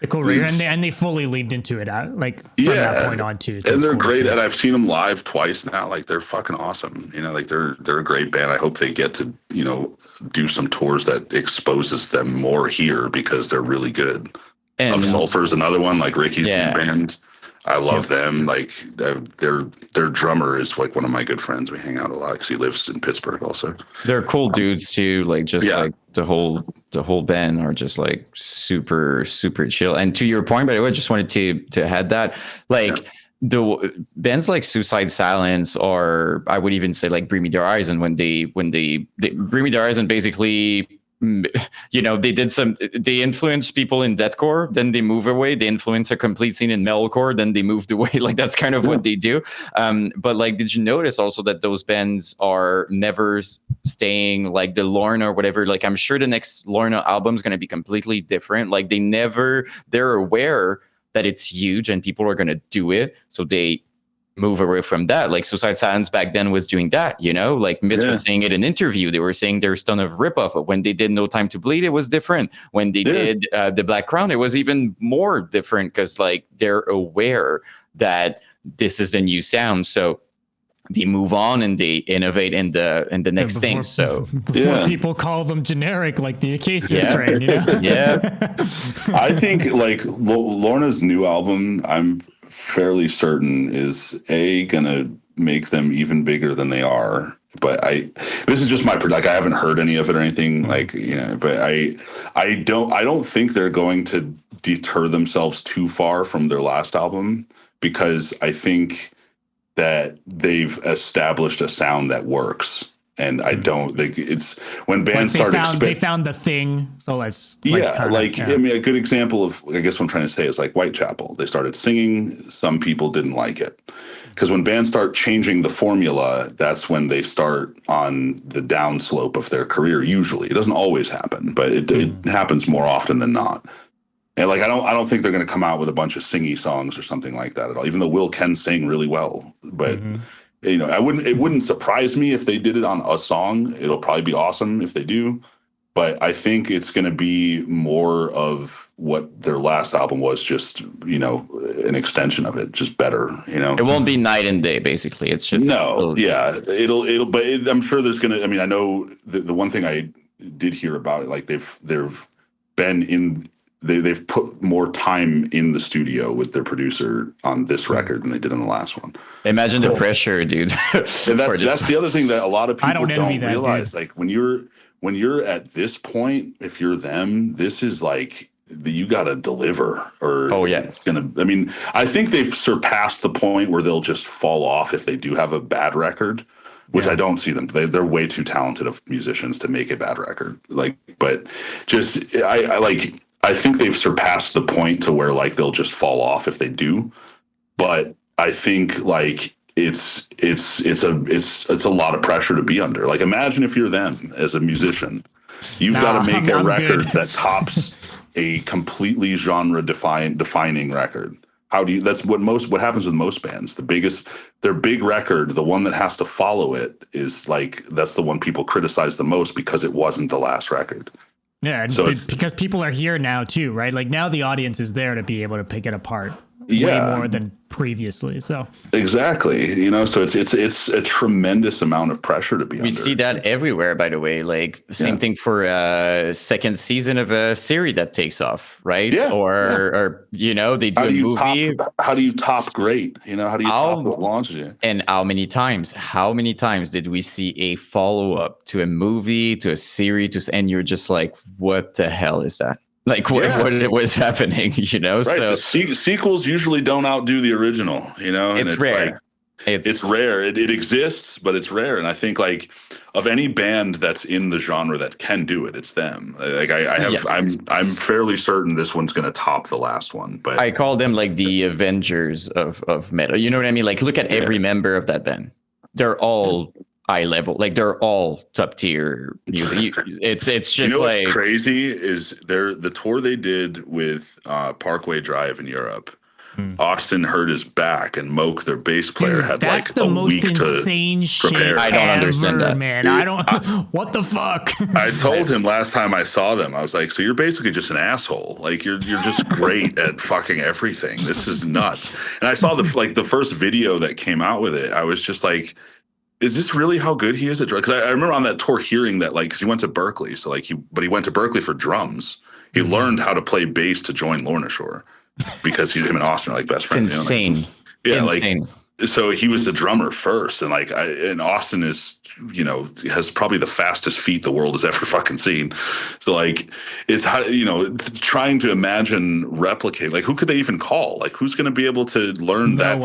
a cool record, and they fully leaned into it. Like from that point on too. So and they're great. And I've seen them live twice now. Like they're fucking awesome. Like they're a great band. I hope they get to do some tours that exposes them more here because they're really good. And Of Sulphur's another one, like Ricky's new band. I love them. Like their drummer is like one of my good friends. We hang out a lot because he lives in Pittsburgh also. They're cool dudes too. Like like the whole band are just like super, super chill. And to your point, by the way, I just wanted to add that the bands like Suicide Silence, or I would even say like Bring Me the Horizon, when they Bring Me the Horizon basically, they influenced people in deathcore, then they move away, they influence a complete scene in metalcore, then they moved away. Like that's kind of what they do. But like, did you notice also that those bands are never staying like the Lorna or whatever? Like I'm sure the next Lorna album is going to be completely different. Like they're aware that it's huge and people are going to do it, so they move away from that. Like Suicide Silence back then was doing that, like Mitch was saying in an interview, they were saying there's a ton of ripoff. When they did No Time to Bleed, it was different. When they did The Black Crown, it was even more different because like they're aware that this is the new sound, so they move on and they innovate in the next thing. So before people call them generic, like the Acacia strain, I think like Lorna's new album, I'm fairly certain is gonna make them even bigger than they are. But this is just my like I haven't heard any of it or anything but I don't think they're going to deter themselves too far from their last album, because I think that they've established a sound that works. And I don't think it's when bands they found the thing. So let's I mean, a good example of, I guess what I'm trying to say is like Whitechapel. They started singing. Some people didn't like it, because when bands start changing the formula, that's when they start on the downslope of their career. Usually, it doesn't always happen, but it happens more often than not. And like I don't think they're going to come out with a bunch of singy songs or something like that at all. Even though Will can sing really well, but. It wouldn't surprise me if they did it on a song. It'll probably be awesome if they do, but I think it's going to be more of what their last album was, just an extension of it, just better. It won't be night and day. Basically, it's just it'll. But I'm sure there's gonna. I mean, I know the one thing I did hear about it, like they've been in. They've put more time in the studio with their producer on this record than they did on the last one. Imagine the pressure, dude. And that's the other thing that a lot of people don't realize. Like when you're at this point, if you're them, this is like you got to deliver, or it's gonna. I mean, I think they've surpassed the point where they'll just fall off if they do have a bad record. which I don't see them. They're way too talented of musicians to make a bad record. Like, but just I think they've surpassed the point to where like they'll just fall off if they do. But I think like it's a lot of pressure to be under. Like, imagine if you're them as a musician. You've got to make a record that tops a completely genre defining record. How do you? That's what happens with most bands. Their big record, the one that has to follow it, is like that's the one people criticize the most because it wasn't the last record. Yeah, and so because people are here now too, right? Like now the audience is there to be able to pick it apart way more than previously. So exactly, so it's a tremendous amount of pressure to be under. We see that everywhere, by the way. Like same thing for a second season of a series that takes off, right? Yeah. Or they do a movie. How do you top great? How do you top what launches you? And how many times did we see a follow-up to a movie, to a series, and you're just like, what the hell is that? Like what was happening, Right. So the sequels usually don't outdo the original, and it's rare. Like, it's rare. It exists, but it's rare. And I think like of any band that's in the genre that can do it, it's them. Like I'm fairly certain this one's going to top the last one. But I call them like the Avengers of metal. You know what I mean? Like look at every member of that band. They're all high level, like they're all top tier music. It's just like what's crazy is the tour they did with Parkway Drive in Europe. Austin hurt his back, and Moke, their bass player, had like a week to prepare. That's the most insane shit I don't understand that, man. I don't. What the fuck? I told him last time I saw them, I was like, "So you're basically just an asshole. Like you're just great at fucking everything. This is nuts." And I saw the first video that came out with it. I was just like, is this really how good he is at drums? Because I remember on that tour hearing that, like, because he went to Berkeley, so like he went to Berkeley for drums. He learned how to play bass to join Lorna Shore because him and Austin are like best friends. It's insane. Insane. Like so he was the drummer first, and like and Austin is has probably the fastest feet the world has ever fucking seen. So like it's how trying to replicate, like who could they even call? Like who's going to be able to learn that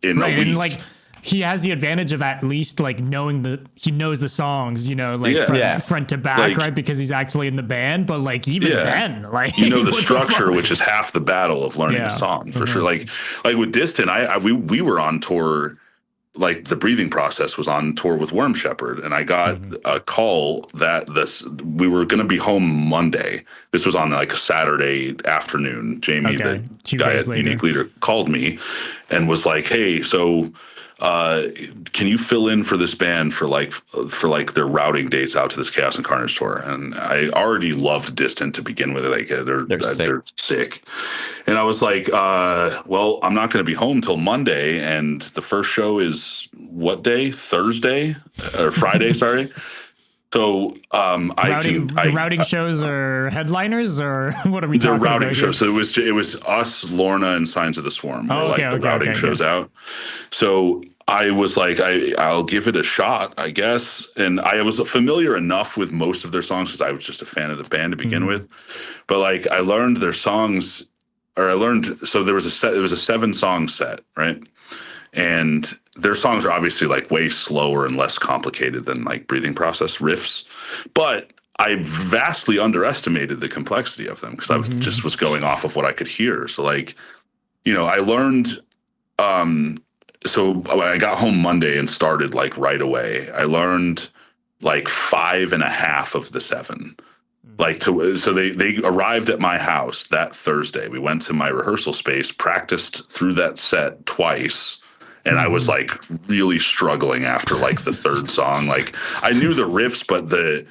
in a week? And like he has the advantage of at least like knowing he knows the songs, front to back, like, right? Because he's actually in the band. But like even then, like the structure, which is half the battle of learning the song for sure. Like with Distant, we were on tour. Like the Breathing Process was on tour with Worm Shepherd, and I got a call that we were going to be home Monday. This was on like a Saturday afternoon. Jamie, the guy at Unique Leader, called me and was like, "Hey, so can you fill in for this band for their routing dates out to this Chaos and Carnage tour?" And I already loved Distant to begin with. Like they're sick. And I was like, well, I'm not going to be home till Monday, and the first show is what day? Thursday or Friday? Sorry. So routing shows are headliners, or what are we talking about? They're routing shows. So it was us, Lorna, and Signs of the Swarm were the routing shows out. So I was like, I'll give it a shot, I guess. And I was familiar enough with most of their songs because I was just a fan of the band to begin with. But like I learned their songs, so there was it was a 7-song set, right? And their songs are obviously like way slower and less complicated than like Breathing Process riffs. But I vastly underestimated the complexity of them because I just was going off of what I could hear. So like, I learned, so I got home Monday and started like right away. I learned like 5.5 of the 7. So they arrived at my house that Thursday. We went to my rehearsal space, practiced through that set twice. And I was like really struggling after like the 3rd song. Like I knew the riffs, but the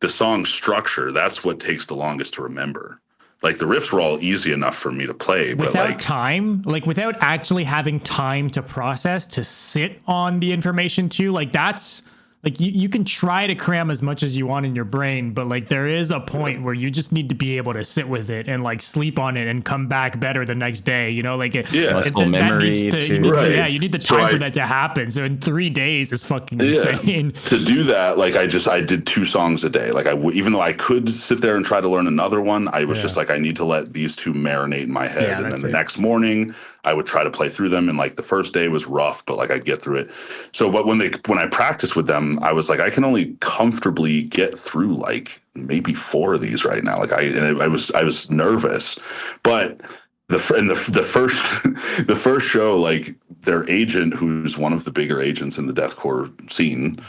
song structure, that's what takes the longest to remember. Like the riffs were all easy enough for me to play, but without actually having time to process, to sit on the information too, like that's like you can try to cram as much as you want in your brain, but like there is a point where you just need to be able to sit with it and like sleep on it and come back better the next day. Muscle memory. You need the time for that to happen. So in 3 days is fucking insane. To do that, like I did 2 songs a day. Like even though I could sit there and try to learn another one, I was just like, I need to let these 2 marinate in my head, and then the next morning I would try to play through them. And like the first day was rough, but like I'd get through it. So, but when I practiced with them, I was like, I can only comfortably get through like maybe 4 of these right now. Like I was nervous, but the first the first show, like their agent, who's one of the bigger agents in the deathcore scene,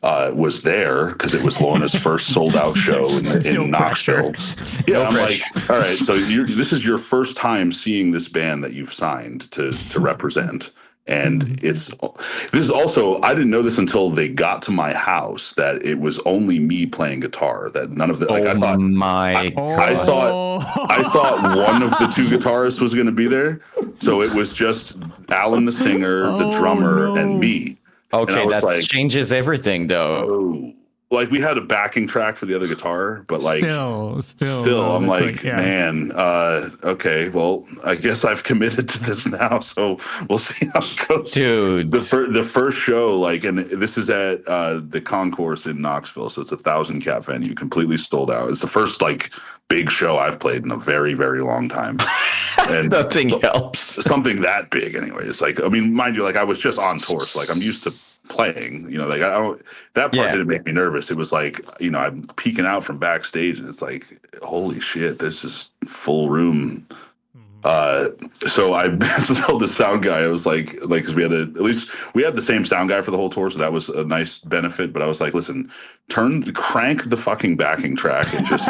was there because it was Lorna's first sold out show in Knoxville. Yeah, I'm like, all right, so this is your first time seeing this band that you've signed to represent. And this is also, I didn't know this until they got to my house, that it was only me playing guitar, that none of the, like, I thought one of the 2 guitarists was going to be there. So it was just Alan, the singer, the drummer, and me. Okay, that like, changes everything, though. Oh, like we had a backing track for the other guitar, but like still, I'm like, man, okay, well, I guess I've committed to this now, so we'll see how it goes. Dude, the first show, like, and this is at the Concourse in Knoxville, so it's 1,000 cap venue, completely sold out. It's the first like big show I've played in a very, very long time. And nothing helps. Something that big, anyway. It's like, I mean, mind you, like I was just on tour, so like I'm used to playing, you know, like I don't, that part didn't make me nervous. It was like, you know, I'm peeking out from backstage and it's like, holy shit, this is full room. So I told the sound guy, I was like, cause we had at least we had the same sound guy for the whole tour. So that was a nice benefit. But I was like, listen, crank the fucking backing track and just,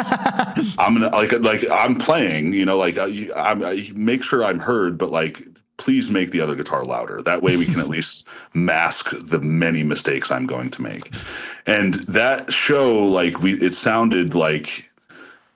I'm gonna like I'm playing, you know, like I make sure I'm heard, but like, please make the other guitar louder. That way we can at least mask the many mistakes I'm going to make. And that show, like it sounded like,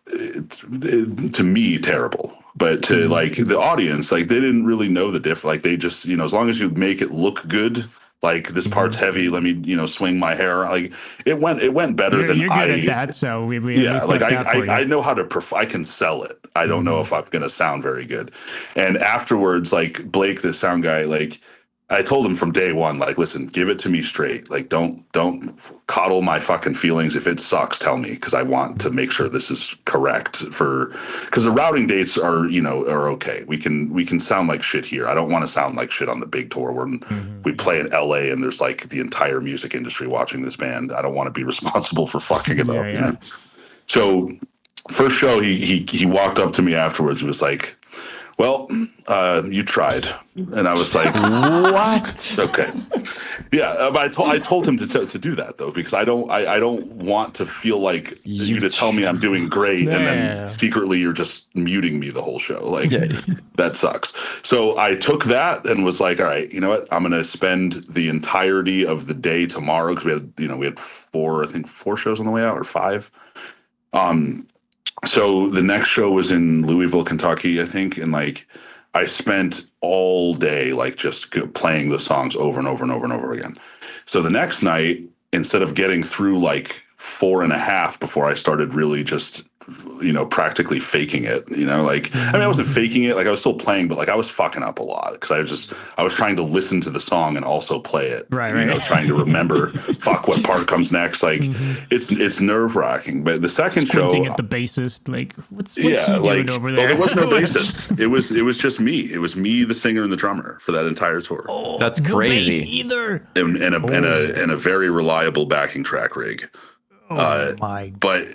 to me, terrible. But to like the audience, like they didn't really know the difference. Like they just, you know, as long as you make it look good, like this part's heavy, let me, you know, swing my hair. Like it went better than you're good at that. So we like I know how to I can sell it. I don't know if I'm going to sound very good. And afterwards, like Blake, the sound guy, like I told him from day one, like, listen, give it to me straight. Like, don't coddle my fucking feelings. If it sucks, tell me, because I want to make sure this is correct because the routing dates are, you know, are okay. We can sound like shit here. I don't want to sound like shit on the big tour where we play in LA and there's like the entire music industry watching this band. I don't want to be responsible for fucking it up. You know? So first show, he walked up to me afterwards. He was like, well, you tried. And I was like, what? Okay. Yeah. But I told him to do that though, because I don't want to feel like you to tell me I'm doing great. And then secretly you're just muting me the whole show. Like that sucks. So I took that and was like, all right, you know what? I'm going to spend the entirety of the day tomorrow. Cause we had 4 shows on the way out, or 5. So the next show was in Louisville, Kentucky, I think. And like, I spent all day, like just playing the songs over and over and over and over again. So the next night, instead of getting through like 4.5 before I started really just, you know, practically faking it, you know, like, I mean, I wasn't faking it. Like I was still playing, but like I was fucking up a lot because I was trying to listen to the song and also play it, you know, trying to remember, fuck, what part comes next. Like it's nerve wracking. But the second Squinting show at the bassist, like what's he doing over there? Well, there was no bassist. It was just me. It was me, the singer and the drummer for that entire tour. Oh, that's crazy. No bass either. And a very reliable backing track rig. Oh my. But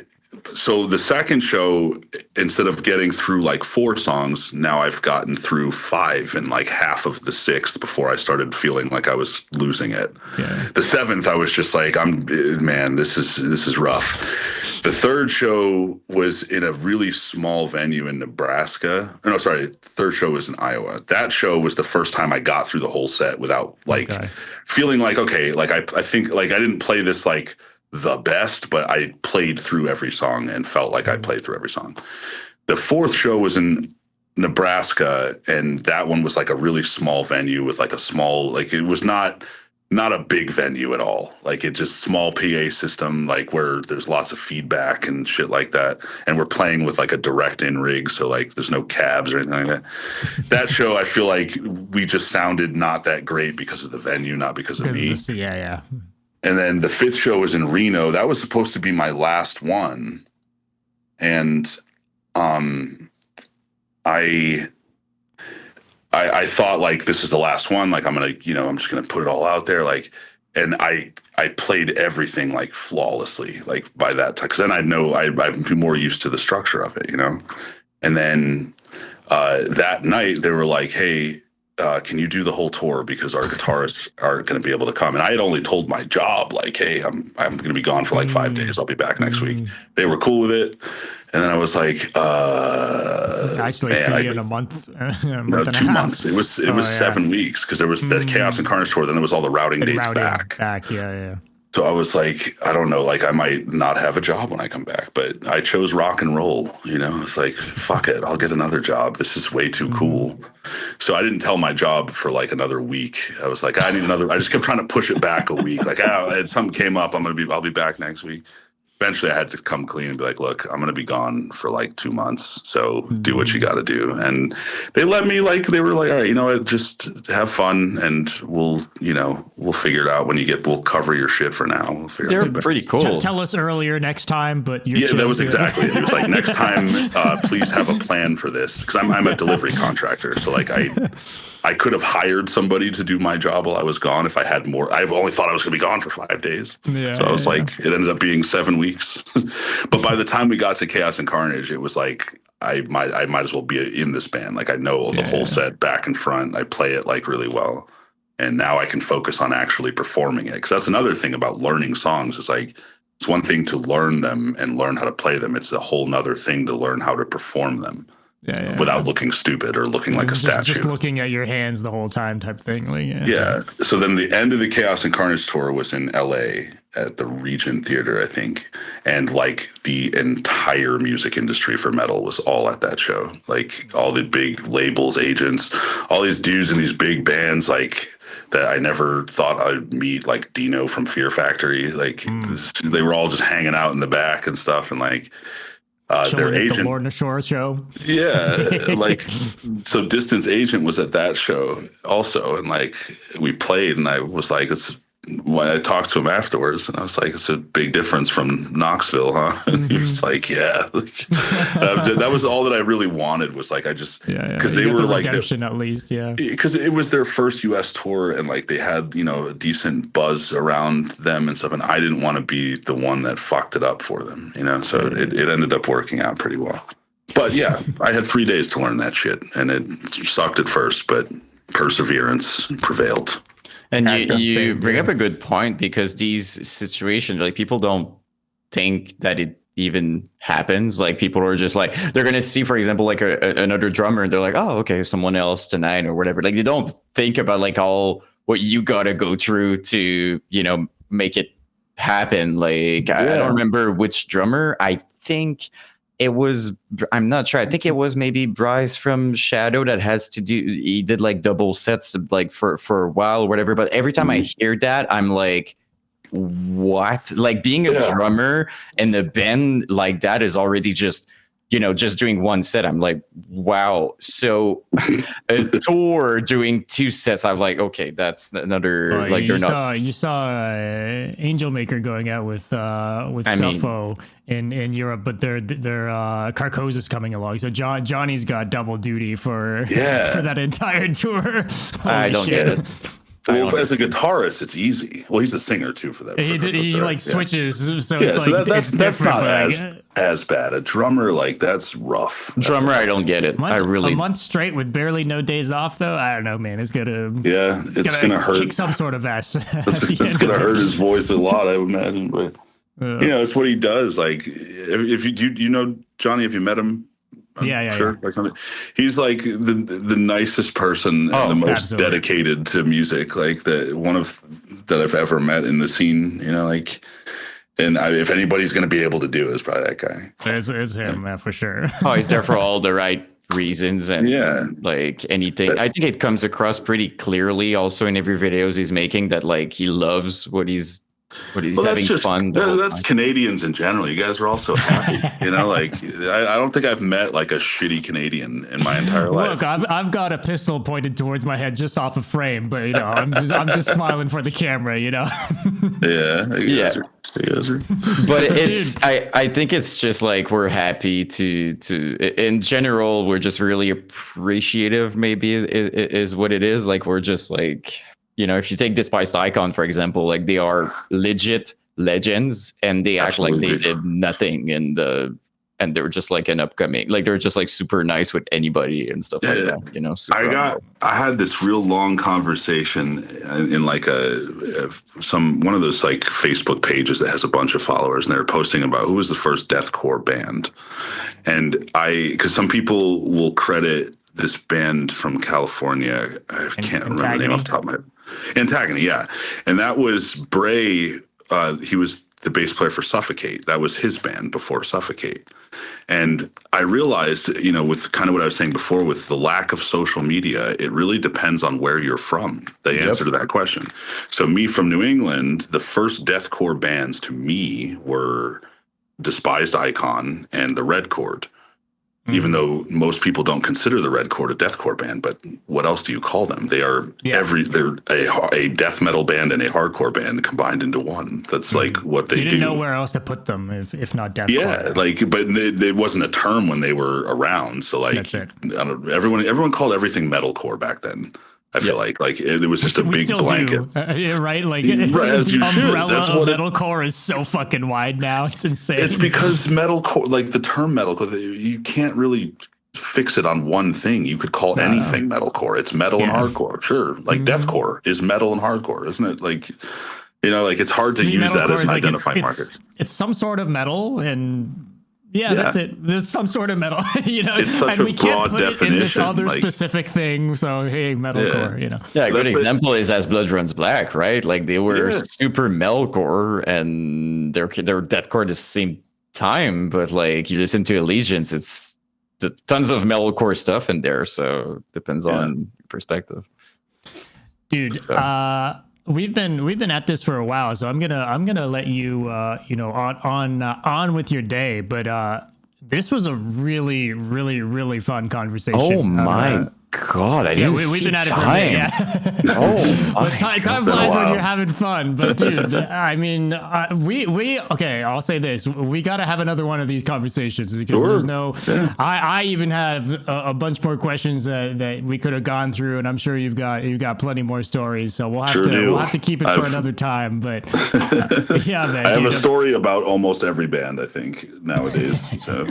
so the second show, instead of getting through like 4 songs, now I've gotten through 5 and like half of the 6th before I started feeling like I was losing it. Yeah. The 7th, I was just like, man, this is rough. The third show was in a really small venue in Nebraska. No, sorry, third show was in Iowa. That show was the first time I got through the whole set without like feeling like, okay, like I think like I didn't play this like the best, but I played through every song and felt like I played through every song. The fourth show was in Nebraska, and that one was like a really small venue with like a small, like it was not a big venue at all. Like it just small PA system, like where there's lots of feedback and shit like that. And we're playing with like a direct in rig. So like there's no cabs or anything like that. That show, I feel like we just sounded not that great because of the venue, not because of me. Yeah. And then the 5th show was in Reno. That was supposed to be my last one. And I I thought like this is the last one. Like I'm gonna, I'm just gonna put it all out there. Like, and I played everything like flawlessly. Like by that time, because then I know I'd be more used to the structure of it. And then that night they were like, "Hey, can you do the whole tour because our guitarists aren't going to be able to come?" And I had only told my job like, "Hey, I'm going to be gone for like 5 days. I'll be back next week." They were cool with it, and then I was like, Actually, man, see you in a month, no, and a 2 months. half. It was 7 weeks because there was the Chaos and Carnage tour. Then there was all the routing dates back. Yeah. So I was like, I don't know, like I might not have a job when I come back, but I chose rock and roll. It's like, fuck it, I'll get another job. This is way too cool. So I didn't tell my job for like another week. I was like, I need another. I just kept trying to push it back a week. Like, something came up. I'll be back next week. Eventually I had to come clean and be like, look, I'm going to be gone for like 2 months. So do what you got to do. And they let me, like, they were like, all right, you know what, just have fun and we'll figure it out we'll cover your shit for now. We'll figure They're pretty cool. Tell us earlier next time, but that was exactly it. It was like, next time, please have a plan for this. Cause I'm a delivery contractor. So like I could have hired somebody to do my job while I was gone if I had more. I've only thought I was going to be gone for 5 days. So I was like, it ended up being 7 weeks. But by the time we got to Chaos and Carnage, it was like, I might as well be in this band. Like I know the whole set back and front. I play it like really well. And now I can focus on actually performing it. Cause that's another thing about learning songs. It's like, it's one thing to learn them and learn how to play them. It's a whole nother thing to learn how to perform them. Without looking stupid or looking like a statue. Just looking at your hands the whole time type thing. Like, yeah. So then the end of the Chaos and Carnage tour was in LA at the Regent Theater, I think. And like the entire music industry for metal was all at that show. Like all the big labels, agents, all these dudes in these big bands, like that I never thought I'd meet, like Dino from Fear Factory. Like they were all just hanging out in the back and stuff. And like, their agent, the Lorna Shore show. Yeah, like so. Distance Agent was at that show also, and like we played, and I was like, "It's." When I talked to him afterwards, and I was like, "It's a big difference from Knoxville, huh?" And he was like, "Yeah." That was all that I really wanted. Was like I just because they were like redemption at least, because it was their first U.S. tour, and like they had a decent buzz around them and stuff, and I didn't want to be the one that fucked it up for them, So it ended up working out pretty well. But yeah, I had 3 days to learn that shit, and it sucked at first, but perseverance prevailed. And you bring up a good point, because these situations, like people don't think that it even happens. Like people are just like, they're going to see, for example, like another drummer and they're like, oh, okay, someone else tonight or whatever. Like they don't think about like all what you got to go through to, make it happen. Like I don't remember which drummer. I think it was, I'm not sure. I think it was maybe Bryce from Shadow that he did like double sets like for a while or whatever. But every time I hear that, I'm like, what? Like being a drummer in the band like that is already just doing one set. I'm like, wow. So a tour doing 2 sets, I'm like, okay, that's another you saw Angel Maker going out with Suffo in Europe, but their Carcosa is coming along. So Johnny's got double duty for that entire tour. I don't get it. Well, as a guitarist, it's easy. Well, he's a singer too for that. He like switches, so it's like that's not as bad. A drummer, like that's rough. Drummer, I don't get it. A month straight with barely no days off, though. I don't know, man. It's gonna gonna hurt. Kick some sort of ass. It's gonna hurt his voice a lot, I would imagine. But it's what he does. Like if you Johnny, if you met him. Sure. Like something. He's like the nicest person and the most dedicated to music, like that I've ever met in the scene. If anybody's going to be able to do it, it's probably that guy. It's him, for sure. He's there for all the right reasons, and like anything. I think it comes across pretty clearly also in every videos he's making that like he loves what he's But he's Well, having fun the whole that's time. Canadians in general. You guys are all so happy. Like I don't think I've met like a shitty Canadian in my entire life. Look, I've got a pistol pointed towards my head just off a frame, but I'm just smiling for the camera. Yeah, Yeah. You guys are. But it's I think it's just like we're happy to in general, we're just really appreciative, maybe is what it is. Like we're just like, if you take Despised Icon, for example, like they are legit legends and they act like they did nothing and they're just like an upcoming, like they're just like super nice with anybody and stuff like that, super I had this real long conversation in like one of those like Facebook pages that has a bunch of followers, and they're posting about who was the first deathcore band. And because some people will credit this band from California, I can't remember the name off the top of my head. Antagony, yeah. And that was Bray. He was the bass player for Suffocate. That was his band before Suffocate. And I realized, with kind of what I was saying before, with the lack of social media, it really depends on where you're from, the answer to that question. So me from New England, the first deathcore bands to me were Despised Icon and the Red Chord. Even though most people don't consider the Red Chord a deathcore band, but what else do you call them? They are they're a death metal band and a hardcore band combined into one. That's like what they do. You didn't know where else to put them if not deathcore. Yeah, but it wasn't a term when they were around. So like, that's it. Everyone called everything metalcore back then. I feel like it was just a big blanket. Right? Like as you the should. umbrella That's of what metalcore is so fucking wide now. It's insane. It's because metalcore, like the term metalcore, you can't really fix it on one thing. You could call anything metalcore. It's metal and hardcore. Sure. Like deathcore is metal and hardcore, isn't it? Like, like it's hard to use that as an identifying marker. It's some sort of metal, and that's it. There's some sort of metal, It's such and a we can't broad put it in this definition, other specific thing. So hey, metalcore, Yeah, a good example is As Blood Runs Black, right? Like they were super metalcore and they're deathcore at the same time, but like you listen to Allegiance, it's tons of metalcore stuff in there. So it depends on perspective. Dude, we've been at this for a while, so I'm gonna let you on with your day. But this was a really, really, really fun conversation. Oh my God, I didn't see been at it time. Time flies when you're having fun. But dude, I mean, okay, I'll say this: we got to have another one of these conversations because there's no. I even have a bunch more questions that we could have gone through, and I'm sure you've got plenty more stories. So we'll have to keep it for another time. But yeah, man, I have a story about almost every band I think nowadays. So.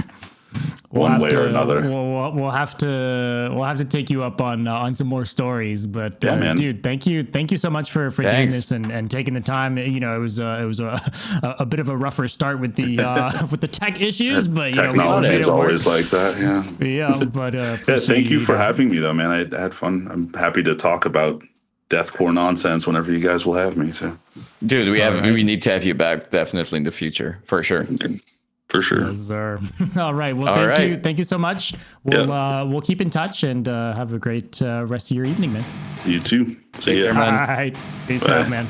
One way or another. We'll have to take you up on some more stories. But dude, thank you so much for doing this and taking the time. It was a bit of a rougher start with the with the tech issues, but technology is always like that. But thank you for having me though, man. I had fun. I'm happy to talk about deathcore nonsense whenever you guys will have me. So, dude, we need to have you back definitely in the future for sure. For sure. Yes, sir. All right. Well, thank you so much. We'll keep in touch and have a great rest of your evening, man. You too. See ya. All right. Peace out, man.